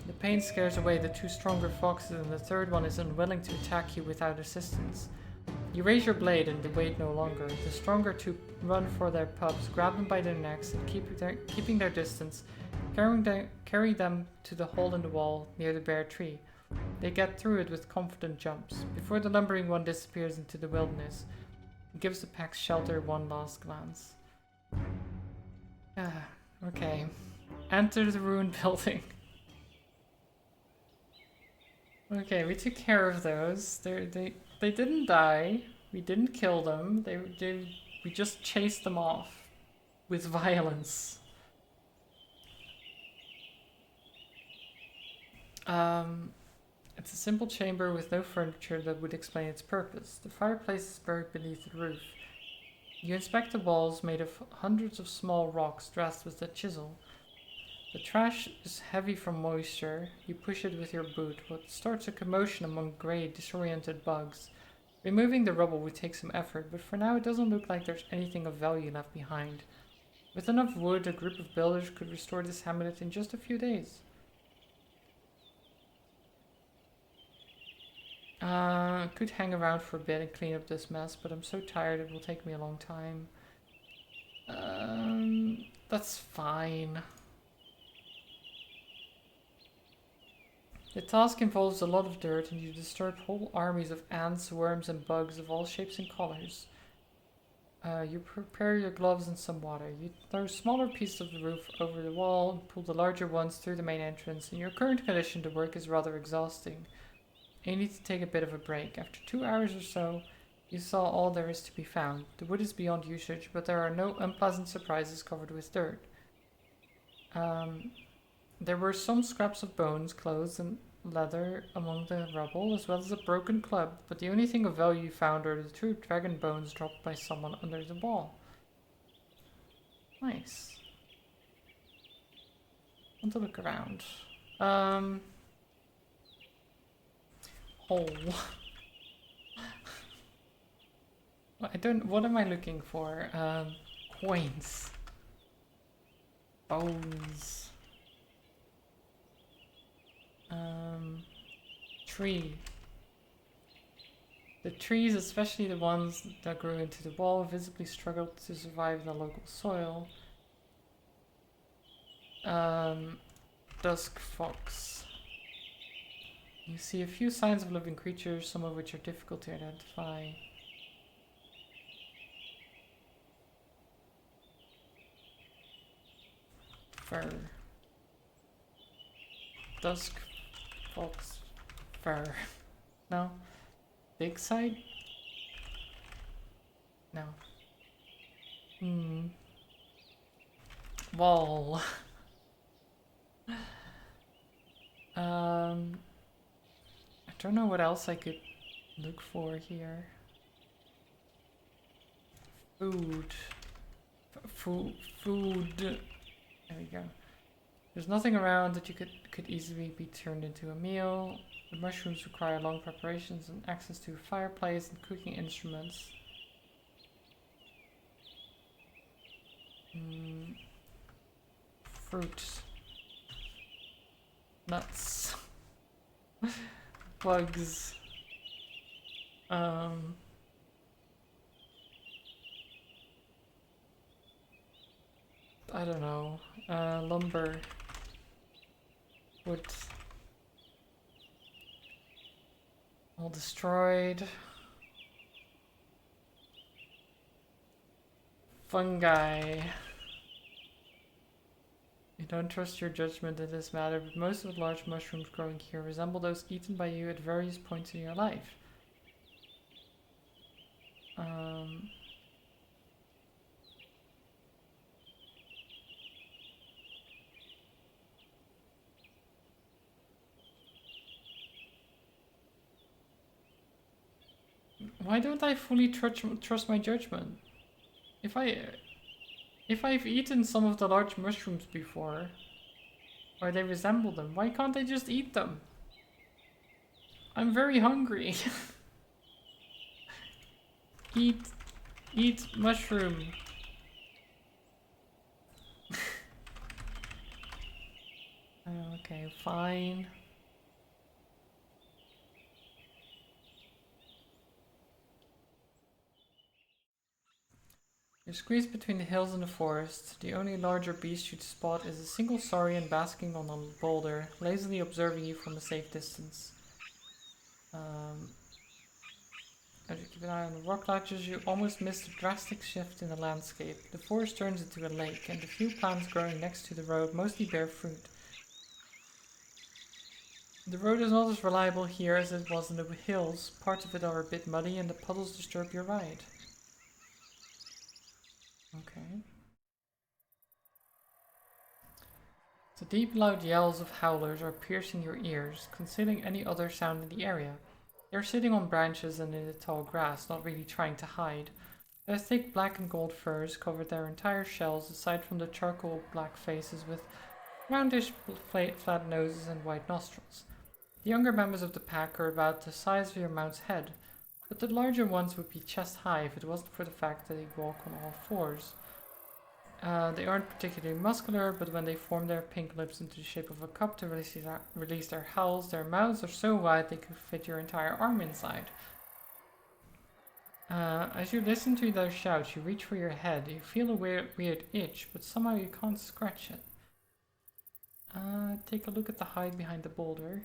The pain scares away the 2 stronger foxes, and the third one is unwilling to attack you without assistance. You raise your blade and wait no longer. The stronger 2 run for their pups, grab them by their necks, and keeping their distance, carry them to the hole in the wall near the bare tree. They get through it with confident jumps. Before the lumbering one disappears into the wilderness, it gives the pack's shelter one last glance. Okay. Enter the ruined building. Okay, we took care of those. They didn't die. We didn't kill them. We just chased them off with violence. It's a simple chamber with no furniture that would explain its purpose. The fireplace is buried beneath the roof. You inspect the walls made of hundreds of small rocks dressed with a chisel. The trash is heavy from moisture. You push it with your boot, what starts a commotion among grey, disoriented bugs. Removing the rubble would take some effort, but for now it doesn't look like there's anything of value left behind. With enough wood, a group of builders could restore this hamlet in just a few days. Could hang around for a bit and clean up this mess, but I'm so tired it will take me a long time. That's fine. The task involves a lot of dirt, and you disturb whole armies of ants, worms, and bugs of all shapes and colors. You prepare your gloves and some water. You throw smaller pieces of the roof over the wall and pull the larger ones through the main entrance. In your current condition, the work is rather exhausting. You need to take a bit of a break. After 2 hours or so, you saw all there is to be found. The wood is beyond usage, but there are no unpleasant surprises covered with dirt. There were some scraps of bones, clothes, and leather among the rubble, as well as a broken club, but the only thing of value you found are the 2 dragon bones dropped by someone under the wall. Nice. Want to look around. Oh. What am I looking for? Coins. Bones. Tree. The trees, especially the ones that grew into the wall, visibly struggled to survive in the local soil. Dusk fox. You see a few signs of living creatures, some of which are difficult to identify. Fur. Dusk fox. Fur. No. Big side? No. Wall. I don't know what else I could look for here. Food. Food. There we go. There's nothing around that you could easily be turned into a meal. The mushrooms require long preparations and access to a fireplace and cooking instruments. Fruits. Nuts. Bugs. I don't know. Lumber. Wood. All destroyed. Fungi. You don't trust your judgment in this matter, but most of the large mushrooms growing here resemble those eaten by you at various points in your life. Why don't I fully trust my judgment? If I've eaten some of the large mushrooms before, or they resemble them, why can't I just eat them? I'm very hungry. Eat mushroom. Okay, fine. You're squeezed between the hills and the forest. The only larger beast you'd spot is a single saurian basking on a boulder, lazily observing you from a safe distance. As you keep an eye on the rock ledges, you almost miss a drastic shift in the landscape. The forest turns into a lake, and the few plants growing next to the road mostly bear fruit. The road is not as reliable here as it was in the hills. Parts of it are a bit muddy, and the puddles disturb your ride. Okay. The deep, loud yells of howlers are piercing your ears, concealing any other sound in the area. They're sitting on branches and in the tall grass, not really trying to hide. Their thick black and gold furs covered their entire shells, aside from the charcoal black faces with roundish flat noses and white nostrils. The younger members of the pack are about the size of your mount's head, but the larger ones would be chest high if it wasn't for the fact that they walk on all fours. They aren't particularly muscular, but when they form their pink lips into the shape of a cup to release their howls, their mouths are so wide they could fit your entire arm inside. As you listen to their shouts, you reach for your head. You feel a weird itch, but somehow you can't scratch it. Take a look at the hide behind the boulder.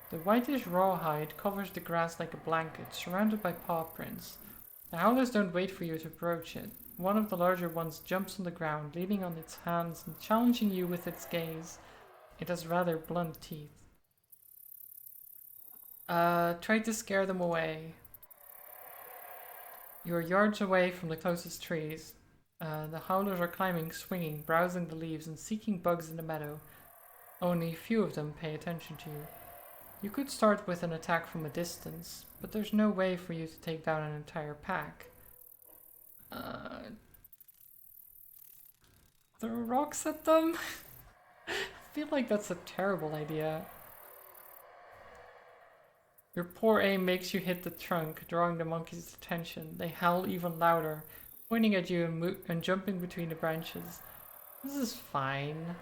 The whitish raw hide covers the grass like a blanket, surrounded by paw prints. The howlers don't wait for you to approach it. One of the larger ones jumps on the ground, leaning on its hands and challenging you with its gaze. It has rather blunt teeth. Try to scare them away. You are yards away from the closest trees. The howlers are climbing, swinging, browsing the leaves and seeking bugs in the meadow. Only a few of them pay attention to you. You could start with an attack from a distance, but there's no way for you to take down an entire pack. Throw rocks at them? I feel like that's a terrible idea. Your poor aim makes you hit the trunk, drawing the monkeys' attention. They howl even louder, pointing at you and jumping between the branches. This is fine.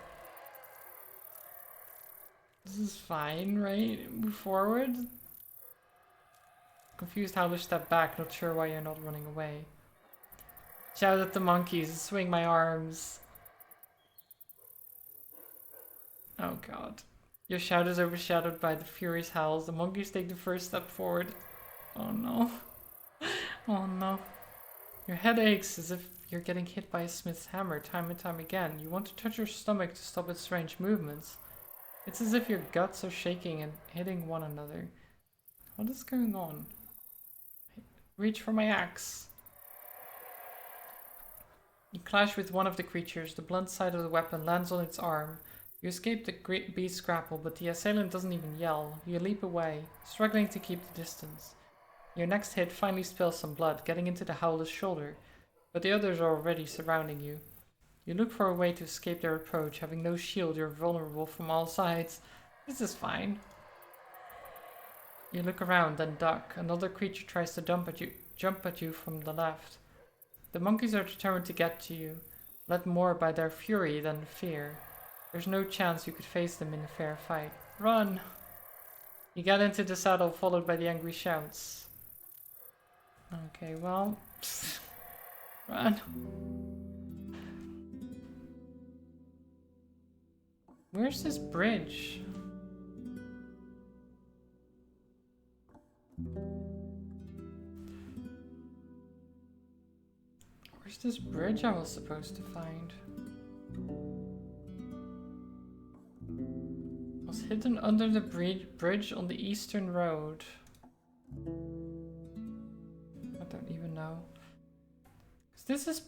This is fine, right? Move forward. Confused howlers step back, not sure why you're not running away. Shout at the monkeys, swing my arms. Oh god. Your shout is overshadowed by the furious howls. The monkeys take the first step forward. Oh no. Oh no. Your head aches as if you're getting hit by a smith's hammer time and time again. You want to touch your stomach to stop its strange movements. It's as if your guts are shaking and hitting one another. What is going on? Reach for my axe. You clash with one of the creatures. The blunt side of the weapon lands on its arm. You escape the great beast's grapple, but the assailant doesn't even yell. You leap away, struggling to keep the distance. Your next hit finally spills some blood, getting into the howler's shoulder, but the others are already surrounding you. You look for a way to escape their approach. Having no shield, you're vulnerable from all sides. This is fine. You look around, then duck. Another creature tries to jump at you from the left. The monkeys are determined to get to you, led more by their fury than fear. There's no chance you could face them in a fair fight. Run! You get into the saddle, followed by the angry shouts. Okay, well... Run! Where's this bridge? Where's this bridge I was supposed to find? It was hidden under the bridge on the eastern road. I don't even know. 'Cause this is...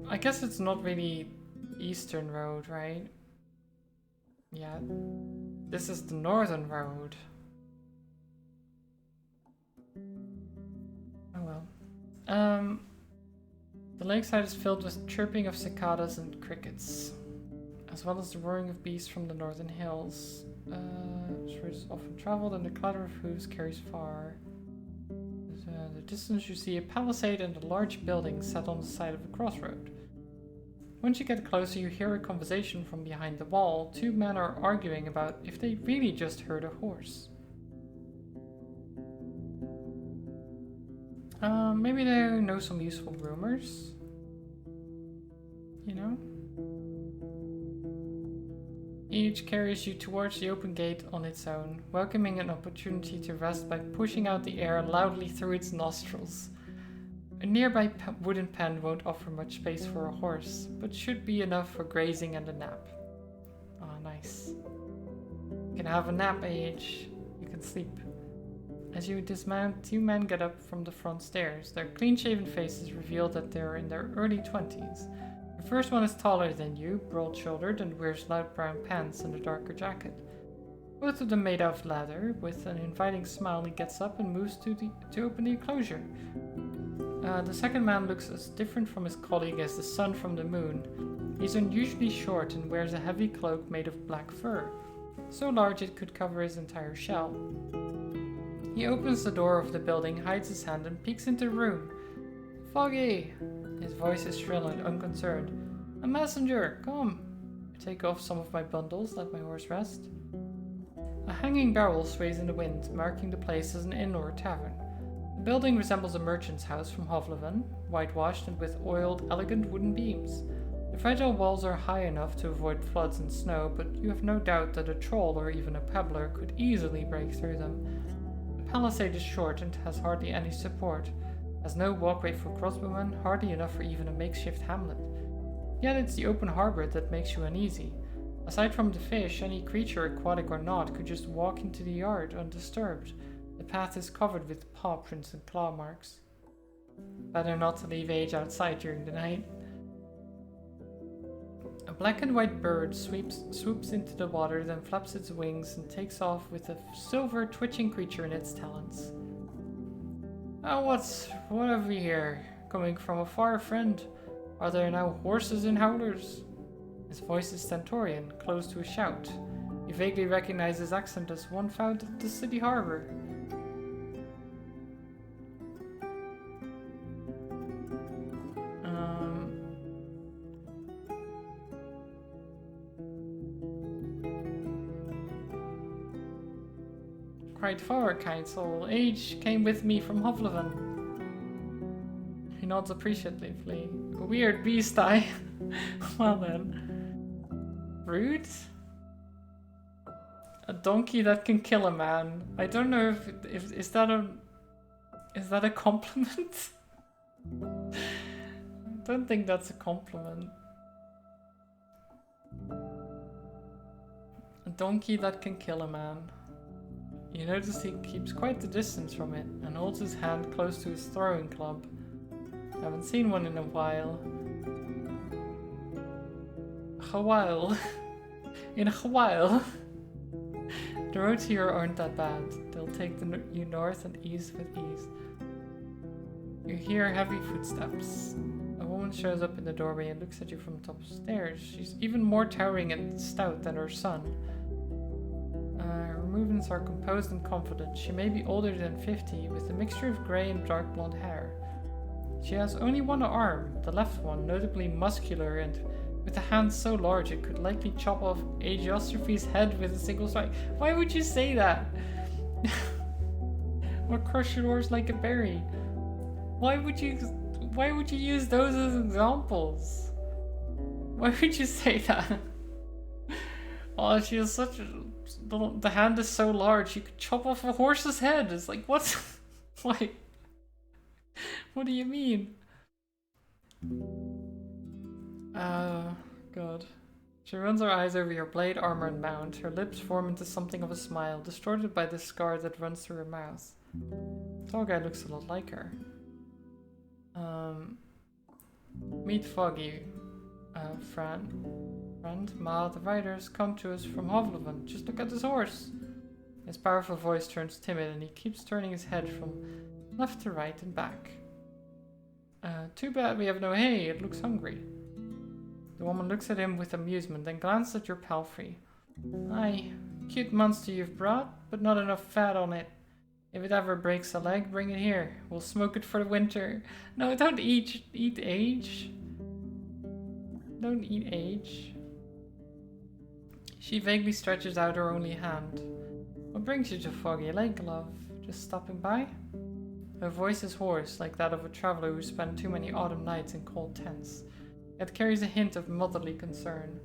I guess it's not really eastern road, right? Yeah. This is the northern road. Oh well. The lakeside is filled with chirping of cicadas and crickets, as well as the roaring of beasts from the northern hills. This road is often traveled and the clatter of hooves carries far. In the distance you see a palisade and a large building set on the side of a crossroad. Once you get closer, you hear a conversation from behind the wall. Two men are arguing about if they really just heard a horse. Maybe they know some useful rumors. You know? Each carries you towards the open gate on its own, welcoming an opportunity to rest by pushing out the air loudly through its nostrils. A nearby wooden pen won't offer much space for a horse, but should be enough for grazing and a nap. Ah, nice. You can have a nap, AH. You can sleep. As you dismount, two men get up from the front stairs. Their clean-shaven faces reveal that they're in their early 20s. The first one is taller than you, broad-shouldered, and wears loud brown pants and a darker jacket. Both of them made out of leather. With an inviting smile, he gets up and moves to open the enclosure. The second man looks as different from his colleague as the sun from the moon. He's unusually short and wears a heavy cloak made of black fur, so large it could cover his entire shell. He opens the door of the building, hides his hand, and peeks into the room. Foggy! His voice is shrill and unconcerned. A messenger! Come! I take off some of my bundles, let my horse rest. A hanging barrel sways in the wind, marking the place as an inn or a tavern. The building resembles a merchant's house from Hovleven, whitewashed and with oiled, elegant wooden beams. The fragile walls are high enough to avoid floods and snow, but you have no doubt that a troll or even a peddler could easily break through them. The palisade is short and has hardly any support, has no walkway for crossbowmen, hardly enough for even a makeshift hamlet. Yet it's the open harbor that makes you uneasy. Aside from the fish, any creature, aquatic or not, could just walk into the yard undisturbed. The path is covered with paw prints and claw marks. Better not to leave Age outside during the night. A black and white bird swoops into the water, then flaps its wings and takes off with a silver twitching creature in its talons. Oh, what have we here? Coming from a far friend. Are there now horses in howlers? His voice is stentorian, close to a shout. You vaguely recognize his accent as one found at the city harbor. Quite far, Council. Age came with me from Hovleven. He nods appreciatively. A weird beast, I. Well then. Rude? A donkey that can kill a man. I don't know if is that a compliment? I don't think that's a compliment. A donkey that can kill a man. You notice he keeps quite the distance from it and holds his hand close to his throwing club. I haven't seen one in a while. A while. In a while. The roads here aren't that bad. They'll take you north and east with ease. You hear heavy footsteps. A woman shows up in the doorway and looks at you from the top of the stairs. She's even more towering and stout than her son. Her movements are composed and confident. She may be older than 50, with a mixture of grey and dark blonde hair. She has only one arm, the left one, notably muscular and with a hand so large it could likely chop off Agiostrophe's head with a single strike. Why would you say that? Or crush your horse like a berry? Why would you use those as examples? Why would you say that? Oh, she has such a... The hand is so large, you could chop off a horse's head. It's like, what? Why? What do you mean? God. She runs her eyes over your blade, armor, and mount. Her lips form into something of a smile, distorted by the scar that runs through her mouth. The tall guy looks a lot like her. Meet Foggy, friend. Ma, the riders come to us from Hovloven. Just look at this horse. His powerful voice turns timid and he keeps turning his head from left to right and back. Too bad we have no hay, it looks hungry. The woman looks at him with amusement, then glances at your palfrey. Aye, cute monster you've brought, but not enough fat on it. If it ever breaks a leg, bring it here. We'll smoke it for the winter. No, don't eat age. Don't eat age. She vaguely stretches out her only hand. What brings you to Foggy Lake, love? Just stopping by? Her voice is hoarse, like that of a traveler who spent too many autumn nights in cold tents. It carries a hint of motherly concern.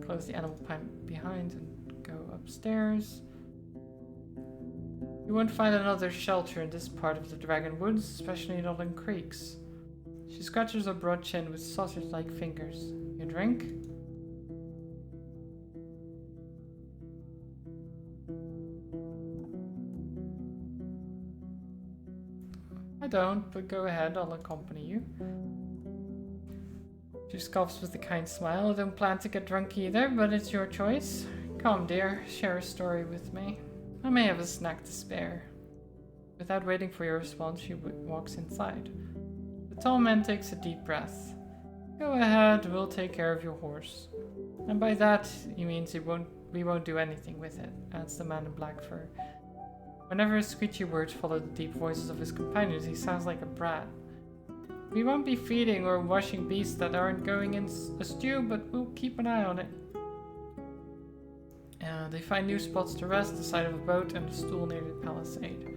Close the animal pen behind and go upstairs. You won't find another shelter in this part of the Dragon Woods, especially not in creeks. She scratches her broad chin with sausage-like fingers. You drink? I don't, but go ahead, I'll accompany you. She scoffs with a kind smile. I don't plan to get drunk either, but it's your choice. Come, dear, share a story with me. I may have a snack to spare. Without waiting for your response, she walks inside. The tall man takes a deep breath. Go ahead, we'll take care of your horse. And by that, he means we won't do anything with it, adds the man in black fur. Whenever his screechy words follow the deep voices of his companions, he sounds like a brat. We won't be feeding or washing beasts that aren't going in a stew, but we'll keep an eye on it. They find new spots to rest, the side of a boat and a stool near the palisade.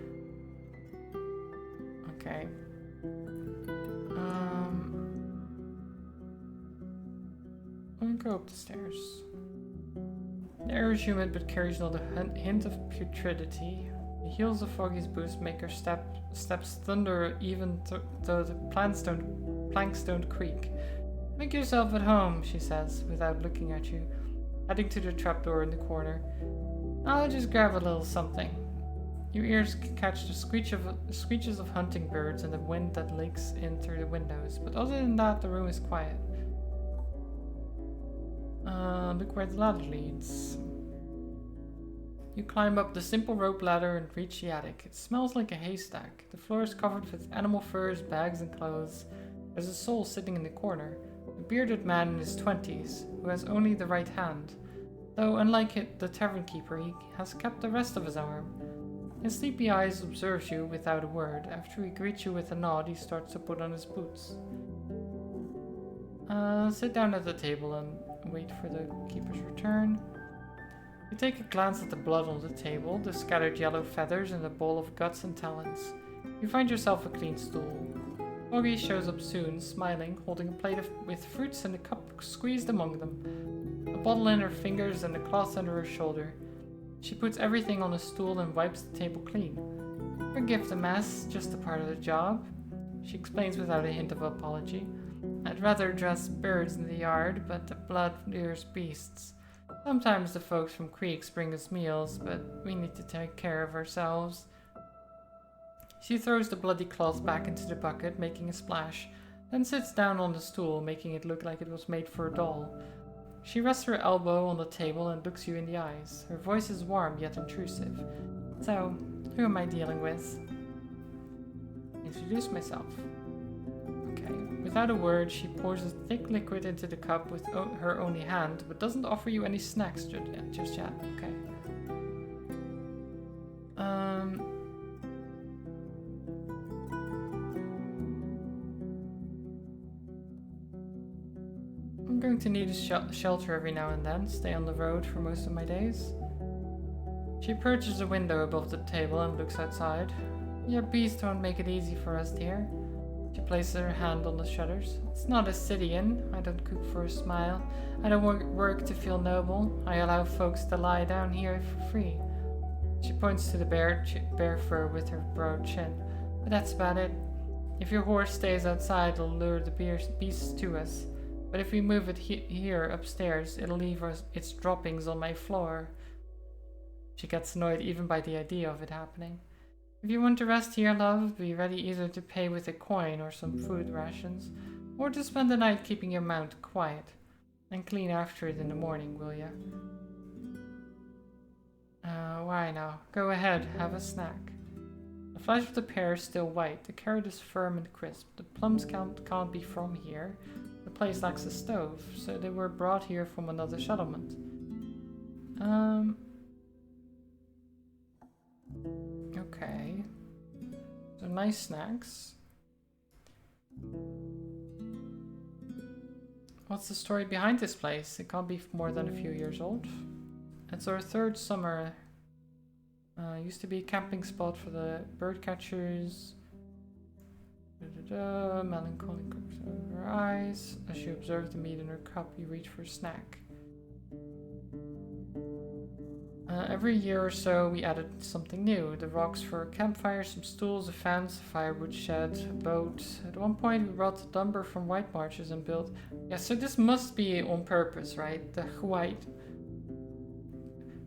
Okay. I'll go up the stairs. The air is humid but carries not a hint of putridity. The heels of Foggy's boots make her steps thunder even though the planks don't creak. Make yourself at home, she says, without looking at you, heading to the trapdoor in the corner. I'll just grab a little something. Your ears catch the screeches of hunting birds and the wind that leaks in through the windows, but other than that, the room is quiet. Look where the ladder leads. You climb up the simple rope ladder and reach the attic. It smells like a haystack. The floor is covered with animal furs, bags, and clothes. There's a soul sitting in the corner, a bearded man in his 20s, who has only the right hand, though unlike the tavern keeper, he has kept the rest of his arm. His sleepy eyes observes you without a word. After he greets you with a nod, he starts to put on his boots. Sit down at the table and wait for the keeper's return. You take a glance at the blood on the table, the scattered yellow feathers, and the bowl of guts and talons. You find yourself a clean stool. Foggy shows up soon, smiling, holding a plate with fruits and a cup squeezed among them, a bottle in her fingers and a cloth under her shoulder. She puts everything on a stool and wipes the table clean. Forgive the mess, just a part of the job, she explains without a hint of apology. I'd rather dress birds in the yard, but the blood lures beasts. Sometimes the folks from creeks bring us meals, but we need to take care of ourselves. She throws the bloody cloth back into the bucket, making a splash, then sits down on the stool, making it look like it was made for a doll. She rests her elbow on the table and looks you in the eyes. Her voice is warm yet intrusive. So, who am I dealing with? Introduce myself. Okay. Without a word, she pours a thick liquid into the cup with her only hand, but doesn't offer you any snacks just yet. Okay. I'm going to need a shelter every now and then, stay on the road for most of my days. She approaches a window above the table and looks outside. Your beast won't make it easy for us, dear. She places her hand on the shutters. It's not a city inn. I don't cook for a smile. I don't work to feel noble. I allow folks to lie down here for free. She points to the bare fur with her broad chin. But that's about it. If your horse stays outside, it'll lure the beasts to us. But if we move it here upstairs, it'll leave its droppings on my floor. She gets annoyed even by the idea of it happening. If you want to rest here, love, be ready either to pay with a coin or some food rations, or to spend the night keeping your mount quiet, and clean after it in the morning, will ya? Why now? Go ahead, have a snack. The flesh of the pear is still white, the carrot is firm and crisp, the plums can't be from here. The place lacks a stove, so they were brought here from another settlement. Okay. So nice snacks. What's the story behind this place? It can't be more than a few years old. It's our third summer. Used to be a camping spot for the bird catchers. Melancholy comes out of her eyes. As you observe the meat in her cup, you reach for a snack. Every year or so, we added something new. The rocks for a campfire, some stools, a fence, a firewood shed, a boat. At one point, we brought lumber from White Marshes and built... Yeah, so this must be on purpose, right? The white...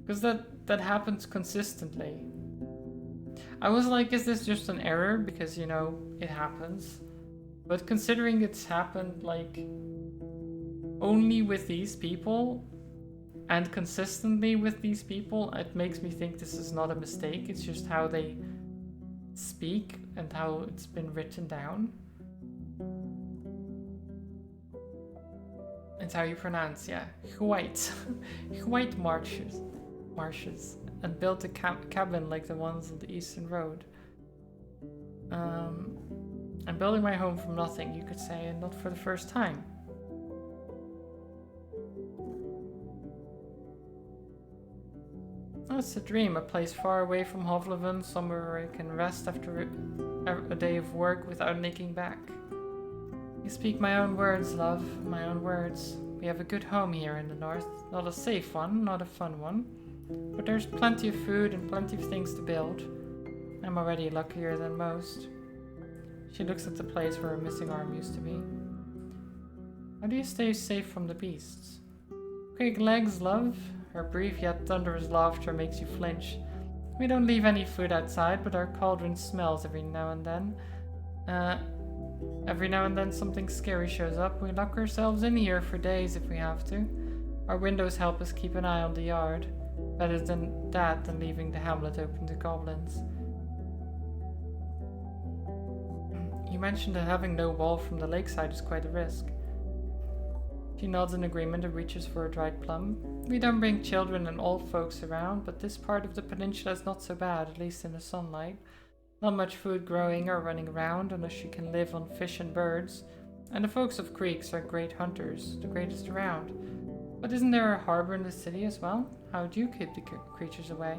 Because that happens consistently. I was like, is this just an error? Because, you know, it happens. But considering it's happened, like, only with these people, and consistently with these people, it makes me think this is not a mistake. It's just how they speak and how it's been written down. It's how you pronounce, yeah. White. White marshes. And built a cabin like the ones on the Eastern Road. I'm building my home from nothing, you could say, and not for the first time. Oh, it's a dream, a place far away from Hovleven, somewhere where I can rest after a day of work without aching back. You speak my own words, love, my own words. We have a good home here in the north. Not a safe one, not a fun one. But there's plenty of food and plenty of things to build. I'm already luckier than most. She looks at the place where her missing arm used to be. How do you stay safe from the beasts? Quick legs, love. Her brief yet thunderous laughter makes you flinch. We don't leave any food outside, but our cauldron smells every now and then. Every now and then something scary shows up. We lock ourselves in here for days if we have to. Our windows help us keep an eye on the yard. Better than that than leaving the hamlet open to goblins. You mentioned that having no wall from the lakeside is quite a risk. She nods in agreement and reaches for a dried plum. We don't bring children and old folks around, but this part of the peninsula is not so bad, at least in the sunlight. Not much food growing or running around unless you can live on fish and birds. And the folks of creeks are great hunters, the greatest around. But isn't there a harbor in the city as well? How do you keep the creatures away?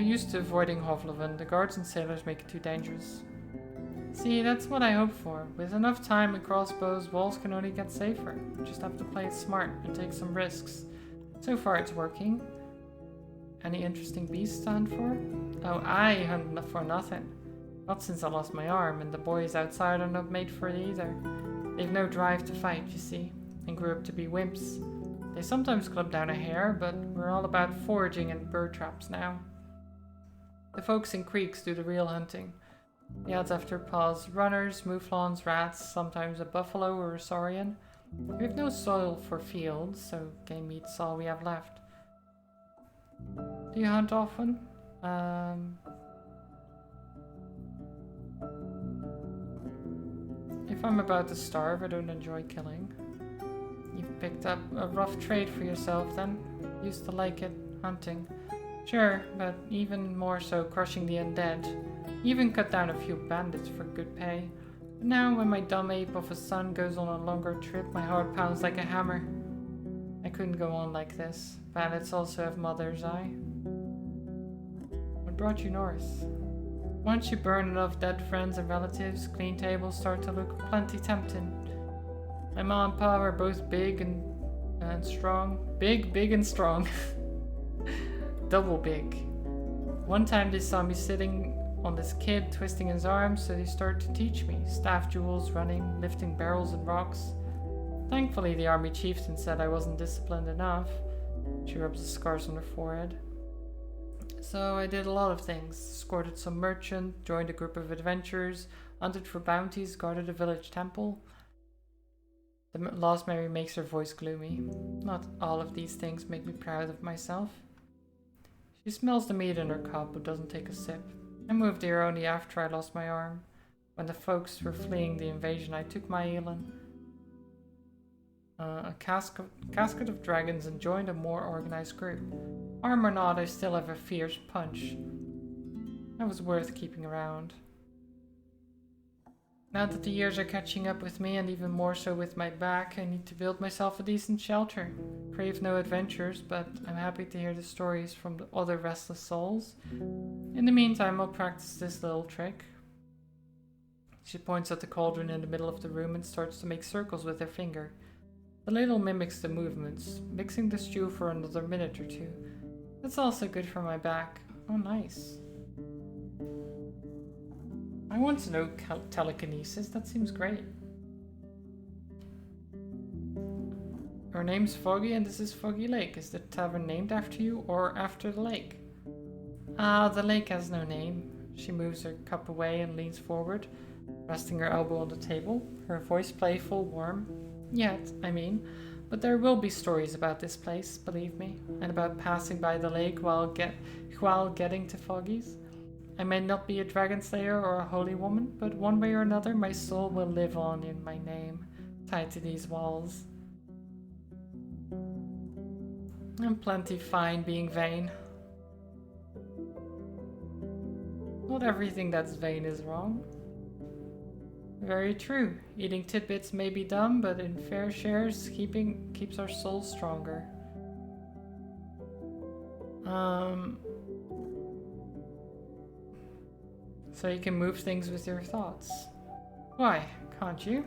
used to avoiding Hovleven. The guards and sailors make it too dangerous. See, that's what I hope for. With enough time and crossbows, walls can only get safer. You just have to play it smart and take some risks. So far it's working. Any interesting beasts to hunt for? Oh, I hunt for nothing. Not since I lost my arm, and the boys outside are not made for it either. They've no drive to fight, you see, and grew up to be wimps. They sometimes club down a hare, but we're all about foraging and bird traps now. The folks in creeks do the real hunting. The odds after paws, runners, mouflons, rats, sometimes a buffalo or a saurian. We have no soil for fields, so game meat's all we have left. Do you hunt often? If I'm about to starve, I don't enjoy killing. You've picked up a rough trade for yourself then. Used to like it, hunting. Sure, but even more so crushing the undead. Even cut down a few bandits for good pay. But now when my dumb ape of a son goes on a longer trip, my heart pounds like a hammer. I couldn't go on like this. Bandits also have mothers, What brought you north? Once you burn enough dead friends and relatives, clean tables start to look plenty tempting. My mom and pa were both big and strong. Big and strong. Double big. One time they saw me sitting on this kid, twisting his arms, so they started to teach me. Staff duels, running, lifting barrels and rocks. Thankfully, the army chieftain said I wasn't disciplined enough. She rubs the scars on her forehead. So I did a lot of things. Escorted some merchant, joined a group of adventurers, hunted for bounties, guarded a village temple. The lost Mary makes her voice gloomy. Not all of these things make me proud of myself. She smells the meat in her cup but doesn't take a sip. I moved here only after I lost my arm. When the folks were fleeing the invasion, I took my Elin. A casket of dragons and joined a more organized group. Arm or not, I still have a fierce punch. That was worth keeping around. Now that the years are catching up with me, and even more so with my back, I need to build myself a decent shelter. Crave no adventures, but I'm happy to hear the stories from the other restless souls. In the meantime, I'll practice this little trick. She points at the cauldron in the middle of the room and starts to make circles with her finger. The ladle mimics the movements, mixing the stew for another minute or two. That's also good for my back. Oh, nice. I want to know telekinesis. That seems great. Her name's Foggy and this is Foggy Lake. Is the tavern named after you or after the lake? Ah, the lake has no name. She moves her cup away and leans forward, resting her elbow on the table, her voice playful, warm. Yet, I mean, but there will be stories about this place, believe me, and about passing by the lake while getting to Foggy's. I may not be a dragon slayer or a holy woman, but one way or another my soul will live on in my name, tied to these walls. I'm plenty fine being vain. Not everything that's vain is wrong. Very true. Eating tidbits may be dumb, but in fair shares, keeps our souls stronger. So you can move things with your thoughts. Why, can't you?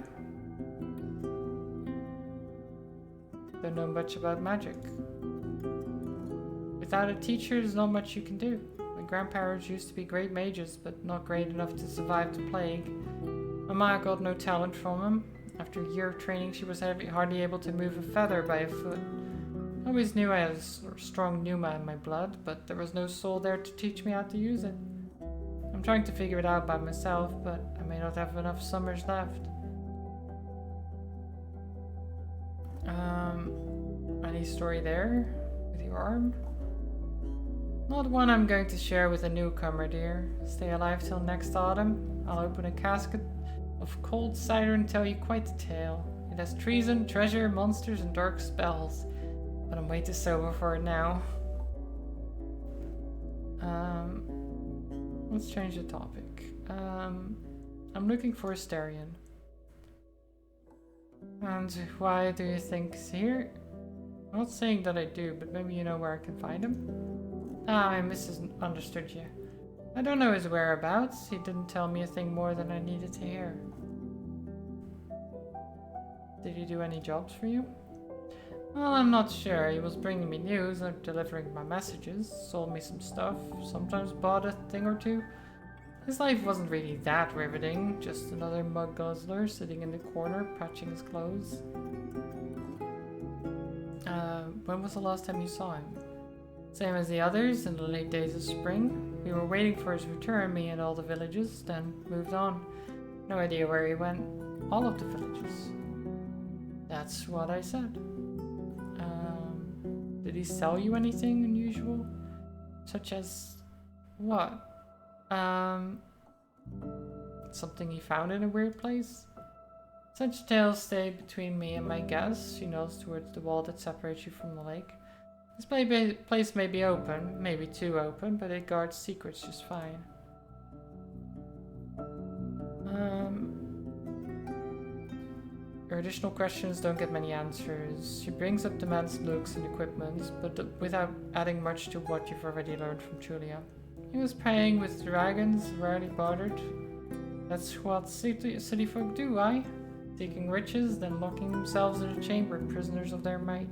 Don't know much about magic. Without a teacher, there's not much you can do. My grandparents used to be great mages, but not great enough to survive the plague. Mama got no talent from him. After a year of training, she was hardly able to move a feather by a foot. I always knew I had a strong Numa in my blood, but there was no soul there to teach me how to use it. I'm trying to figure it out by myself, but I may not have enough summers left. Any story there? With your arm? Not one I'm going to share with a newcomer, dear. Stay alive till next autumn. I'll open a casket of cold cider and tell you quite the tale. It has treason, treasure, monsters, and dark spells. But I'm way too sober for it now. Let's change the topic. I'm looking for a Asterion. And why do you think he's here? I'm not saying that I do, but maybe you know where I can find him? Ah, I misunderstood you. I don't know his whereabouts. He didn't tell me a thing more than I needed to hear. Did he do any jobs for you? Well, I'm not sure. He was bringing me news and delivering my messages, sold me some stuff, sometimes bought a thing or two. His life wasn't really that riveting, just another mug guzzler sitting in the corner patching his clothes. When was the last time you saw him? Same as the others, in the late days of spring. We were waiting for his return, me and all the villagers, then moved on. No idea where he went. All of the villagers. That's what I said. Did he sell you anything unusual? Such as... what? Something he found in a weird place? Such tales stay between me and my guests. She nods towards the wall that separates you from the lake. This place may be open, maybe too open, but it guards secrets just fine. Your additional questions don't get many answers. She brings up the man's looks and equipment, but without adding much to what you've already learned from Julia. He was praying with dragons, rarely bothered. That's what city folk do, aye? Seeking riches, then locking themselves in a chamber, prisoners of their might.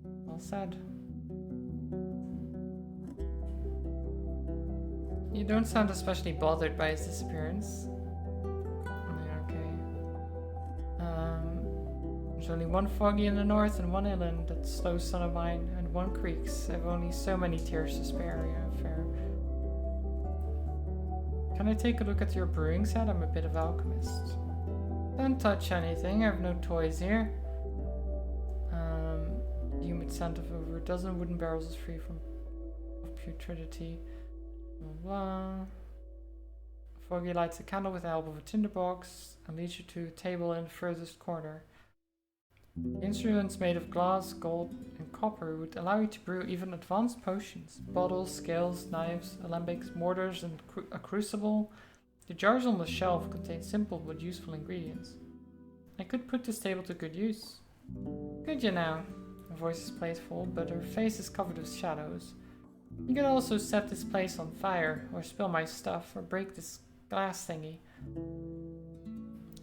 Well said. You don't sound especially bothered by his disappearance. There's only one foggy in the north and one inland, that slow son of mine, and one creeks. I've only so many tears to spare, yeah, fair. Can I take a look at your brewing set? I'm a bit of alchemist. Don't touch anything, I have no toys here. The humid scent of over a dozen wooden barrels is free from putridity. Blah, blah. Foggy lights a candle with the help of a tinderbox and leads you to a table in the furthest corner. The instruments made of glass, gold, and copper would allow you to brew even advanced potions. Bottles, scales, knives, alembics, mortars, and a crucible. The jars on the shelf contain simple but useful ingredients. I could put this table to good use. Could you now? Her voice is playful, but her face is covered with shadows. You could also set this place on fire, or spill my stuff, or break this glass thingy.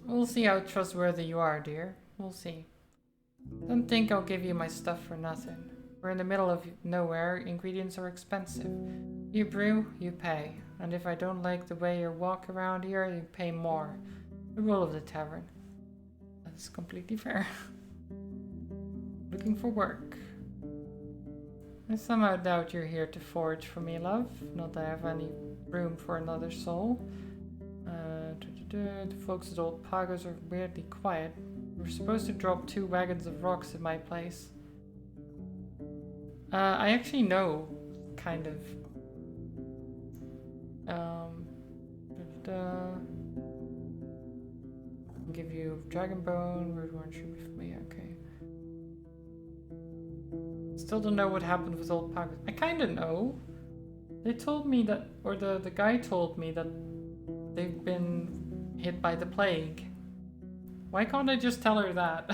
We'll see how trustworthy you are, dear. We'll see. Don't think I'll give you my stuff for nothing. We're in the middle of nowhere, ingredients are expensive. You brew, you pay. And if I don't like the way you walk around here, you pay more. The rule of the tavern. That's completely fair. Looking for work. I somehow doubt you're here to forage for me, love. Not that I have any room for another soul. The folks at Old Pagos are weirdly quiet. We're supposed to drop 2 wagons of rocks at my place. I actually know, kind of. I'll give you Dragon Bone, Roadwarden should be for me, okay. Still don't know what happened with Old Pagos. I kinda know. They told me that, or the guy told me that they've been hit by the plague. Why can't I just tell her that?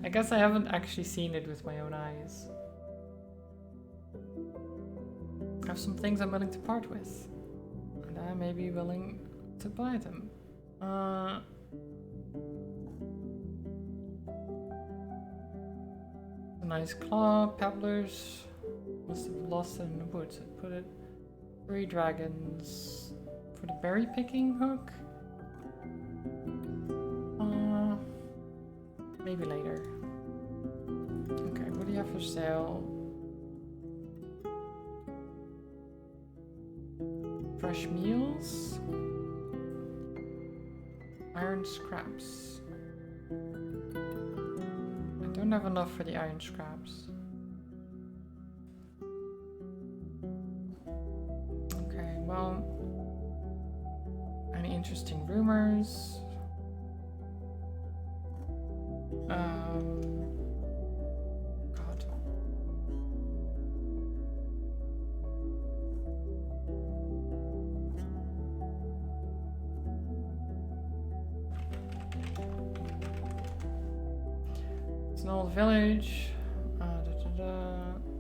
I guess I haven't actually seen it with my own eyes. I have some things I'm willing to part with. And I may be willing to buy them. A nice claw, pebblers. Must have lost it in the woods, I put it. 3 dragons. For the berry picking hook? Maybe later. Okay, what do you have for sale? Fresh meals? Iron scraps. I don't have enough for the iron scraps. Okay, well... Any interesting rumors? God. It's an old village.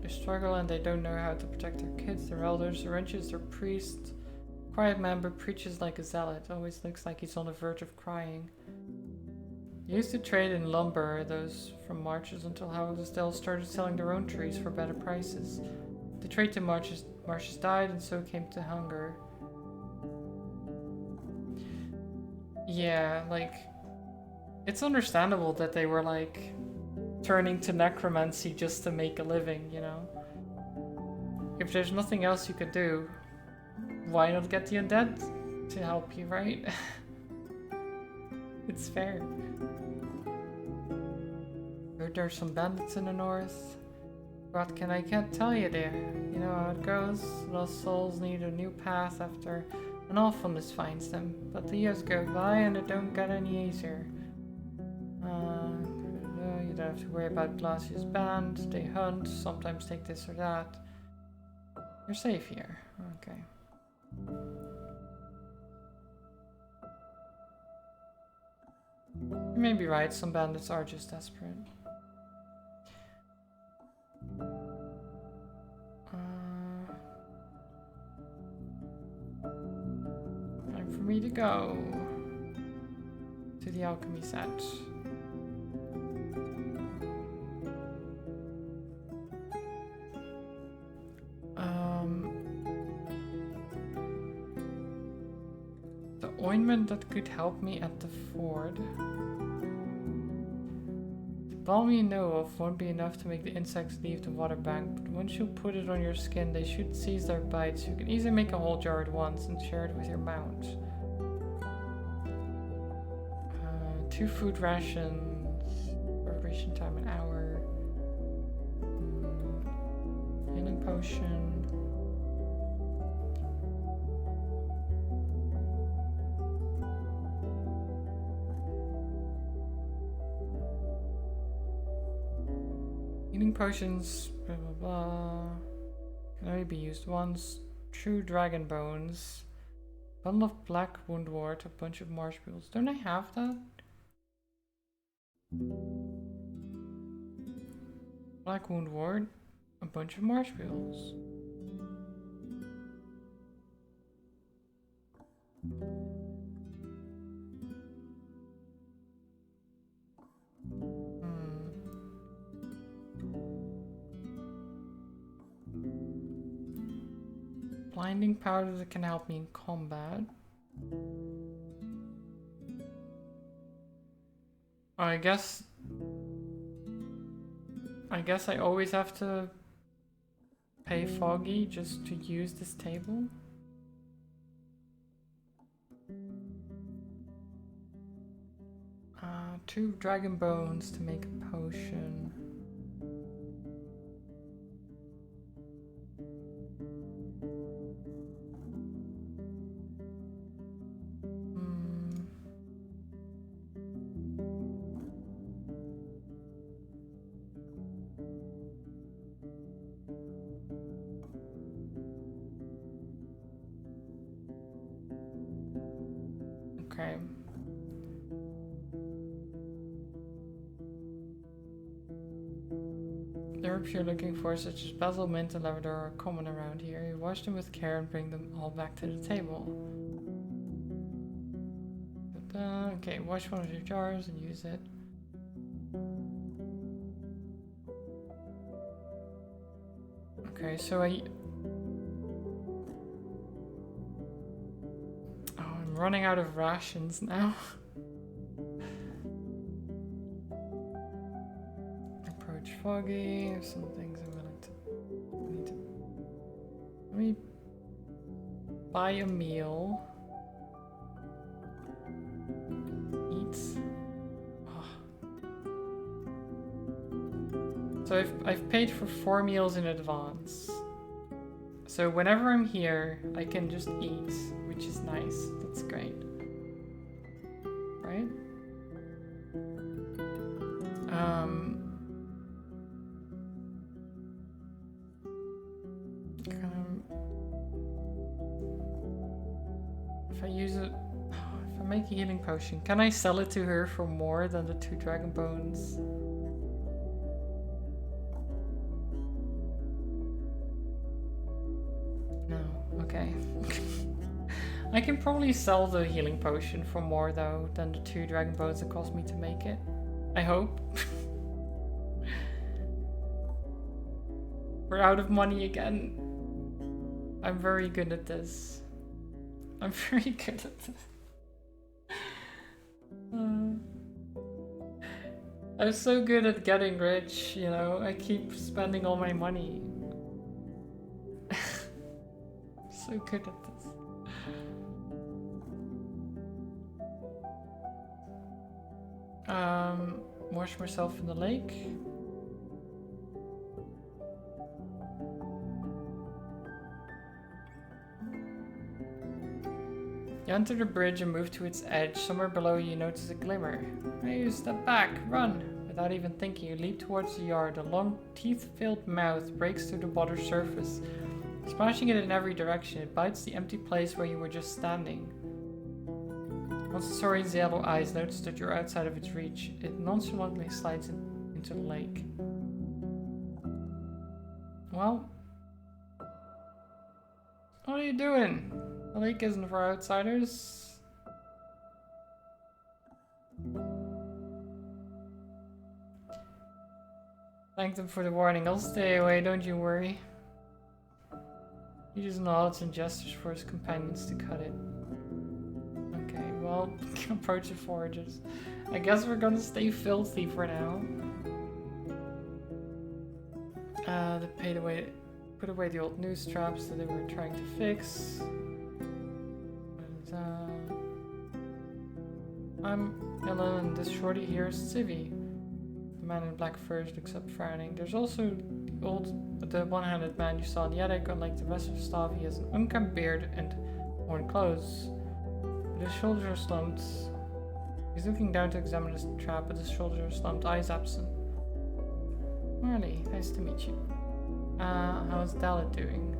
There's struggle and they don't know how to protect their kids, their elders, their wrenches, their priests. Quiet man but preaches like a zealot. Always looks like he's on the verge of crying. He used to trade in lumber, those from marshes, until Howardesdale started selling their own trees for better prices. The trade to marshes died and so came to hunger. Yeah, like, it's understandable that they were like turning to necromancy just to make a living, you know? If there's nothing else you could do, why not get the undead to help you, right? It's fair. Heard there's some bandits in the north. What can I tell you there? You know how it goes. Lost souls need a new path after an awfulness finds them. But the years go by and it don't get any easier. You don't have to worry about Glacier's band. They hunt, sometimes take this or that. You're safe here. Okay. You may be right, some bandits are just desperate. Time for me to go to the alchemy set. The ointment that could help me at the ford. The balm you know of won't be enough to make the insects leave the water bank, but once you put it on your skin, they should cease their bites. You can easily make a whole jar at once and share it with your mount. 2 food rations, preparation time an hour, healing potion. Healing potions, blah blah blah. Can only be used once. True dragon bones. Bundle of black woundwort, a bunch of marshmallows. Don't I have that? Black woundwort, a bunch of marshmallows. Blinding powder that can help me in combat. I guess I always have to pay Foggy just to use this table. Two dragon bones to make a potion. Okay. The herbs you're looking for, such as basil, mint, and lavender, are common around here. You wash them with care and bring them all back to the table. Okay, wash one of your jars and use it. Okay, so I'm running out of rations now. Approach Foggy. There's some things I'm willing to. Let me buy a meal. Eat. Oh. So I've paid for 4 meals in advance. So whenever I'm here, I can just eat, which is nice. That's great. Right? If I use it, if I make a healing potion, can I sell it to her for more than the 2 dragon bones? I can probably sell the healing potion for more though than the 2 dragon bones it cost me to make it. I hope. We're out of money again. I'm very good at this. I'm very good at this. I'm so good at getting rich, you know. I keep spending all my money. So good at this. Wash myself in the lake. You enter the bridge and move to its edge. Somewhere below you notice a glimmer. Hey, you step back, run! Without even thinking, you leap towards the yard. A long, teeth-filled mouth breaks through the water's surface, splashing it in every direction. It bites the empty place where you were just standing. Once the saurian's yellow eyes notice that you're outside of its reach, it nonchalantly slides into the lake. Well, what are you doing? The lake isn't for outsiders. Thank them for the warning. I'll stay away, don't you worry. He just nods and gestures for his companions to cut it. Okay, well, approach the foragers. I guess we're gonna stay filthy for now. They put away the old noose traps that they were trying to fix. And, I'm Ellen, and this shorty here is Civi. The man in black furs looks up frowning. There's also the one-handed man you saw in the attic. Unlike the rest of the staff, he has an unkempt beard and worn clothes. But his shoulders are slumped. He's looking down to examine his trap, but his shoulders are slumped, eyes absent. Marley, nice to meet you. How's Dalit doing?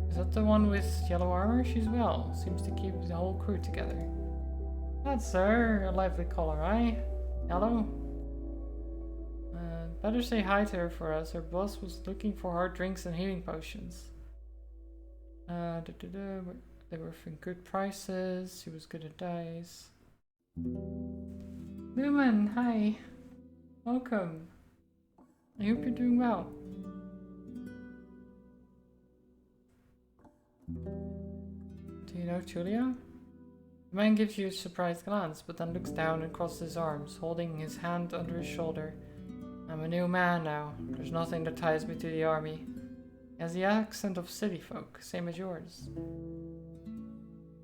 Is that the one with yellow armor? She's well. Seems to keep the whole crew together. That's her. A lively color, eh? Hello? Better say hi to her for us. Her boss was looking for hard drinks and healing potions. They were for good prices. She was good at dice. Lumen, hi. Welcome. I hope you're doing well. Do you know Julia? The man gives you a surprised glance, but then looks down and crosses his arms, holding his hand under his shoulder. I'm a new man now. There's nothing that ties me to the army. He has the accent of city folk, same as yours.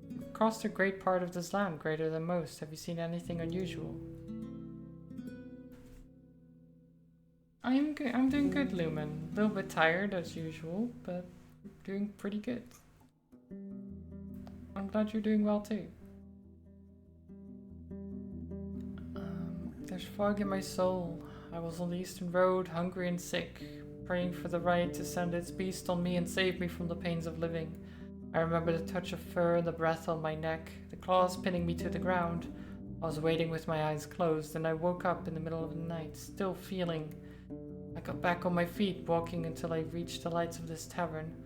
You've crossed a great part of this land, greater than most. Have you seen anything unusual? I'm doing good, Lumen. A little bit tired as usual, but doing pretty good. I'm glad you're doing well too. There's fog in my soul. I was on the Eastern Road, hungry and sick, praying for the right to send its beast on me and save me from the pains of living. I remember the touch of fur and the breath on my neck, the claws pinning me to the ground. I was waiting with my eyes closed, and I woke up in the middle of the night, still feeling. I got back on my feet, walking until I reached the lights of this tavern,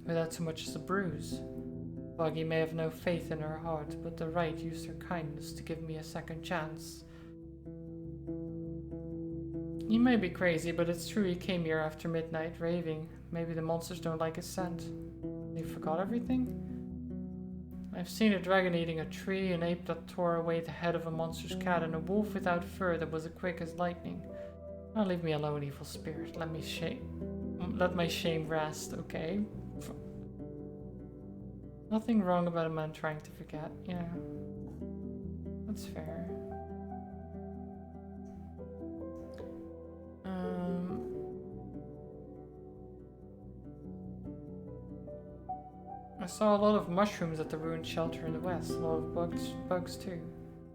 without so much as a bruise. Foggy may have no faith in her heart, but the right used her kindness to give me a second chance. He may be crazy, but it's true he came here after midnight, raving. Maybe the monsters don't like his scent. He forgot everything? I've seen a dragon eating a tree, an ape that tore away the head of a monster's cat, and a wolf without fur that was as quick as lightning. Now leave me alone, evil spirit. Let my shame rest, okay? Nothing wrong about a man trying to forget. Yeah. That's fair. I saw a lot of mushrooms at the ruined shelter in the west. A lot of bugs too.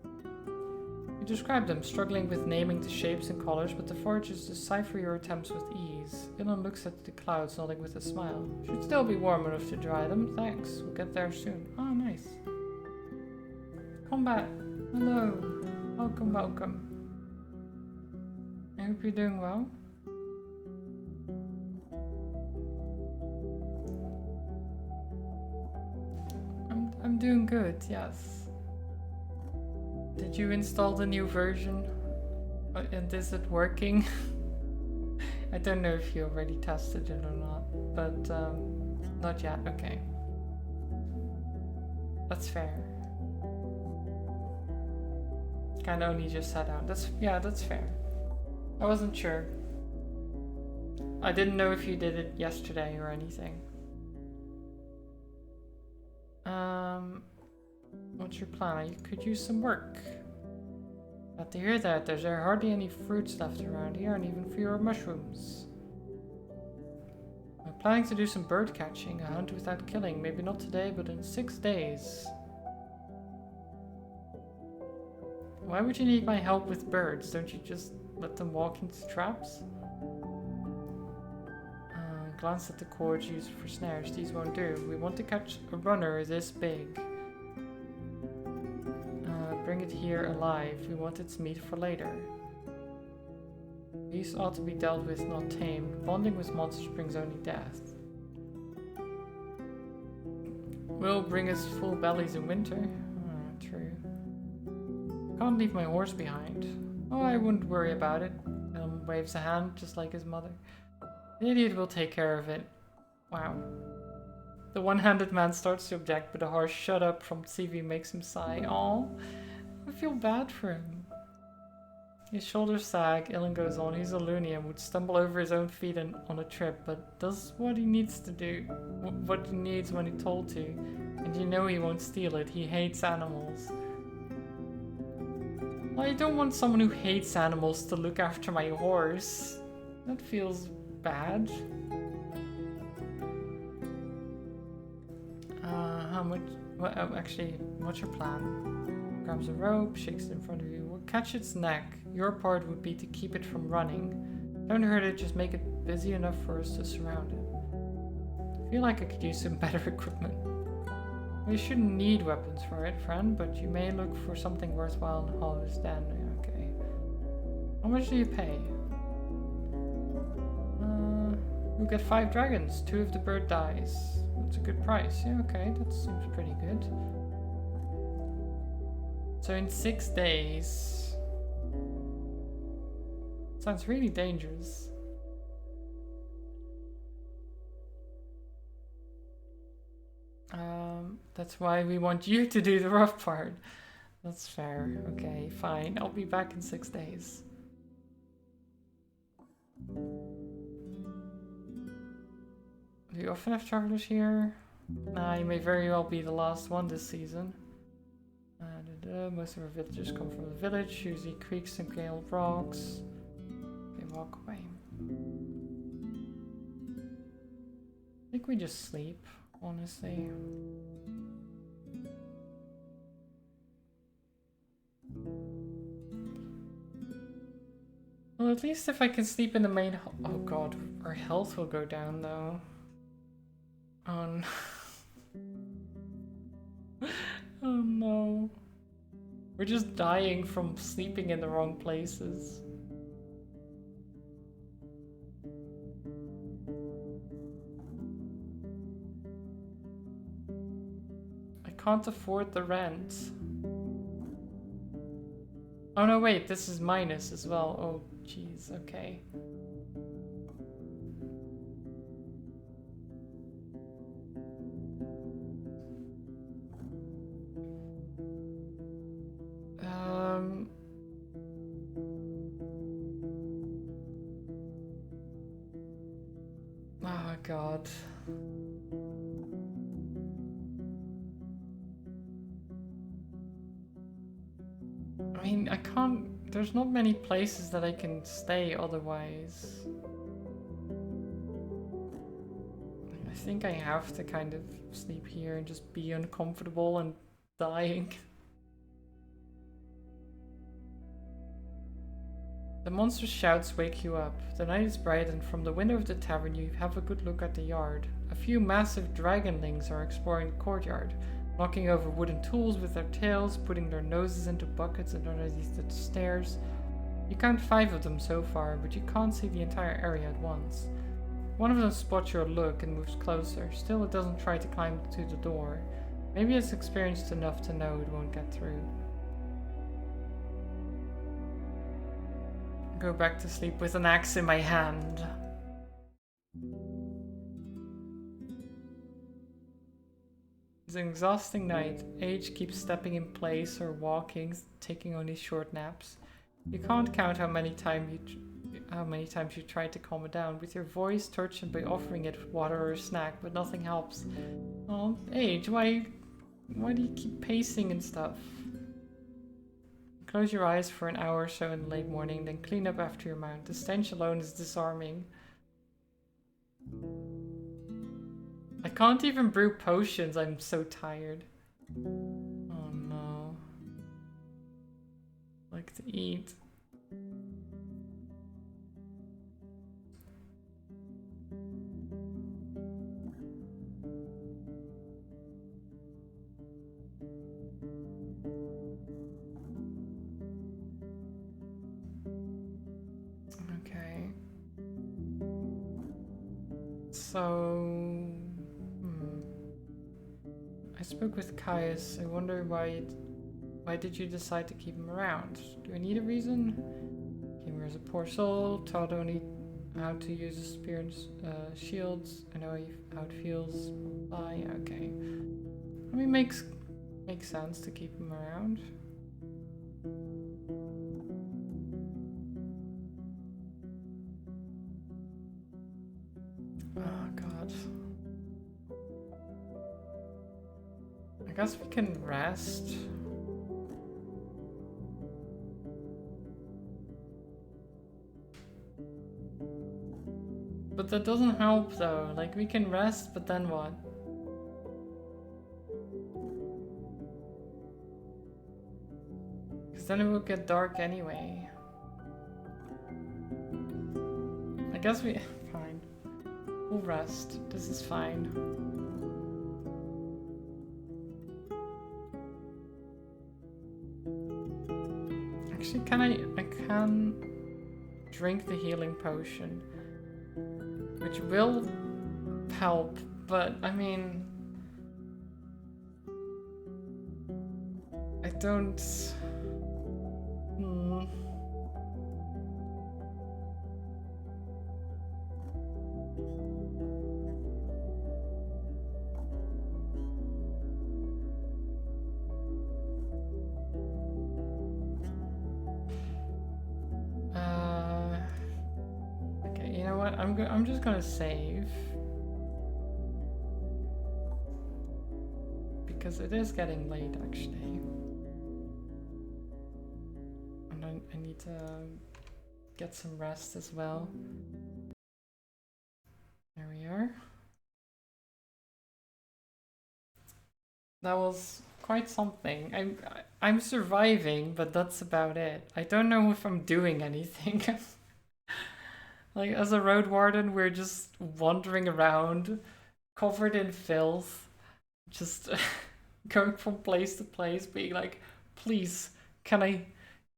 You described them, struggling with naming the shapes and colors, but the foragers decipher your attempts with ease. Ilan looks at the clouds, nodding with a smile. Should still be warm enough to dry them, thanks. We'll get there soon. Oh, nice. Combat. Hello. Welcome, welcome. I hope you're doing well. I'm doing good, yes. Did you install the new version? And is it working? I don't know if you already tested it or not, but not yet, okay. That's fair. Kinda only just sat down. That's fair. I wasn't sure. I didn't know if you did it yesterday or anything. What's your plan? You could use some work. Glad to hear that. There's hardly any fruits left around here, and even fewer mushrooms. I'm planning to do some bird catching, a hunt without killing. Maybe not today, but in 6 days. Why would you need my help with birds? Don't you just let them walk into traps? Glance at the cords used for snares. These won't do. We want to catch a runner this big. Bring it here alive. We want its meat for later. These ought to be dealt with, not tamed. Bonding with monsters brings only death. Will bring us full bellies in winter. True. Can't leave my horse behind. Oh, I wouldn't worry about it. Waves a hand, just like his mother. The idiot will take care of it. Wow. The one-handed man starts to object, but a harsh shut up from TV makes him sigh. Aw, I feel bad for him. His shoulders sag, Ilan goes on. He's a loony and would stumble over his own feet on a trip, but does what he needs to do, what he needs when he's told to. And you know he won't steal it. He hates animals. Well, I don't want someone who hates animals to look after my horse. That feels bad. How much? Well, actually, what's your plan? Grabs a rope, shakes it in front of you. We'll catch its neck. Your part would be to keep it from running. Don't hurt it, just make it busy enough for us to surround it. I feel like I could use some better equipment. We shouldn't need weapons for it, friend, but you may look for something worthwhile in Hollow's Den. Okay. How much do you pay? You'll get 5 dragons. 2 if the bird dies. That's a good price. Yeah, okay, that seems pretty good. So in 6 days... Sounds really dangerous. That's why we want you to do the rough part. That's fair. Okay, fine. I'll be back in 6 days. Do you often have travelers here? Nah, you may very well be the last one this season. Most of our villagers come from the village, usually creeks and gale rocks. Okay, walk away. I think we just sleep, honestly. Well, at least if I can sleep in the main oh god, our health will go down though. Oh no. Oh no. We're just dying from sleeping in the wrong places. I can't afford the rent. Oh no, wait, this is minus as well. Oh jeez, okay. Oh god. I mean, I can't... There's not many places that I can stay otherwise. I think I have to kind of sleep here and just be uncomfortable and dying. The monster's shouts wake you up. The night is bright and from the window of the tavern you have a good look at the yard. A few massive dragonlings are exploring the courtyard, knocking over wooden tools with their tails, putting their noses into buckets and underneath the stairs. You count 5 of them so far, but you can't see the entire area at once. One of them spots your look and moves closer. Still, it doesn't try to climb to the door. Maybe it's experienced enough to know it won't get through. Go back to sleep with an axe in my hand. It's an exhausting night. Age keeps stepping in place or walking, taking only short naps. You can't count how many times you try to calm it down. With your voice, torture by offering it water or a snack, but nothing helps. Oh, Age, why do you keep pacing and stuff? Close your eyes for an hour or so in the late morning, then clean up after your mount. The stench alone is disarming. I can't even brew potions, I'm so tired. Oh no. I like to eat. Okay. So... I spoke with Caius. I wonder why did you decide to keep him around? Do I need a reason? Gamer is a poor soul, taught only how to use a spear and shields. I know how it feels. Bye. Okay. I mean, makes sense to keep him around. Oh god. I guess we can rest. But that doesn't help though. Like, we can rest, but then what? Because then it will get dark anyway. I guess we... Fine. We'll rest. This is fine. Actually, I can drink the healing potion, which will help, but I mean, I don't... Okay, you know what? I'm just gonna save. Because it is getting late, actually. And I need to get some rest as well. There we are. That was quite something. I'm surviving, but that's about it. I don't know if I'm doing anything. Like, as a Roadwarden, we're just wandering around, covered in filth, just going from place to place, being like, please, can I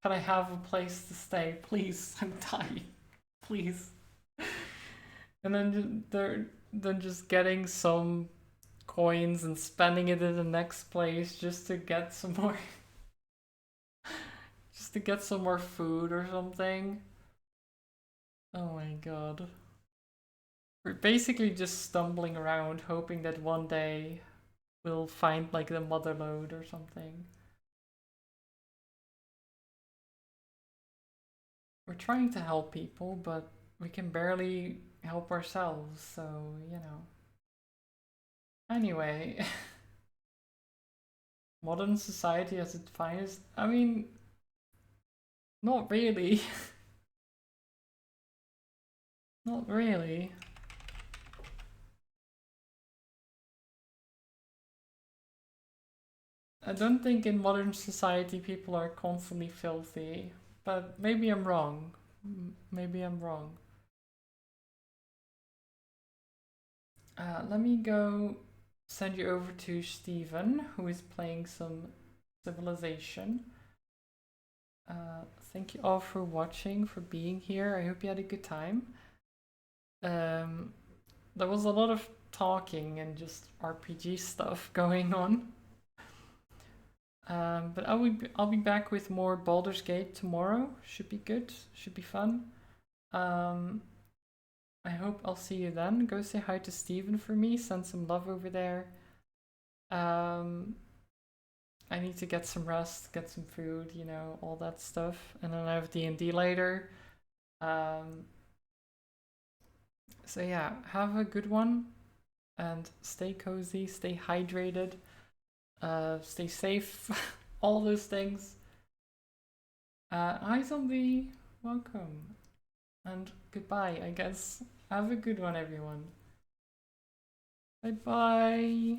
have a place to stay? Please, I'm dying. Please. And then just getting some coins and spending it in the next place just to get some more just to get some more food or something. Oh my god. We're basically just stumbling around hoping that one day we'll find like the mother lode or something. We're trying to help people, but we can barely help ourselves, so you know. Anyway, modern society as its finest. I mean, not really. Not really. I don't think in modern society people are constantly filthy, but maybe I'm wrong. Maybe I'm wrong. Let me go send you over to Steven, who is playing some Civilization. Thank you all for watching, for being here. I hope you had a good time. There was a lot of talking and just RPG stuff going on. But I'll be back with more Baldur's Gate tomorrow. Should be good. Should be fun. I hope I'll see you then. Go say hi to Steven for me. Send some love over there. I need to get some rest, get some food, you know, all that stuff. And then I have D&D later. So yeah, have a good one. And stay cozy, stay hydrated, stay safe. All those things. Hi zombie, welcome. And goodbye, I guess. Have a good one, everyone. Bye bye.